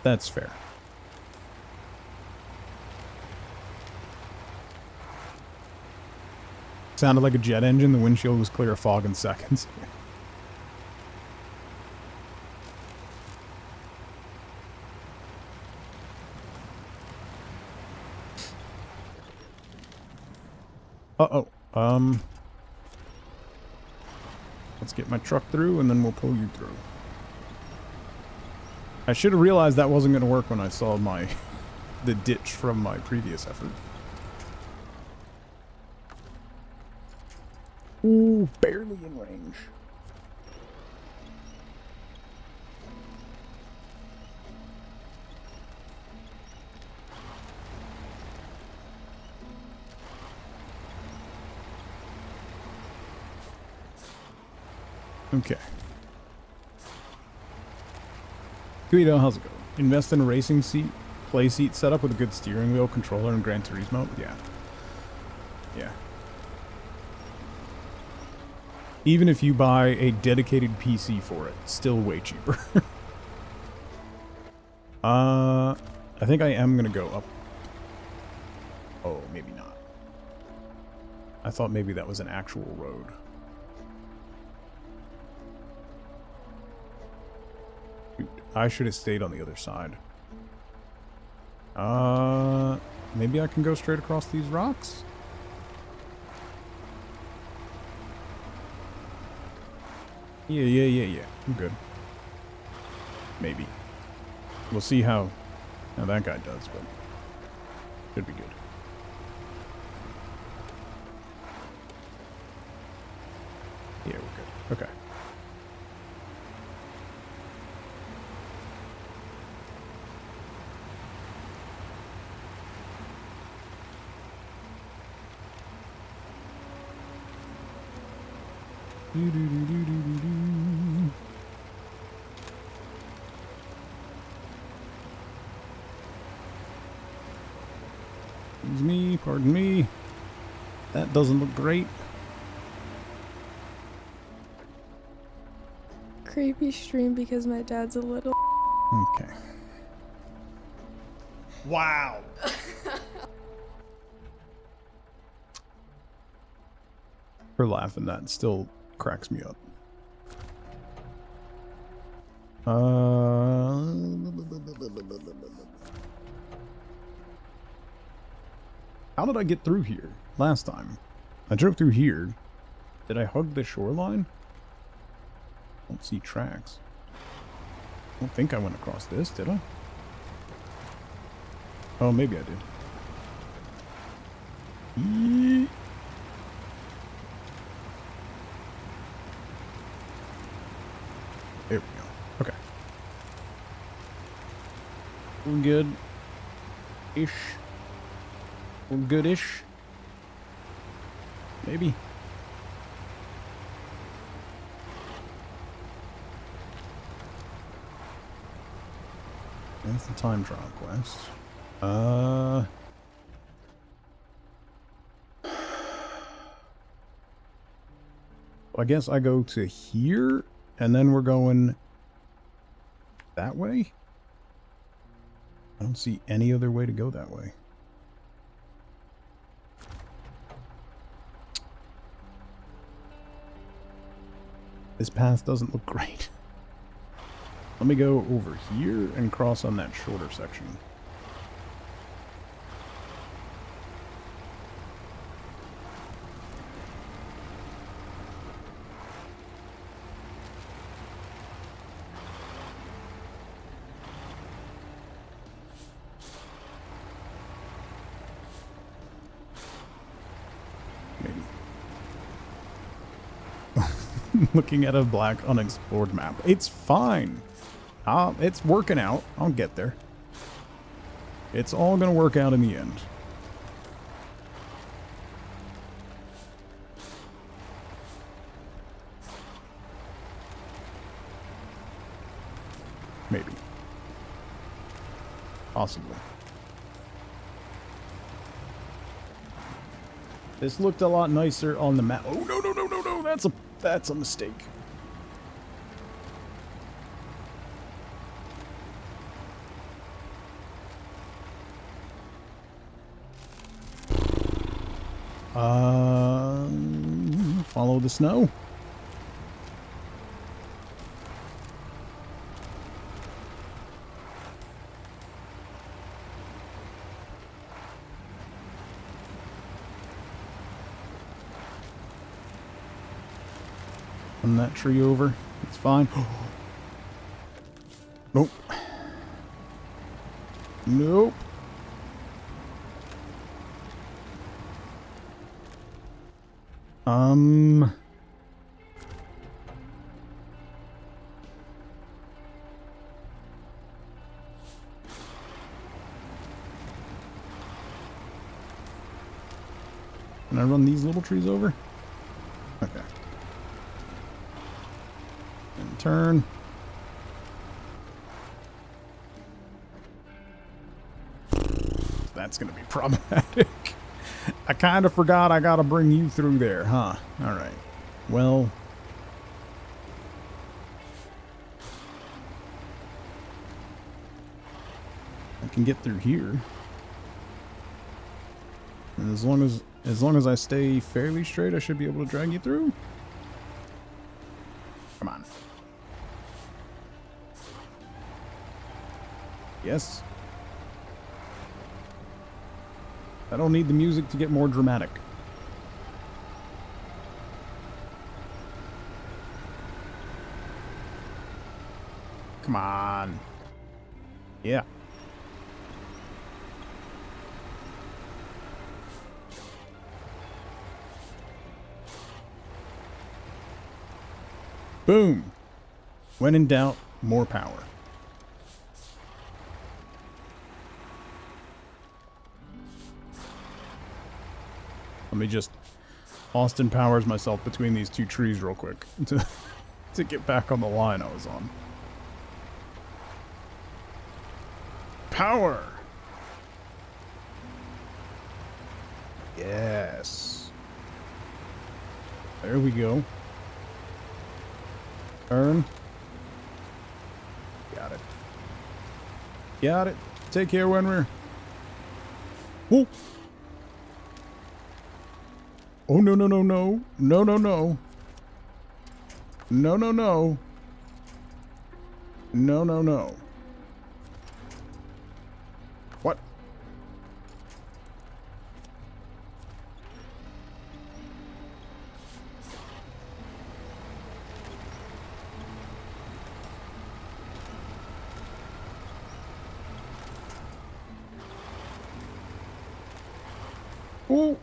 That's fair. Sounded like a jet engine. The windshield was clear of fog in seconds. Uh-oh. Let's get my truck through and then we'll pull you through. I should have realized that wasn't going to work when I saw the ditch from my previous effort. Ooh, barely in range. Okay. Guido, how's it going? Invest in a racing seat, play seat setup with a good steering wheel, controller, and Gran Turismo? Yeah. Yeah. Even if you buy a dedicated PC for it, still way cheaper. I think I am gonna go up. Oh, maybe not. I thought maybe that was an actual road. I should have stayed on the other side. Maybe I can go straight across these rocks? Yeah. I'm good. Maybe. We'll see how that guy does, but should be good. Yeah, we're good. Okay. Excuse me, pardon me. That doesn't look great. Creepy stream because my dad's a little. Okay. Wow. Her laughing, that still cracks me up. How did I get through here last time? I drove through here. Did I hug the shoreline? I don't see tracks. I don't think I went across this, did I? Oh, maybe I did. Eee. There we go. Okay. We're good-ish. We're good-ish. Maybe. That's the time trial quest. Well, I guess I go to here, and then we're going that way? I don't see any other way to go that way. This path doesn't look great. Let me go over here and cross on that shorter section. Maybe. Looking at a black unexplored map. It's fine. It's working out. I'll get there. It's all gonna work out in the end. Maybe. Possibly. This looked a lot nicer on the map. Oh, no, no, no, no, no. That's a mistake. Follow the snow. Run that tree over. It's fine. Nope. Nope. Can I run these little trees over? Okay. And turn. That's gonna be problematic. I kind of forgot I gotta bring you through there, huh? Alright. Well. I can get through here. And as long as I stay fairly straight, I should be able to drag you through. Come on. Yes. I don't need the music to get more dramatic. Come on. Yeah. Boom. When in doubt, more power. Let me just Austin Powers myself between these two trees real quick to get back on the line I was on. Power! Yes. There we go. Turn. Got it. Got it. Take care, Wenwer. Whoa. Oh, no, no, no, no. No, no, no. No, no, no. No, no, no. What? Oh.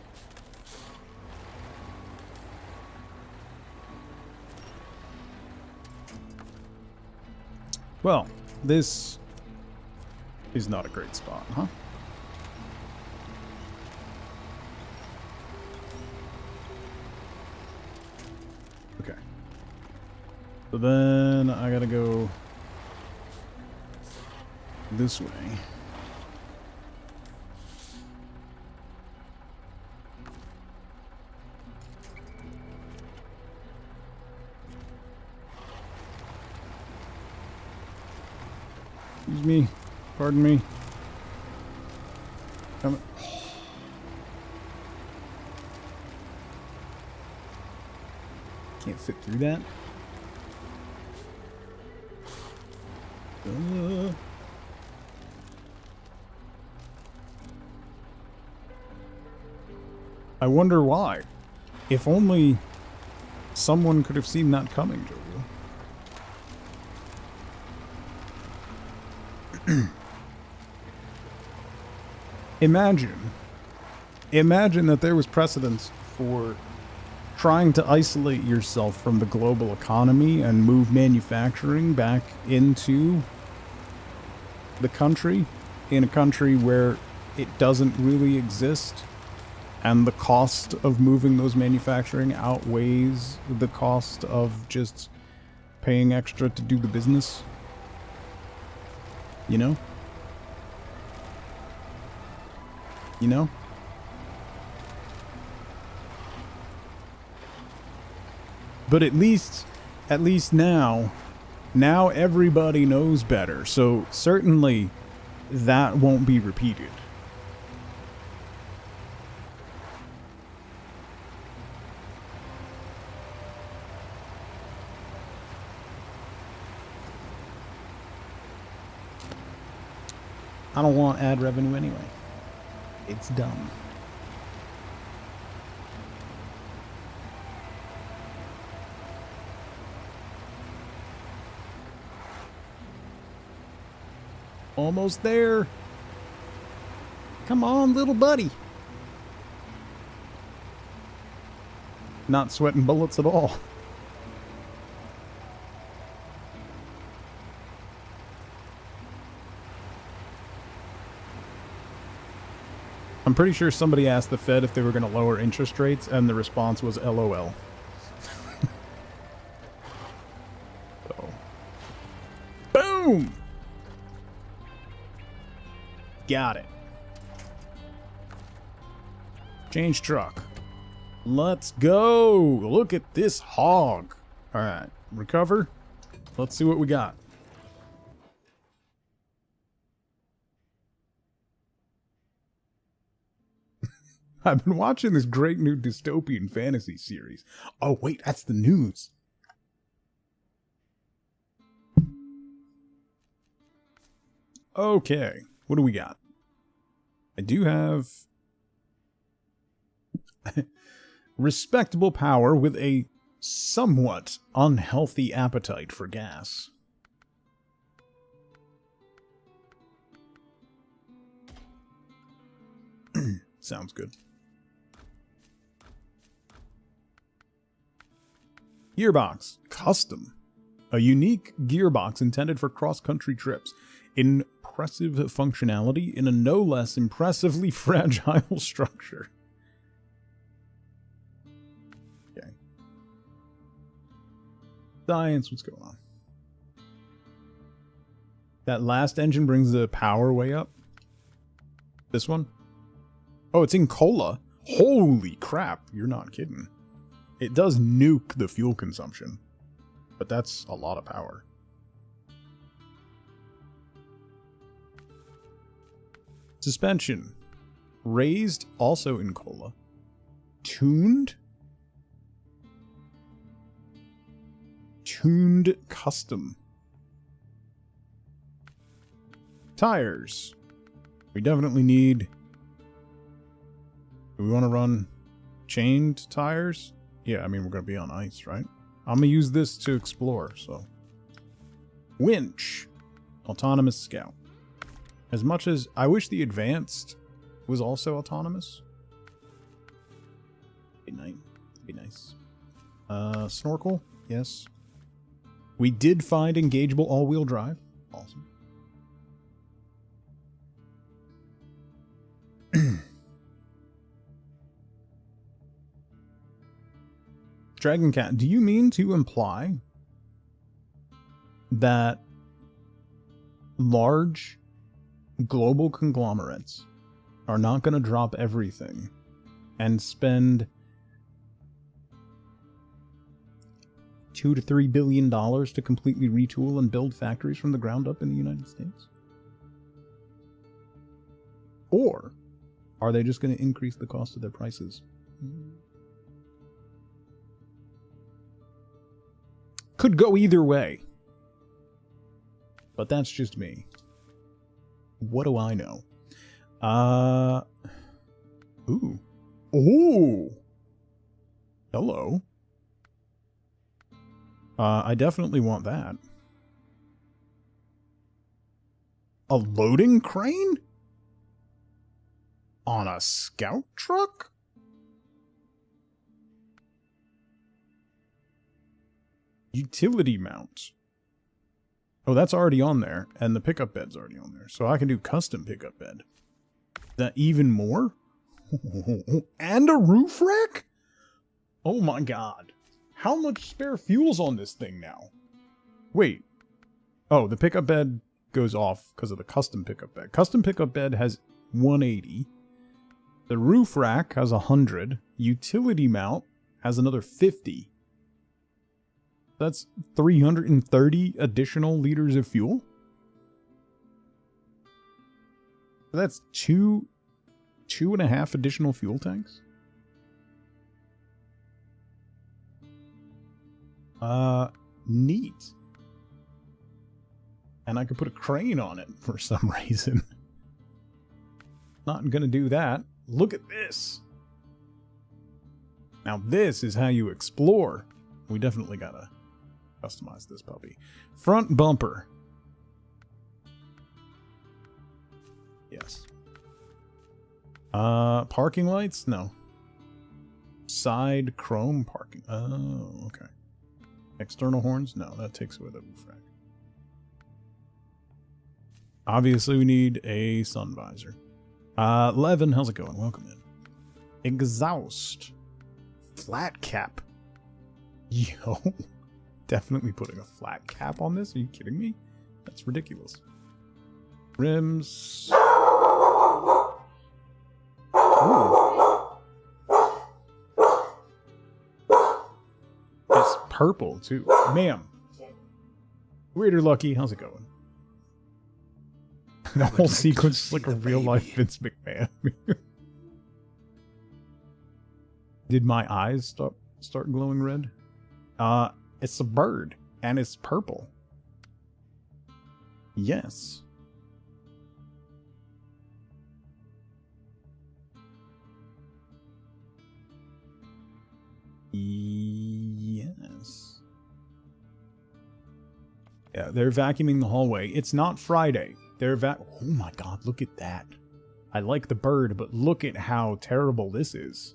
Well, this is not a great spot, huh? Okay. So then I gotta go this way. Excuse me. Pardon me. Come on. Can't fit through that. I wonder why. If only someone could have seen that coming, Joel. Imagine that there was precedence for trying to isolate yourself from the global economy and move manufacturing back into the country, in a country where it doesn't really exist, and the cost of moving those manufacturing outweighs the cost of just paying extra to do the business. You know? You know? But at least now everybody knows better. So certainly that won't be repeated. I don't want ad revenue anyway. It's dumb. Almost there. Come on, little buddy. Not sweating bullets at all. I'm pretty sure somebody asked the Fed if they were going to lower interest rates, and the response was LOL. So. Boom! Got it. Change truck. Let's go! Look at this hog. Alright, recover. Let's see what we got. I've been watching this great new dystopian fantasy series. Oh, wait, that's the news. Okay, what do we got? I do have respectable power with a somewhat unhealthy appetite for gas. Sounds good. Gearbox. Custom. A unique gearbox intended for cross-country trips. Impressive functionality in a no less impressively fragile structure. Okay. Science, what's going on? That last engine brings the power way up. This one? Oh, it's in cola. Holy crap, you're not kidding. It does nuke the fuel consumption, but that's a lot of power. Suspension. Raised, also in cola. Tuned. Tuned custom. Tires. We definitely need... Do we want to run chained tires? Yeah, I mean, we're going to be on ice, right? I'm going to use this to explore, so. Winch. Autonomous scout. As much as I wish the advanced was also autonomous. Be nice. Snorkel. Yes. We did find engageable all-wheel drive. Awesome. Dragon Cat, do you mean to imply that large global conglomerates are not going to drop everything and spend $2 to $3 billion to completely retool and build factories from the ground up in the United States? Or are they just going to increase the cost of their prices? Could go either way. But that's just me. What do I know? Ooh. Ooh. Hello. I definitely want that. A loading crane? On a scout truck? Utility mount. Oh, that's already on there, and the pickup bed's already on there. So I can do custom pickup bed. Is that even more? And a roof rack? Oh my god. How much spare fuel's on this thing now? Wait. Oh, the pickup bed goes off because of the custom pickup bed. Custom pickup bed has 180. The roof rack has 100. Utility mount has another 50. That's 330 additional liters of fuel. That's two and a half additional fuel tanks. Neat. And I could put a crane on it for some reason. Not gonna do that. Look at this. Now this is how you explore. We definitely gotta customize this puppy. Front bumper. Yes. Parking lights? No. Side chrome parking. Oh, okay. External horns? No, that takes away the roof rack. Obviously, we need a sun visor. Levin, how's it going? Welcome in. Exhaust. Flat cap. Yo. Definitely putting a flat cap on this? Are you kidding me? That's ridiculous. Rims. Ooh. It's purple, too. Ma'am. Waiter Lucky, how's it going? The whole sequence is like a real-life Vince McMahon. Did my eyes start glowing red? It's a bird, and it's purple. Yes. Yes. Yeah, they're vacuuming the hallway. It's not Friday. They're oh my god, look at that. I like the bird, but look at how terrible this is.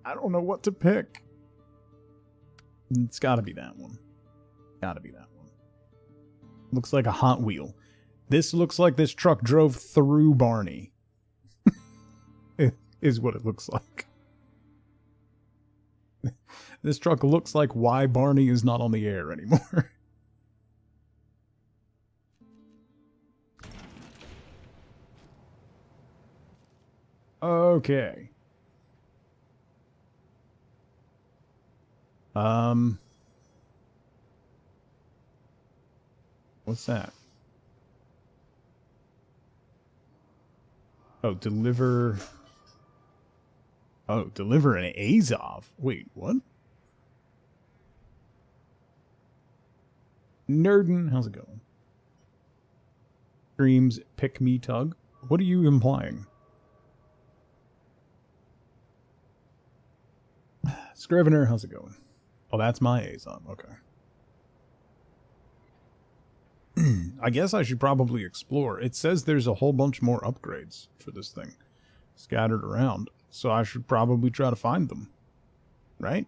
I don't know what to pick. It's gotta be that one. Gotta be that one. Looks like a Hot Wheel. This looks like this truck drove through Barney. Is what it looks like. This truck looks like why Barney is not on the air anymore. Okay. What's that? Oh, deliver... Oh, deliver an Azov. Wait, what? Nerdin, how's it going? Dreams, pick me tug. What are you implying? Scrivener, how's it going? Oh, that's my Azov, okay. I guess I should probably explore. It says there's a whole bunch more upgrades for this thing scattered around. So I should probably try to find them. Right?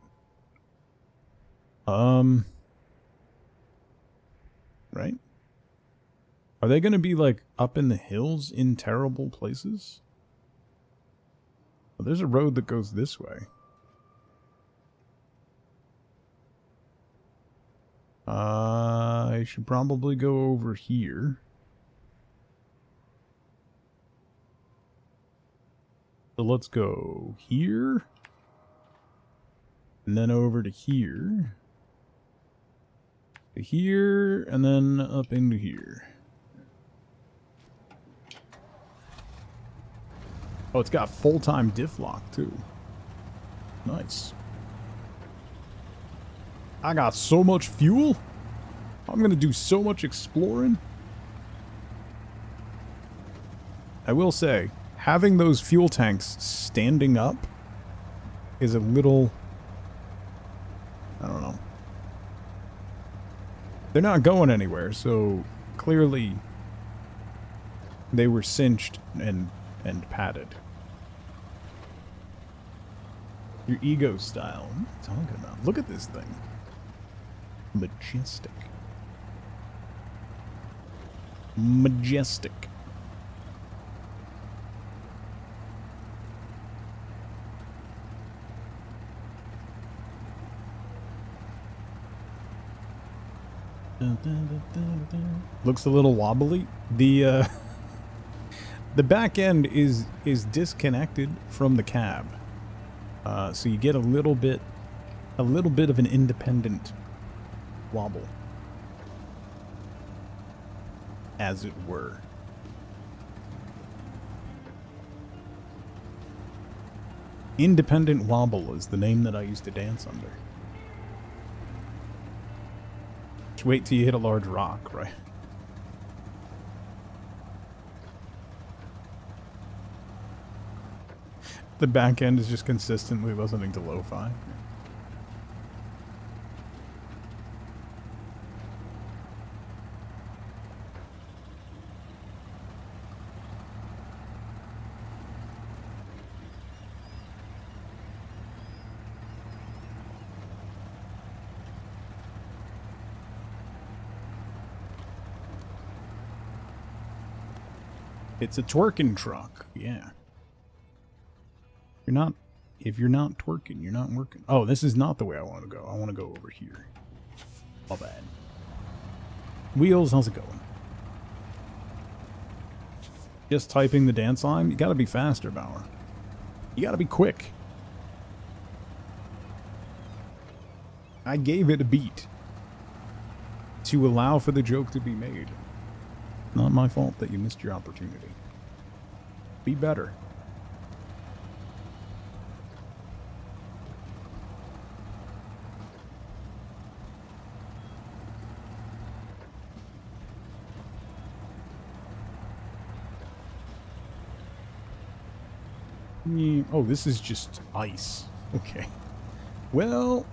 Right? Are they going to be, like, up in the hills in terrible places? Well, there's a road that goes this way. I should probably go over here. So let's go here. And then over to here. To here, and then up into here. Oh, it's got full-time diff lock, too. Nice. I got so much fuel. I'm gonna do so much exploring. I will say, having those fuel tanks standing up is a little... I don't know. They're not going anywhere, so clearly they were cinched and padded. Your ego style. What are you talking about? Look at this thing. Majestic. Majestic. Looks a little wobbly. The back end is disconnected from the cab, so you get a little bit of an independent wobble, as it were. Independent wobble is the name that I used to dance under. Just wait till you hit a large rock, right? The back end is just consistently listening to lo-fi. It's a twerking truck, yeah. If you're not twerking, you're not working. Oh, this is not the way I want to go. I want to go over here. All bad. Wheels, how's it going? Just typing the dance line? You gotta be faster, Bauer. You gotta be quick. I gave it a beat to allow for the joke to be made. Not my fault that you missed your opportunity. Be better. Oh, this is just ice. Okay. Well,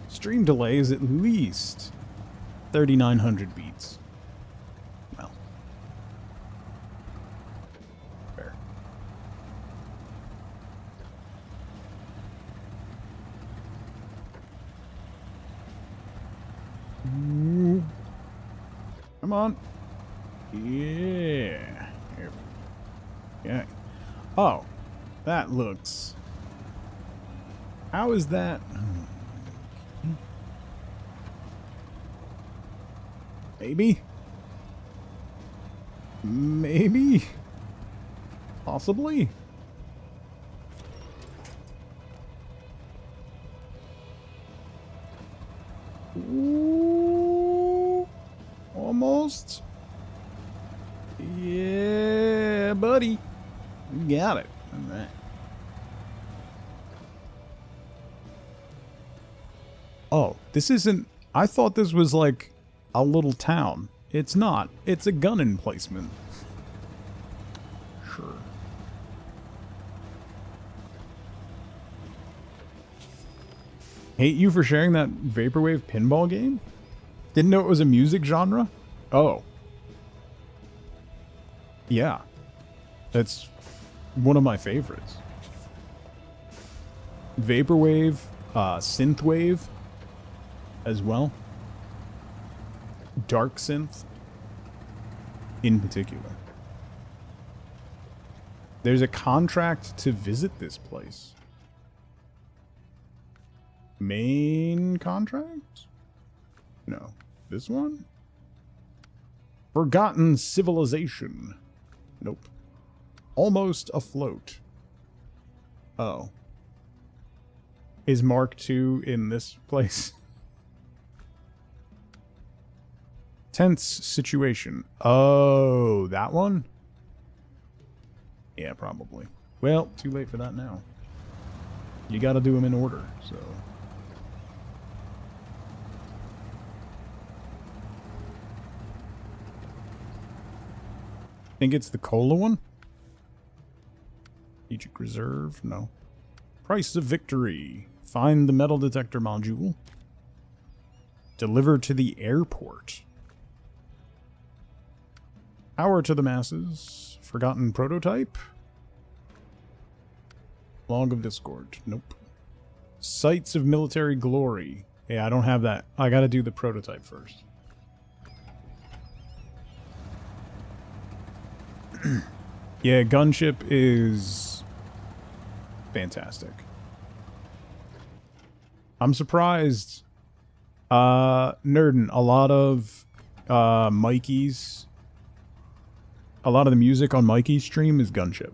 stream delay is at least 3,900 beats. Well. Fair. Come on. Yeah. Here we go. Okay. Oh, that looks... How is that? Maybe? Maybe? Possibly? Ooh, almost. Yeah, buddy. You got it. All right. Oh, this isn't... I thought this was like a little town. It's not. It's a gun emplacement. Sure. Hate you for sharing that Vaporwave pinball game? Didn't know it was a music genre? Oh. Yeah. That's one of my favorites. Vaporwave, synthwave as well. Dark synth in particular. There's a contract to visit this place. Main contract? No. This one? Forgotten Civilization. Nope. Almost Afloat. Oh. Is Mark II in this place? Tense Situation. Oh, that one? Yeah, probably. Well, too late for that now. You gotta do them in order, so... Think it's the cola one? Strategic Reserve? No. Price of Victory. Find the metal detector module. Deliver to the airport. Power to the masses. Forgotten prototype. Log of Discord. Nope. Sites of military glory. Yeah, I don't have that. I gotta do the prototype first. Yeah, Gunship is fantastic. I'm surprised. Nerdin, a lot of Mikey's, a lot of the music on Mikey's stream is Gunship,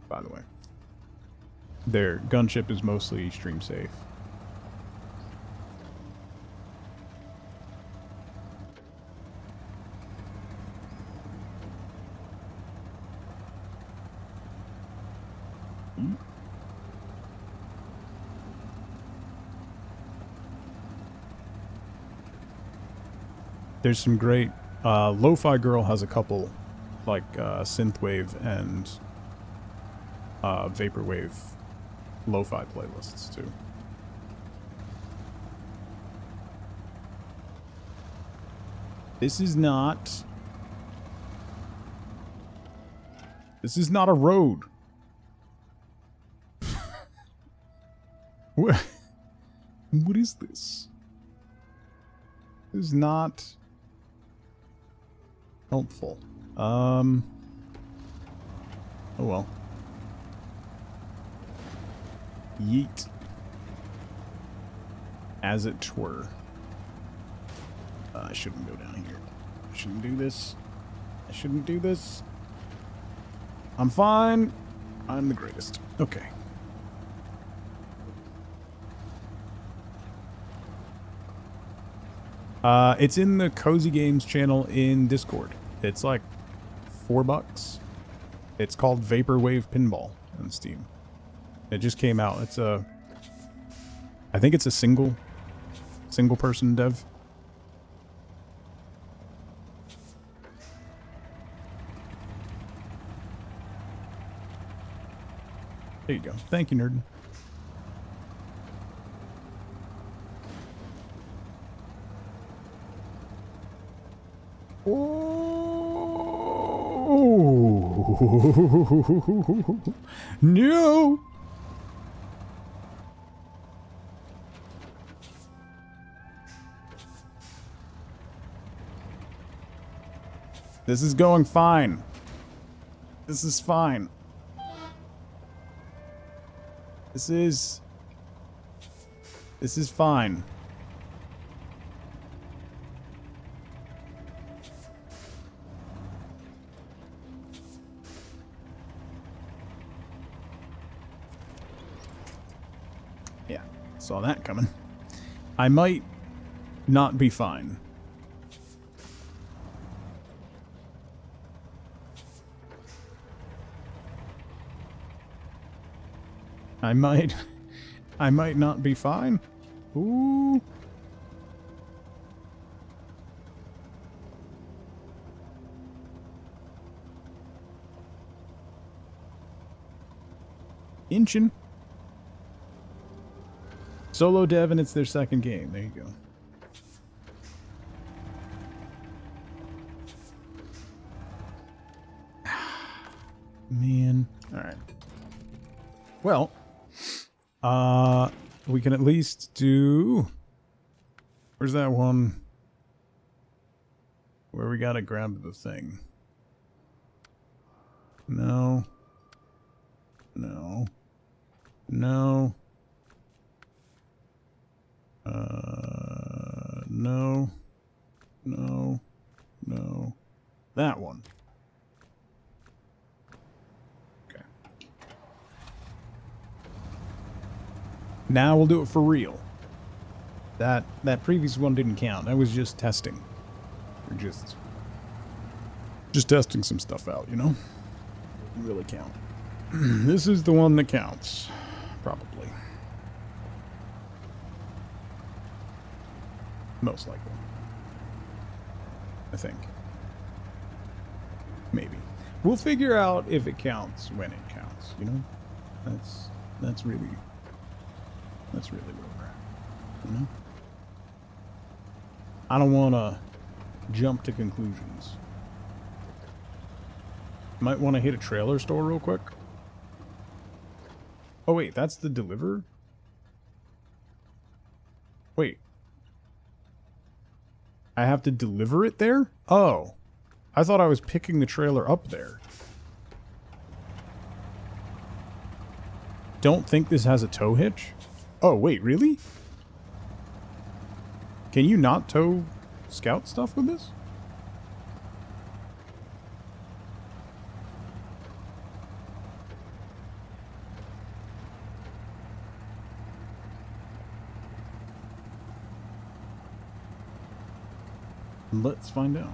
by the way. Their Gunship is mostly stream safe. There's some great... Lo-Fi Girl has a couple, like Synthwave and Vaporwave Lo-Fi playlists, too. This is not... This is not a road. What is this? This is not... helpful. Oh well. Yeet. As it were. I shouldn't go down here. I shouldn't do this. I shouldn't do this. I'm fine. I'm the greatest. Okay. It's in the Cozy Games channel in Discord. It's like $4. It's called Vaporwave Pinball on Steam. It just came out. It's a... I think it's a single person dev. There you go. Thank you, Nerd. Oh no! This is going fine. This is fine. This is fine. Yeah, saw that coming. I might not be fine. I might not be fine. Ooh. Inching. Solo dev, and it's their second game. There you go. Man. Alright. Well, we can at least do... Where's that one? Where we gotta grab the thing. No. No. No. No. No. No. That one. Okay. Now we'll do it for real. That previous one didn't count. That was just testing. We're just testing some stuff out, you know? Doesn't really count. This is the one that counts. Probably. Most likely. I think. Maybe. We'll figure out if it counts when it counts, you know? That's really where we're at. You know? I don't want to jump to conclusions. Might want to hit a trailer store real quick. Oh wait, that's the deliver? Wait. I have to deliver it there? Oh. I thought I was picking the trailer up there. Don't think this has a tow hitch? Oh, wait, really? Can you not tow scout stuff with this? Let's find out.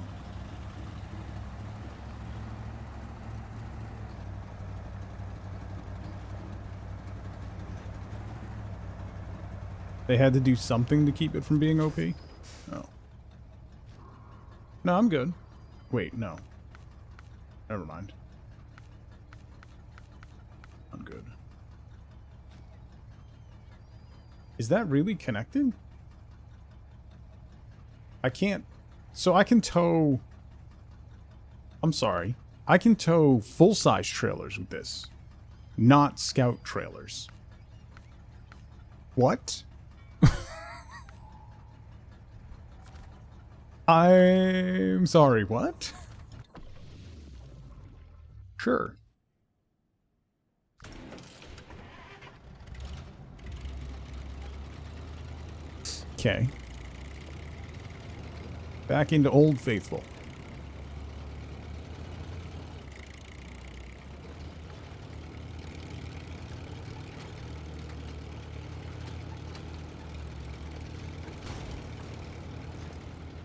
They had to do something to keep it from being OP? Oh. No, I'm good. Wait, no. Never mind. I'm good. Is that really connected? I can't... So I can tow... I'm sorry. I can tow full-size trailers with this. Not scout trailers. What? I'm sorry, what? Sure. Okay. Back into Old Faithful.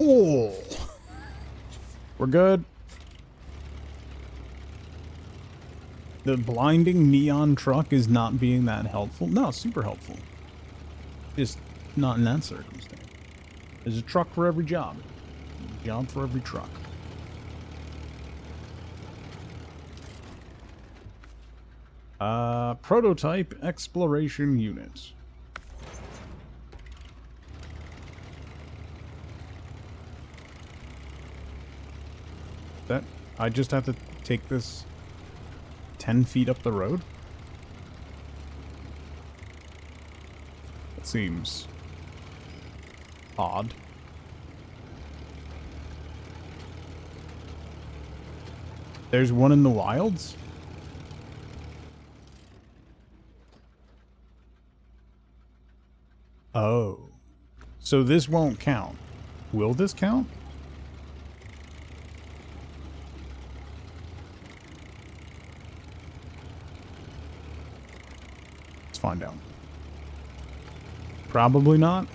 Oh! We're good. The blinding neon truck is not being that helpful. No, super helpful. Just not in that circumstance. There's a truck for every job. Job for every truck. Prototype exploration unit. That I just have to take this 10 feet up the road? It seems odd. There's one in the wilds? Oh. So this won't count. Will this count? Let's find out. Probably not.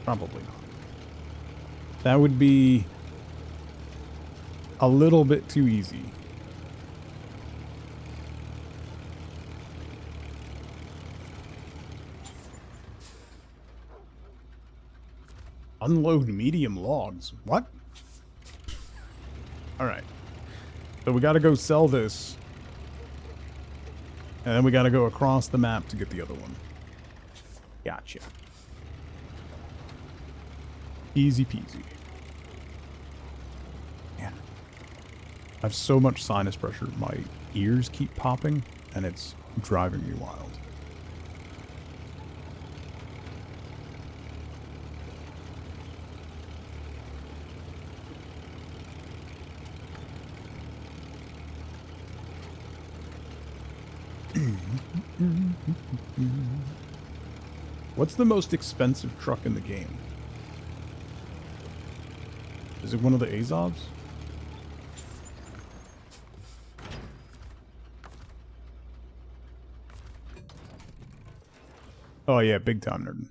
Probably not. That would be a little bit too easy. Unload medium logs. What? Alright. So we gotta go sell this. And then we gotta go across the map to get the other one. Gotcha. Easy peasy. Man. I have so much sinus pressure. My ears keep popping, and it's driving me wild. What's the most expensive truck in the game? Is it one of the Azovs? Oh yeah, big time, nerd.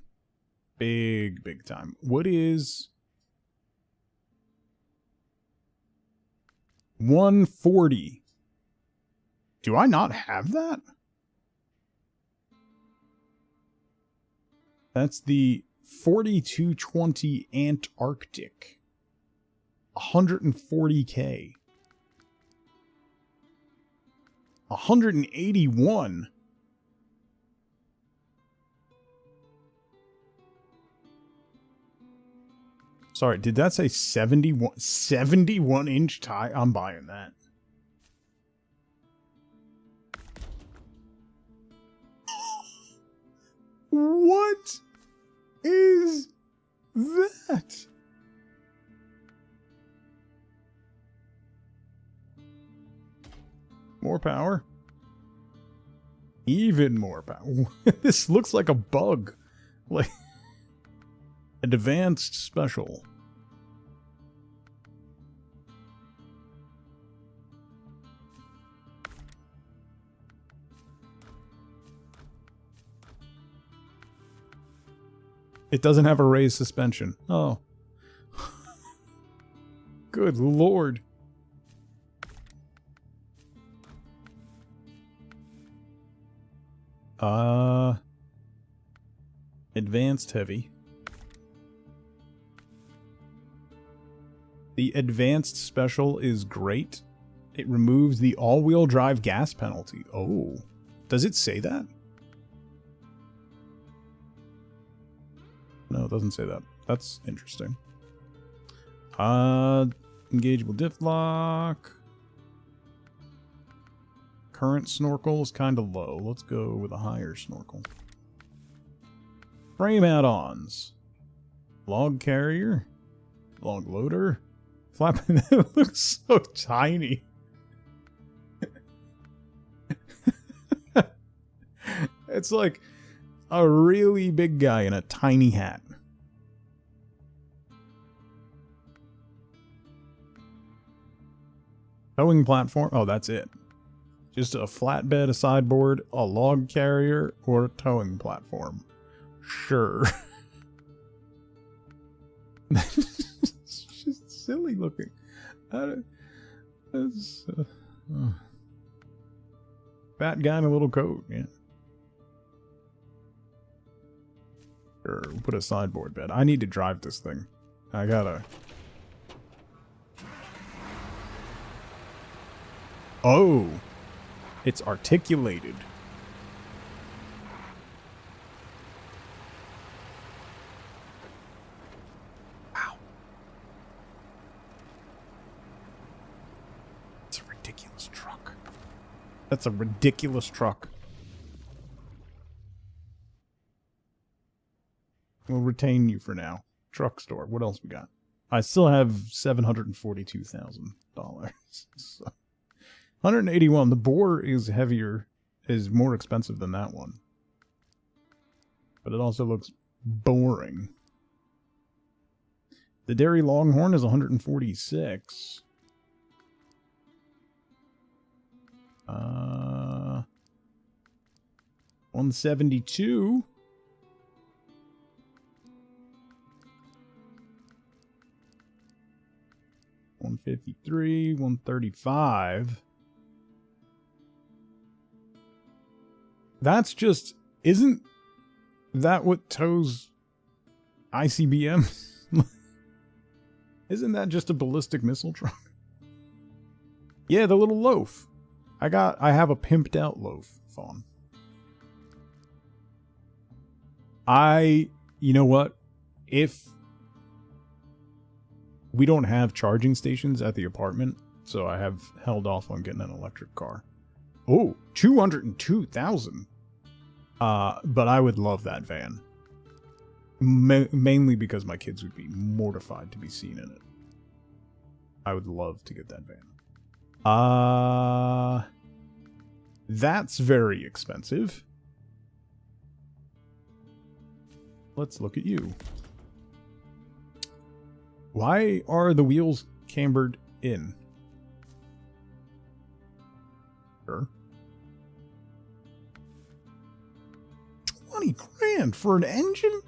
Big time. What is 140? Do I not have that? That's the 4220 Antarctic. 140K. 181. Sorry, did that say 71 inch tie? I'm buying that. What is that? More power. Even more power. This looks like a bug. Like advanced special. It doesn't have a raised suspension. Oh. Good lord. Advanced heavy. The advanced special is great. It removes the all-wheel drive gas penalty. Oh. Does it say that? No, it doesn't say that. That's interesting. Engageable diff lock. Current snorkel is kind of low. Let's go with a higher snorkel. Frame add-ons. Log carrier. Log loader. Flap. It looks so tiny. It's like a really big guy in a tiny hat. Towing platform. Oh, that's it. Just a flatbed, a sideboard, a log carrier, or a towing platform. Sure. It's just silly looking. That's, fat guy in a little coat, yeah. Sure, we'll put a sideboard bed. I need to drive this thing. I gotta... Oh! It's articulated. Wow. It's a ridiculous truck. That's a ridiculous truck. We'll retain you for now. Truck store. What else we got? I still have $742,000. So. 181. The boar is heavier, is more expensive than that one. But it also looks boring. The Dairy Longhorn is 146. 172. $153, 135. That's just, isn't that what tows ICBMs? Isn't that just a ballistic missile truck? Yeah, the little loaf. I have a pimped out loaf, Fawn. You know what? If we don't have charging stations at the apartment, so I have held off on getting an electric car. Oh, 202,000. But I would love that van. Mainly because my kids would be mortified to be seen in it. I would love to get that van. That's very expensive. Let's look at you. Why are the wheels cambered in? Sure. 20 grand for an engine?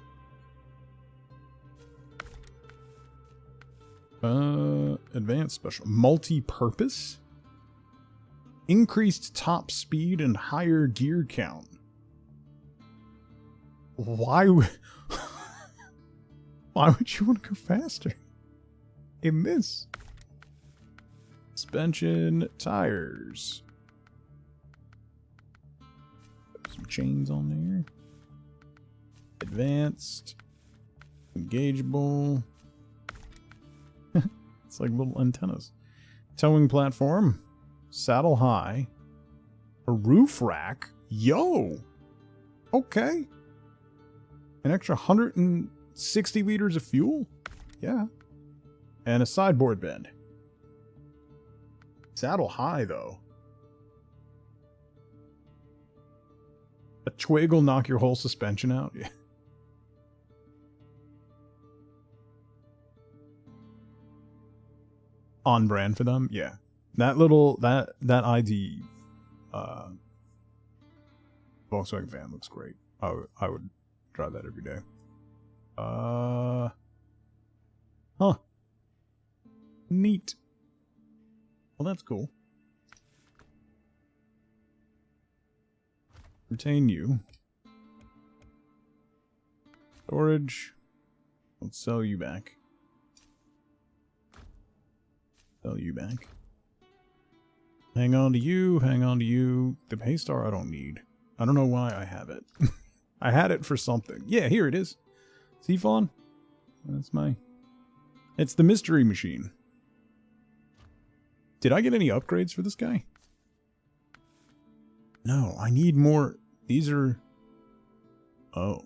Advanced special. Multi-purpose? Increased top speed and higher gear count. Why would you want to go faster in this? Suspension, tires. Put some chains on there. Advanced. Engageable. It's like little antennas. Towing platform. Saddle high. A roof rack. Yo! Okay. An extra 160 liters of fuel? Yeah. And a sideboard bed. Saddle high, though. A twig will knock your whole suspension out? Yeah. On brand for them? Yeah. That ID Volkswagen van looks great. I would drive that every day. Huh. Neat. Well, that's cool. Retain you. Storage. Let's sell you back. Sell you back. Hang on to you, hang on to you. The Paystar I don't need. I don't know why I have it. I had it for something. Yeah, here it is. See, Fawn? That's my... It's the mystery machine. Did I get any upgrades for this guy? No, I need more. These are... Oh.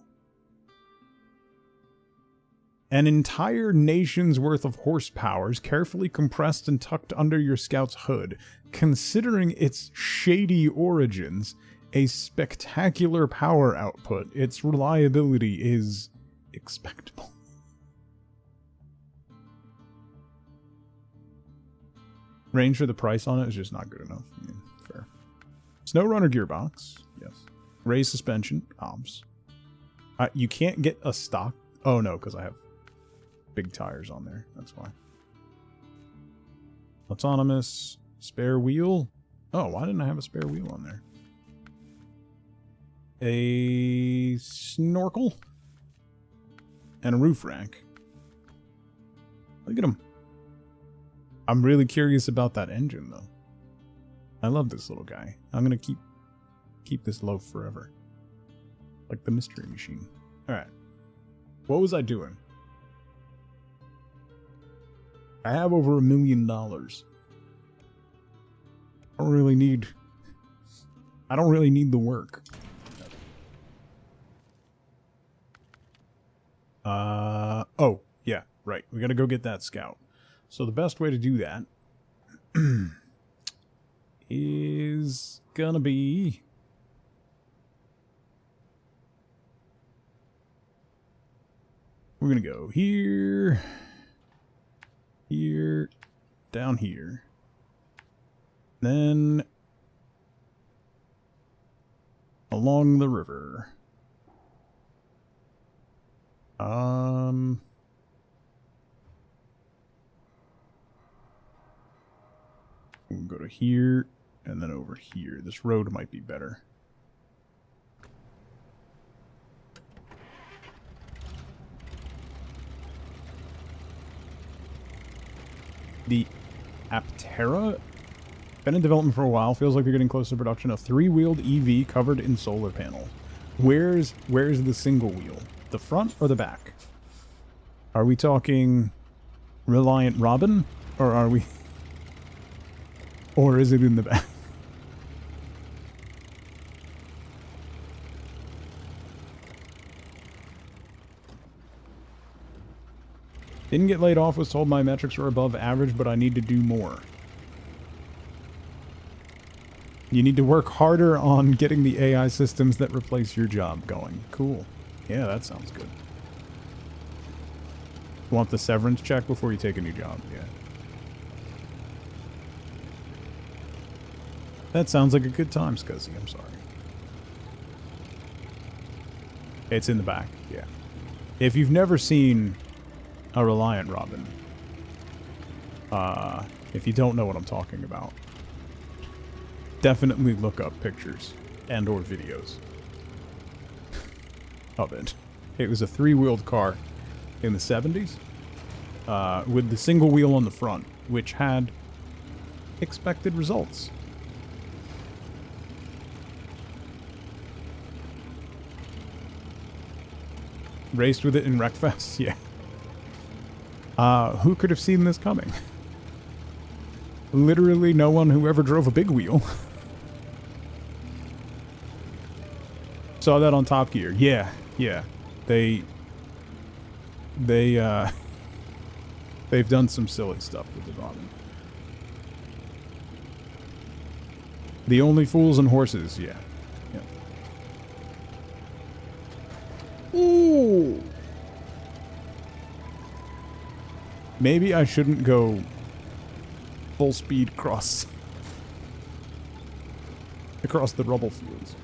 An entire nation's worth of horsepower is carefully compressed and tucked under your Scout's hood. Considering its shady origins, a spectacular power output, its reliability is expectable. Range for the price on it is just not good enough. I mean, fair. Snowrunner gearbox, yes. Raised suspension, obs. You can't get a stock. Oh no, because I have big tires on there. That's why. Autonomous spare wheel. Oh, why didn't I have a spare wheel on there? A snorkel and a roof rack. Look at them. I'm really curious about that engine, though. I love this little guy. I'm gonna keep this loaf forever, like the mystery machine. All right. What was I doing? I have over $1 million. I don't really need the work. Oh, yeah, right. We gotta go get that scout. So the best way to do that is gonna be... We're gonna go here, here, down here. Then along the river. We'll go to here and then over here. This road might be better. The Aptera, been in development for a while. Feels like they're getting close to production. A 3-wheeled EV covered in solar panel. Where's the single wheel? The front or the back? Are we talking Reliant Robin, or are we? Or is it in the back? Didn't get laid off, was told my metrics were above average, but I need to do more. You need to work harder on getting the AI systems that replace your job going. Cool. Yeah, that sounds good. Want the severance check before you take a new job? Yeah. That sounds like a good time, Scuzzy. I'm sorry. It's in the back, yeah. If you've never seen a Reliant Robin, if you don't know what I'm talking about, definitely look up pictures and or videos of it. It was a 3-wheeled car in the 70s with the single wheel on the front, which had expected results. Raced with it in Wreckfest? Yeah. Who could have seen this coming? Literally no one who ever drove a big wheel. Saw that on Top Gear. Yeah, yeah. They've done some silly stuff with the Robin. The Only Fools and Horses, yeah. Yeah. Ooh! Maybe I shouldn't go full speed across the rubble fields.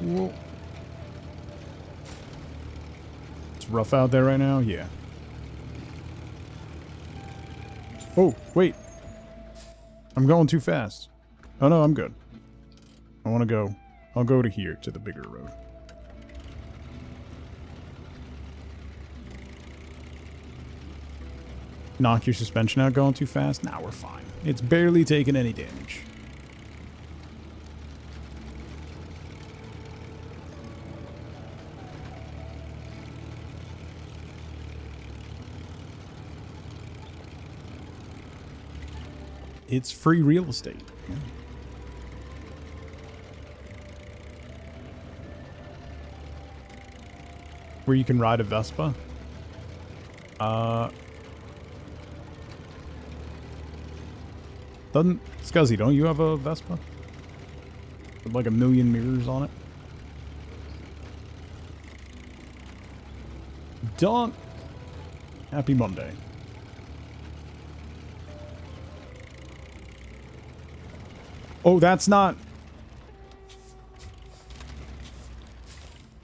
Whoa. It's rough out there right now? Yeah. Oh, wait. I'm going too fast. Oh no, I'm good. I want to go. I'll go to here, to the bigger road. Knock your suspension out going too fast? Nah, we're fine. It's barely taking any damage. It's free real estate. Yeah. Where you can ride a Vespa. Scuzzy, don't you have a Vespa? With like 1,000,000 mirrors on it? Dawn! Happy Monday. Oh, that's not...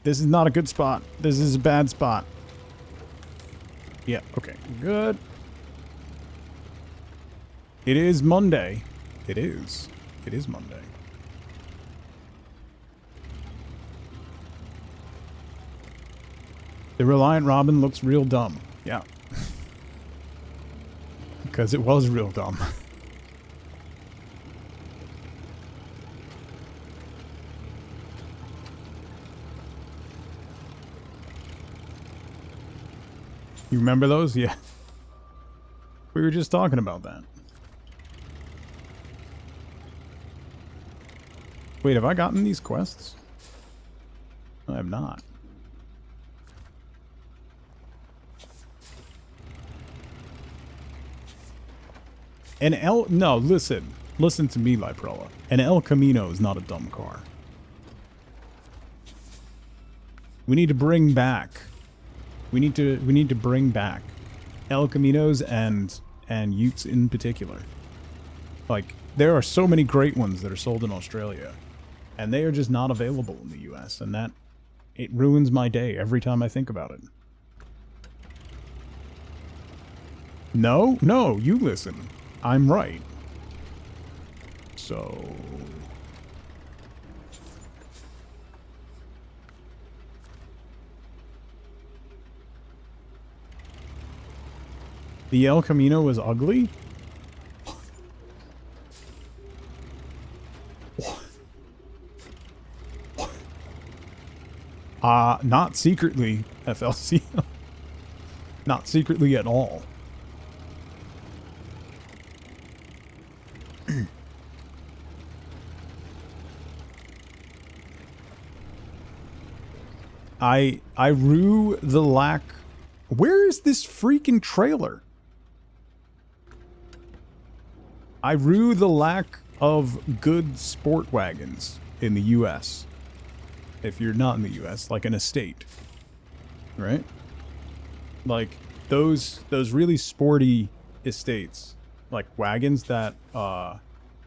This is not a good spot. This is a bad spot. Yeah, okay. Good. It is Monday. It is. It is Monday. The Reliant Robin looks real dumb. Yeah. Because it was real dumb. You remember those? Yeah. We were just talking about that. Wait, have I gotten these quests? I am not. No, listen. Listen to me, Liprella. An El Camino is not a dumb car. We need to bring back. We need to bring back El Caminos and Utes in particular. Like, there are so many great ones that are sold in Australia, and they are just not available in the US, and that it ruins my day every time I think about it. No, you listen. I'm right. So the El Camino was ugly? Not secretly, FLC. Not secretly at all. I rue the lack. Where is this freaking trailer? I rue the lack of good sport wagons in the US. If you're not in the US, like an estate. Right? Like those really sporty estates, like wagons that how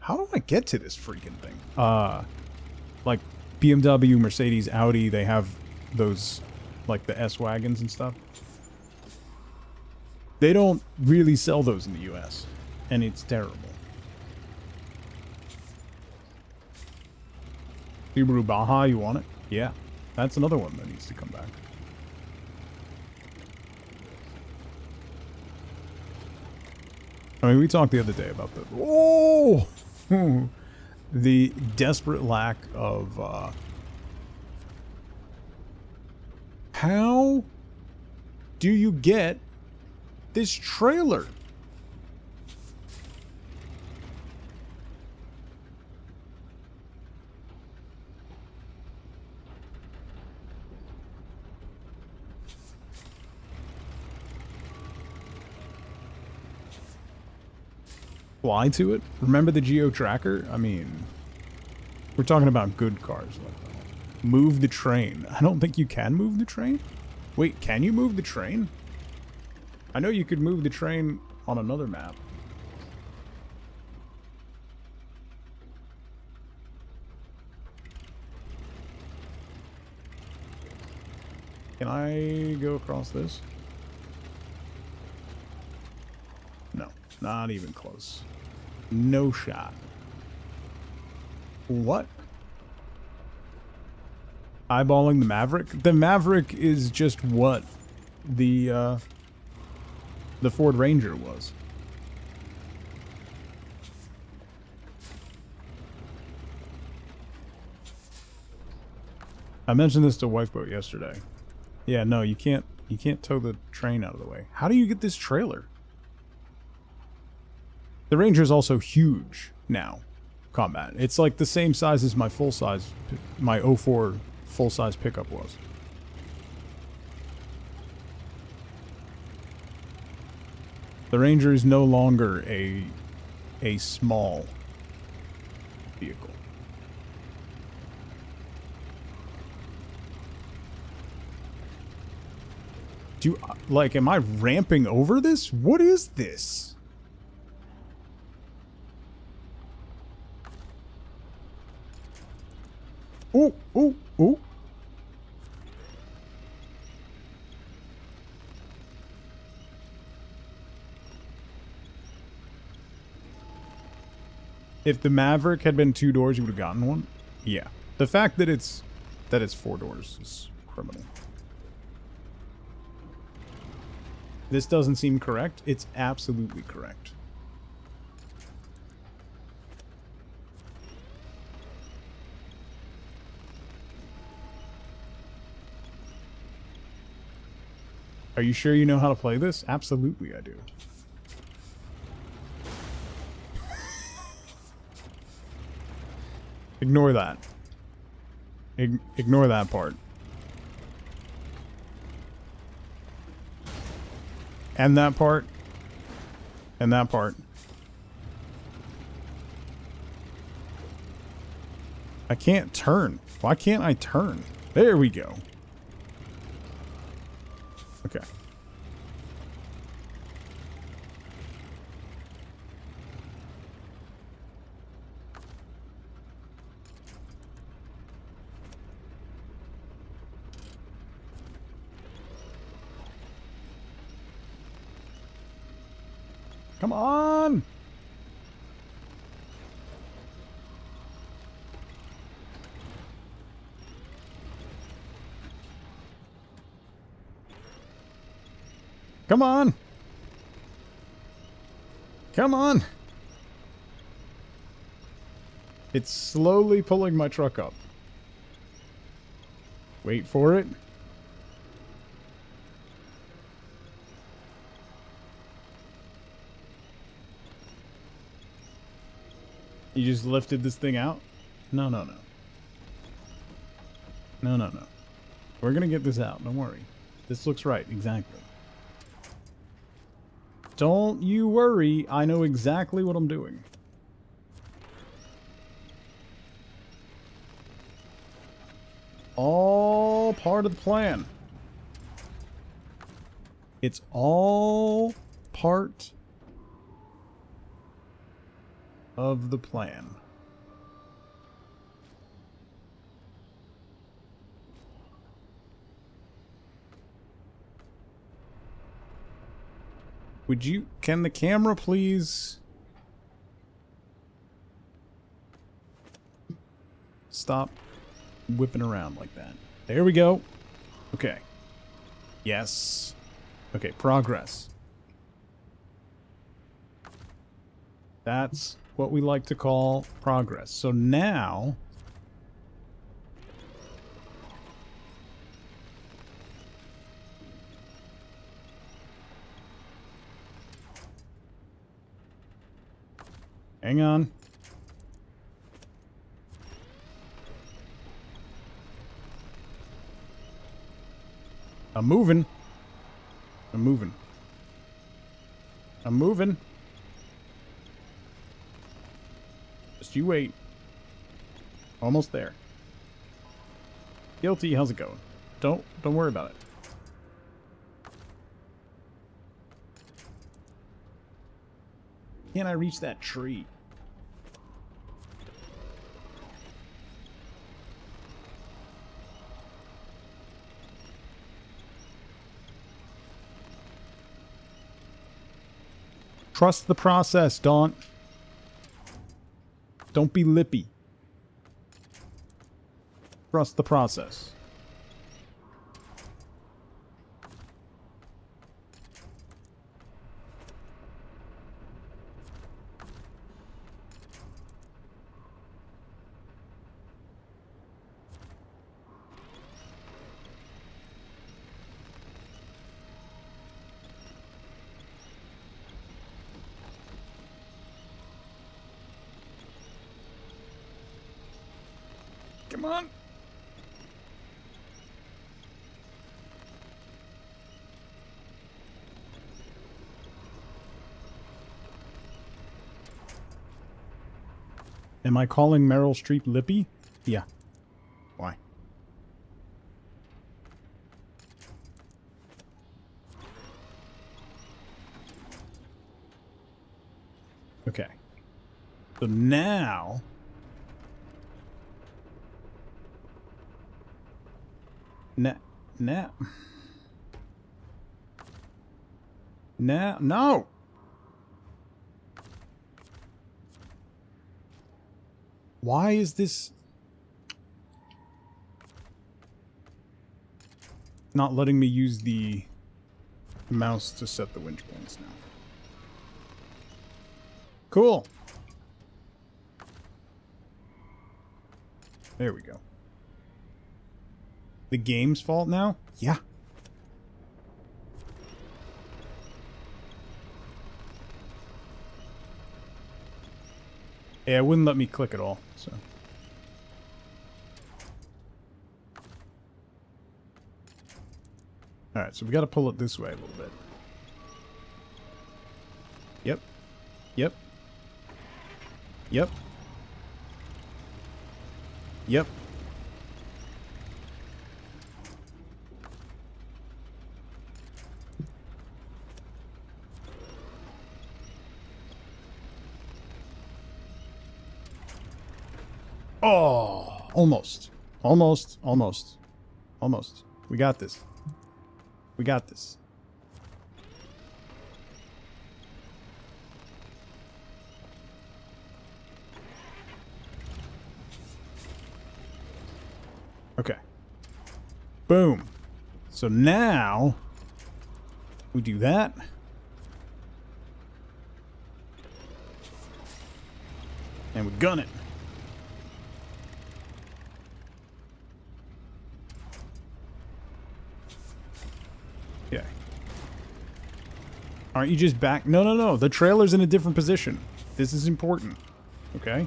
do I get to this freaking thing? Like BMW, Mercedes, Audi, they have those, like the S wagons and stuff. They don't really sell those in the US, and it's terrible. Subaru Baja, you want it? Yeah, that's another one that needs to come back. I mean, we talked the other day about the desperate lack of how do you get this trailer? Fly to it? Remember the Geo Tracker? I mean, we're talking about good cars. Move the train. I don't think you can move the train. Wait, can you move the train? I know you could move the train on another map. Can I go across this? No, not even close. No shot. What? Eyeballing the Maverick? The Maverick is just what the Ford Ranger was. I mentioned this to Wifeboat yesterday. Yeah, no, you can't tow the train out of the way. How do you get this trailer? The Ranger is also huge now. Combat. It's like the same size as my full-size, my 04 full-size pickup was. The Ranger is no longer a small vehicle. Like, am I ramping over this? What is this? Ooh, ooh, ooh. If the Maverick had been 2 doors, you would have gotten one? Yeah. The fact that it's 4 doors is criminal. This doesn't seem correct. It's absolutely correct. Are you sure you know how to play this? Absolutely, I do. Ignore that. Ignore that part. And that part. And that part. I can't turn. Why can't I turn? There we go. Okay. Come on! Come on! Come on! It's slowly pulling my truck up. Wait for it. You just lifted this thing out? No, no, no. No, no, no. We're gonna get this out. Don't worry. This looks right. Exactly. Don't you worry. I know exactly what I'm doing. All part of the plan. It's all part of the plan. Would you... Can the camera please... stop whipping around like that? There we go. Okay. Yes. Okay, progress. That's what we like to call progress. So now... Hang on. I'm moving. I'm moving. I'm moving. Just you wait. Almost there. Guilty, how's it going? Don't worry about it. Can't I reach that tree? Trust the process, Daunt. Don't be lippy. Trust the process. Come on. Am I calling Meryl Streep lippy? Yeah. Why? Okay. So now... No! Why is this not letting me use the mouse to set the winch points now? Cool. There we go. The game's fault now? Yeah. Yeah, it wouldn't let me click at all, so. Alright, so we gotta pull it this way a little bit. Yep. Yep. Yep. Oh, almost. Almost. Almost. Almost. We got this. We got this. Okay. Boom. So now we do that. And we gun it. Okay. Aren't you just back? No, no, no. The trailer's in a different position. This is important. Okay?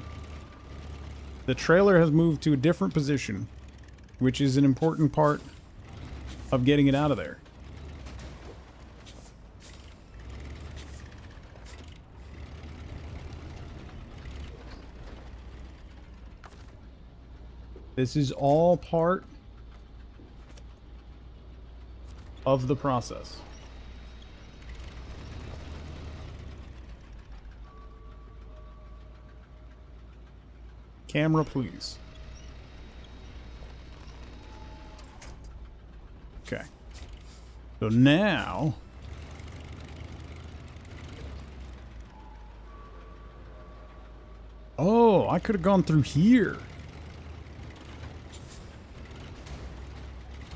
The trailer has moved to a different position, which is an important part of getting it out of there. This is all part of the process. Camera, please. Okay. So now... Oh, I could have gone through here.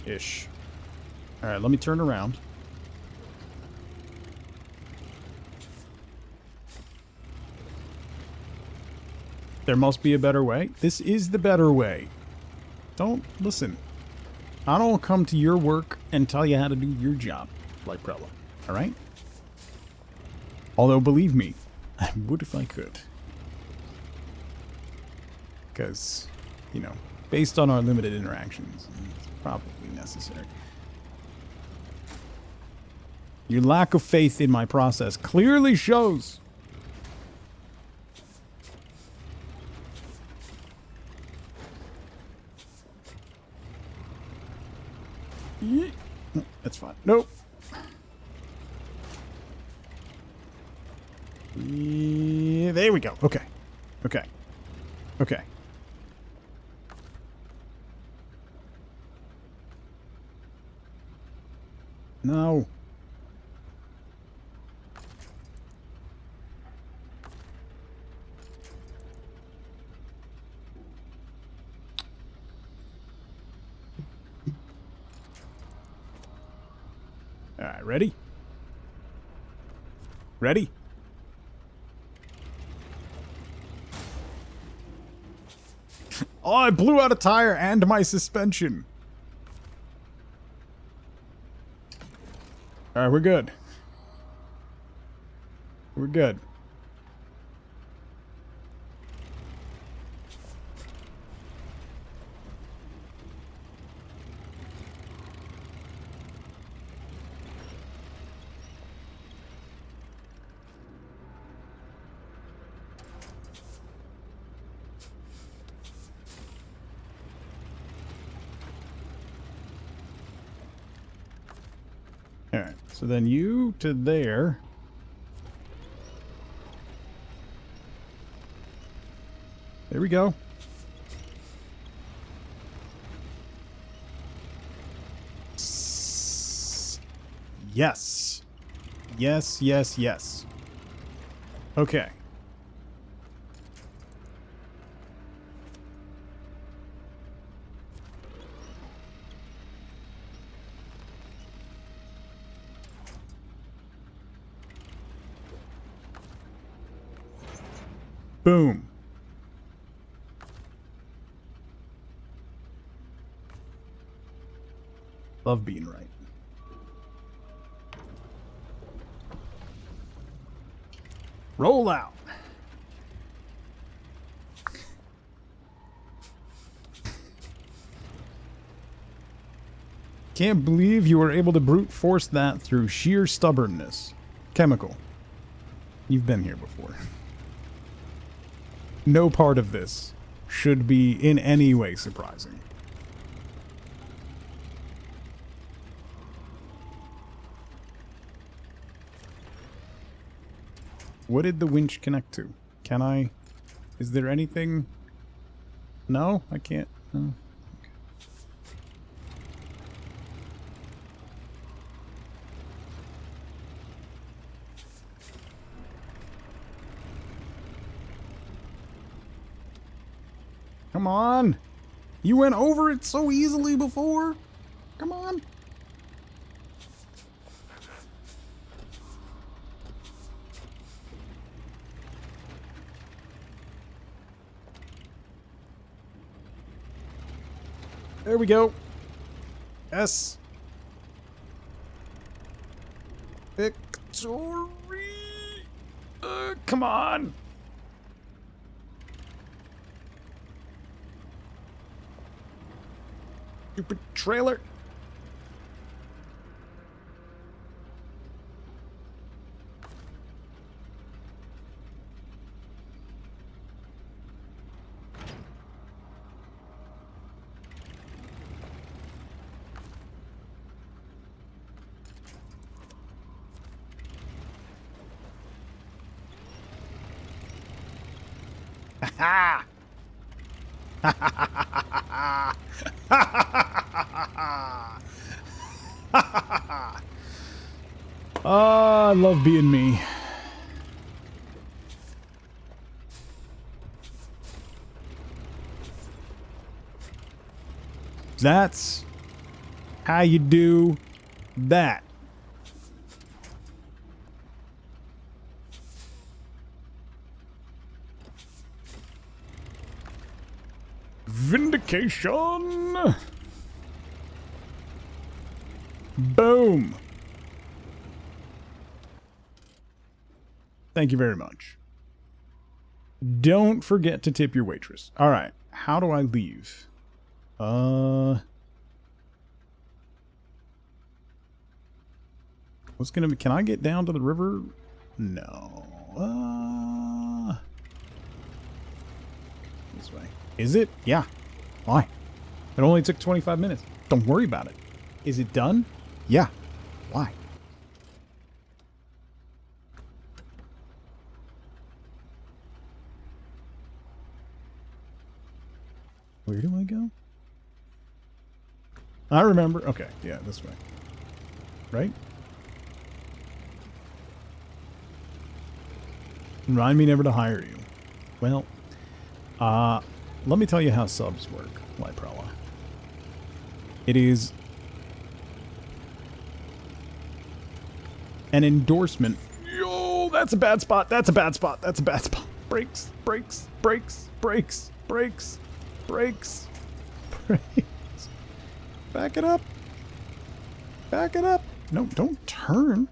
Ish. Alright, let me turn around. There must be a better way. This is the better way. Don't listen. I don't come to your work and tell you how to do your job, like Prella. Alright? Although, believe me, I would if I could. Because, you know, based on our limited interactions, it's probably necessary. Your lack of faith in my process clearly shows. No, that's fine. Nope. Yeah, there we go. Okay. Okay. Okay. No. All right, ready? Ready? Oh, I blew out a tire and my suspension. All right, we're good. We're good. All right, so then you to there. There we go. Yes. Yes, yes, yes. Okay. Boom. Love being right. Roll out. Can't believe you were able to brute force that through sheer stubbornness. Chemical. You've been here before. No part of this should be in any way surprising. What did the winch connect to? Can I... Is there anything... No? I can't... No. Okay. Come on! You went over it so easily before! Come on! There we go. Yes. Victory! Come on! Stupid trailer. Ha ha ha ha! I love being me. That's how you do that. Vindication! Boom! Thank you very much. Don't forget to tip your waitress. Alright, how do I leave? What's gonna be... Can I get down to the river? No. This way. Is it? Yeah. Why? It only took 25 minutes. Don't worry about it. Is it done? Yeah. Why? Where do I go? I remember. Okay. Yeah, this way. Right? Remind me never to hire you. Well, let me tell you how subs work, Liprella. It is an endorsement. Yo, that's a bad spot. That's a bad spot. That's a bad spot. Brakes, brakes, brakes, brakes, brakes, brakes, brakes. Back it up. Back it up. No, don't turn.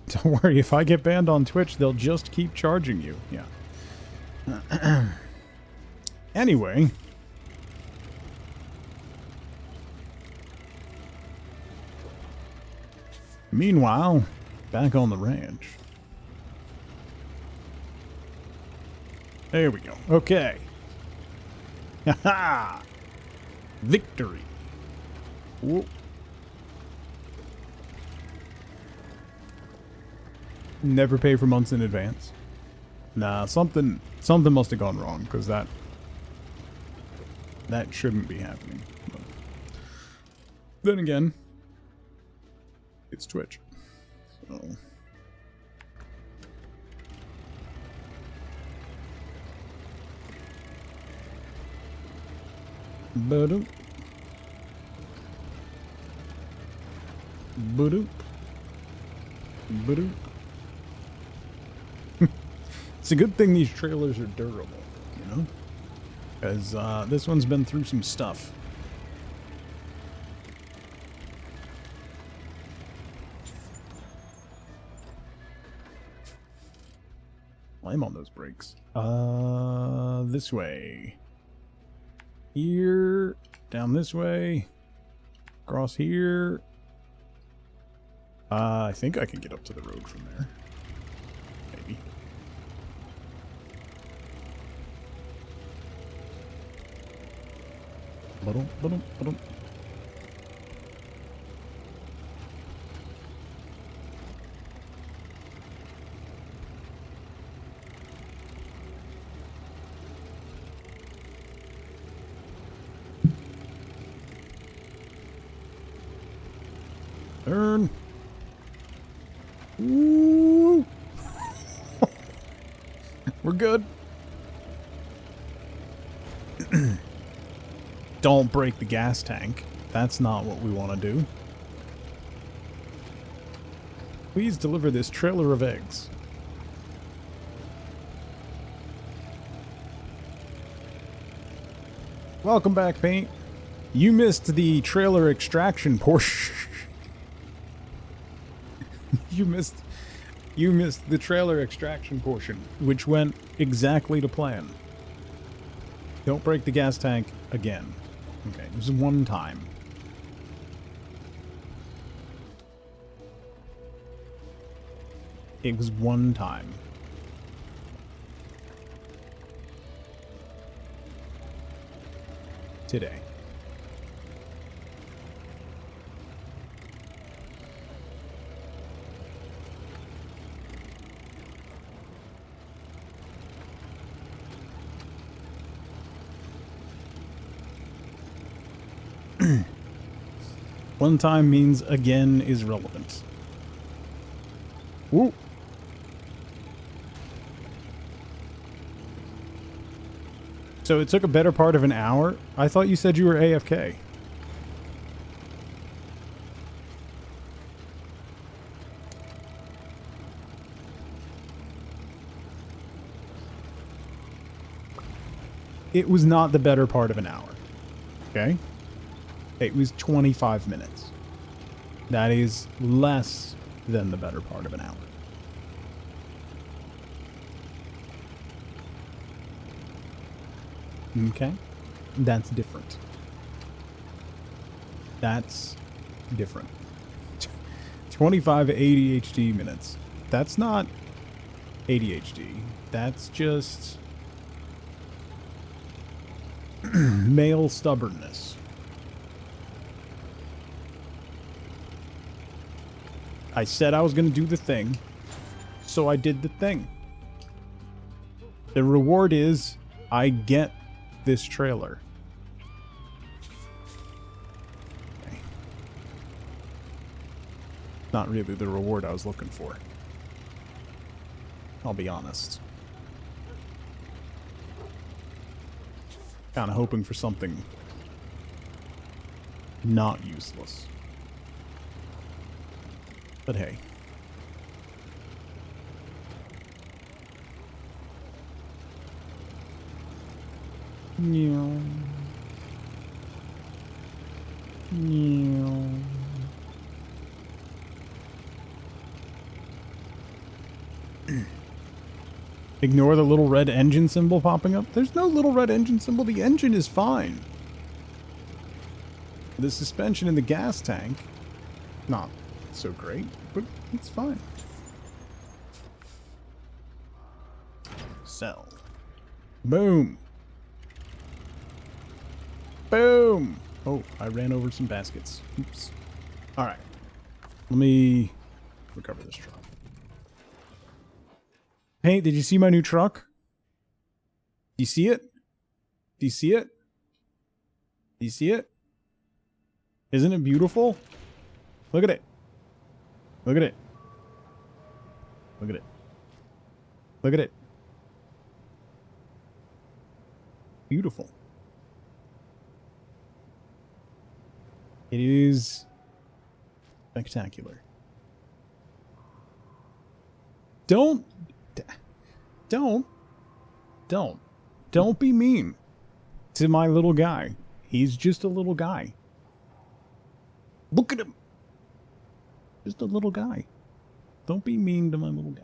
Don't worry, if I get banned on Twitch, they'll just keep charging you. Yeah. Anyway. Meanwhile, back on the ranch. There we go. Okay. Haha! Victory. Whoa. Never pay for months in advance. Nah, something must have gone wrong, because that shouldn't be happening. But then again, it's Twitch. So Ba-doop. Ba-doop. Ba-doop. It's a good thing these trailers are durable, you know? Because this one's been through some stuff. Slam on those brakes. This way. Here. Down this way. Across here. I think I can get up to the road from there. Maybe. Ba-dum. Turn. Ooh. We're good. Don't break the gas tank. That's not what we want to do. Please deliver this trailer of eggs. Welcome back, Paint. You missed the trailer extraction portion. You missed the trailer extraction portion, which went exactly to plan. Don't break the gas tank again. Okay, it was one time. It was one time. Today. One time means again is relevant. Woo! So it took a better part of an hour? I thought you said you were AFK. It was not the better part of an hour. Okay? It was 25 minutes. That is less than the better part of an hour. Okay? That's different. That's different. 25 ADHD minutes. That's not ADHD. That's just male stubbornness. I said I was going to do the thing, so I did the thing. The reward is I get this trailer. Okay. Not really the reward I was looking for. I'll be honest. Kind of hoping for something not useless. But hey. Meow. Meow. Ignore the little red engine symbol popping up. There's no little red engine symbol. The engine is fine. The suspension in the gas tank, not so great, but it's fine. Sell. Boom. Boom. Oh, I ran over some baskets. Oops. All right. Let me recover this truck. Hey, did you see my new truck? Do you see it? Do you see it? Do you see it? Isn't it beautiful? Look at it. Look at it. Look at it. Look at it. Beautiful. It is spectacular. Don't be mean to my little guy. He's just a little guy. Look at him. Just a little guy. Don't be mean to my little guy.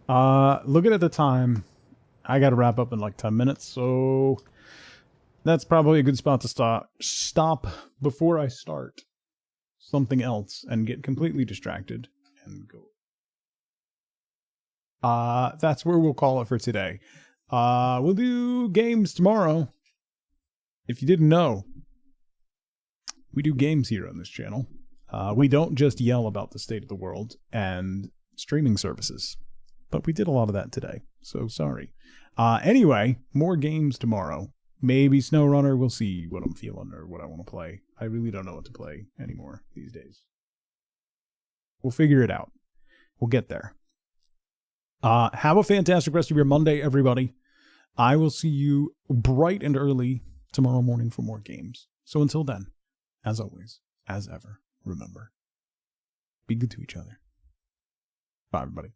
Looking at the time, I got to wrap up in like 10 minutes, so that's probably a good spot to stop before I start something else and get completely distracted and go. That's where we'll call it for today. We'll do games tomorrow. If you didn't know, we do games here on this channel. We don't just yell about the state of the world and streaming services, but we did a lot of that today, so sorry. Anyway, more games tomorrow. Maybe Snowrunner. We'll see what I'm feeling or what I want to play. I really don't know what to play anymore these days. We'll figure it out. We'll get there. Have a fantastic rest of your Monday, everybody. I will see you bright and early tomorrow morning for more games. So until then, as always, as ever, remember, be good to each other. Bye, everybody.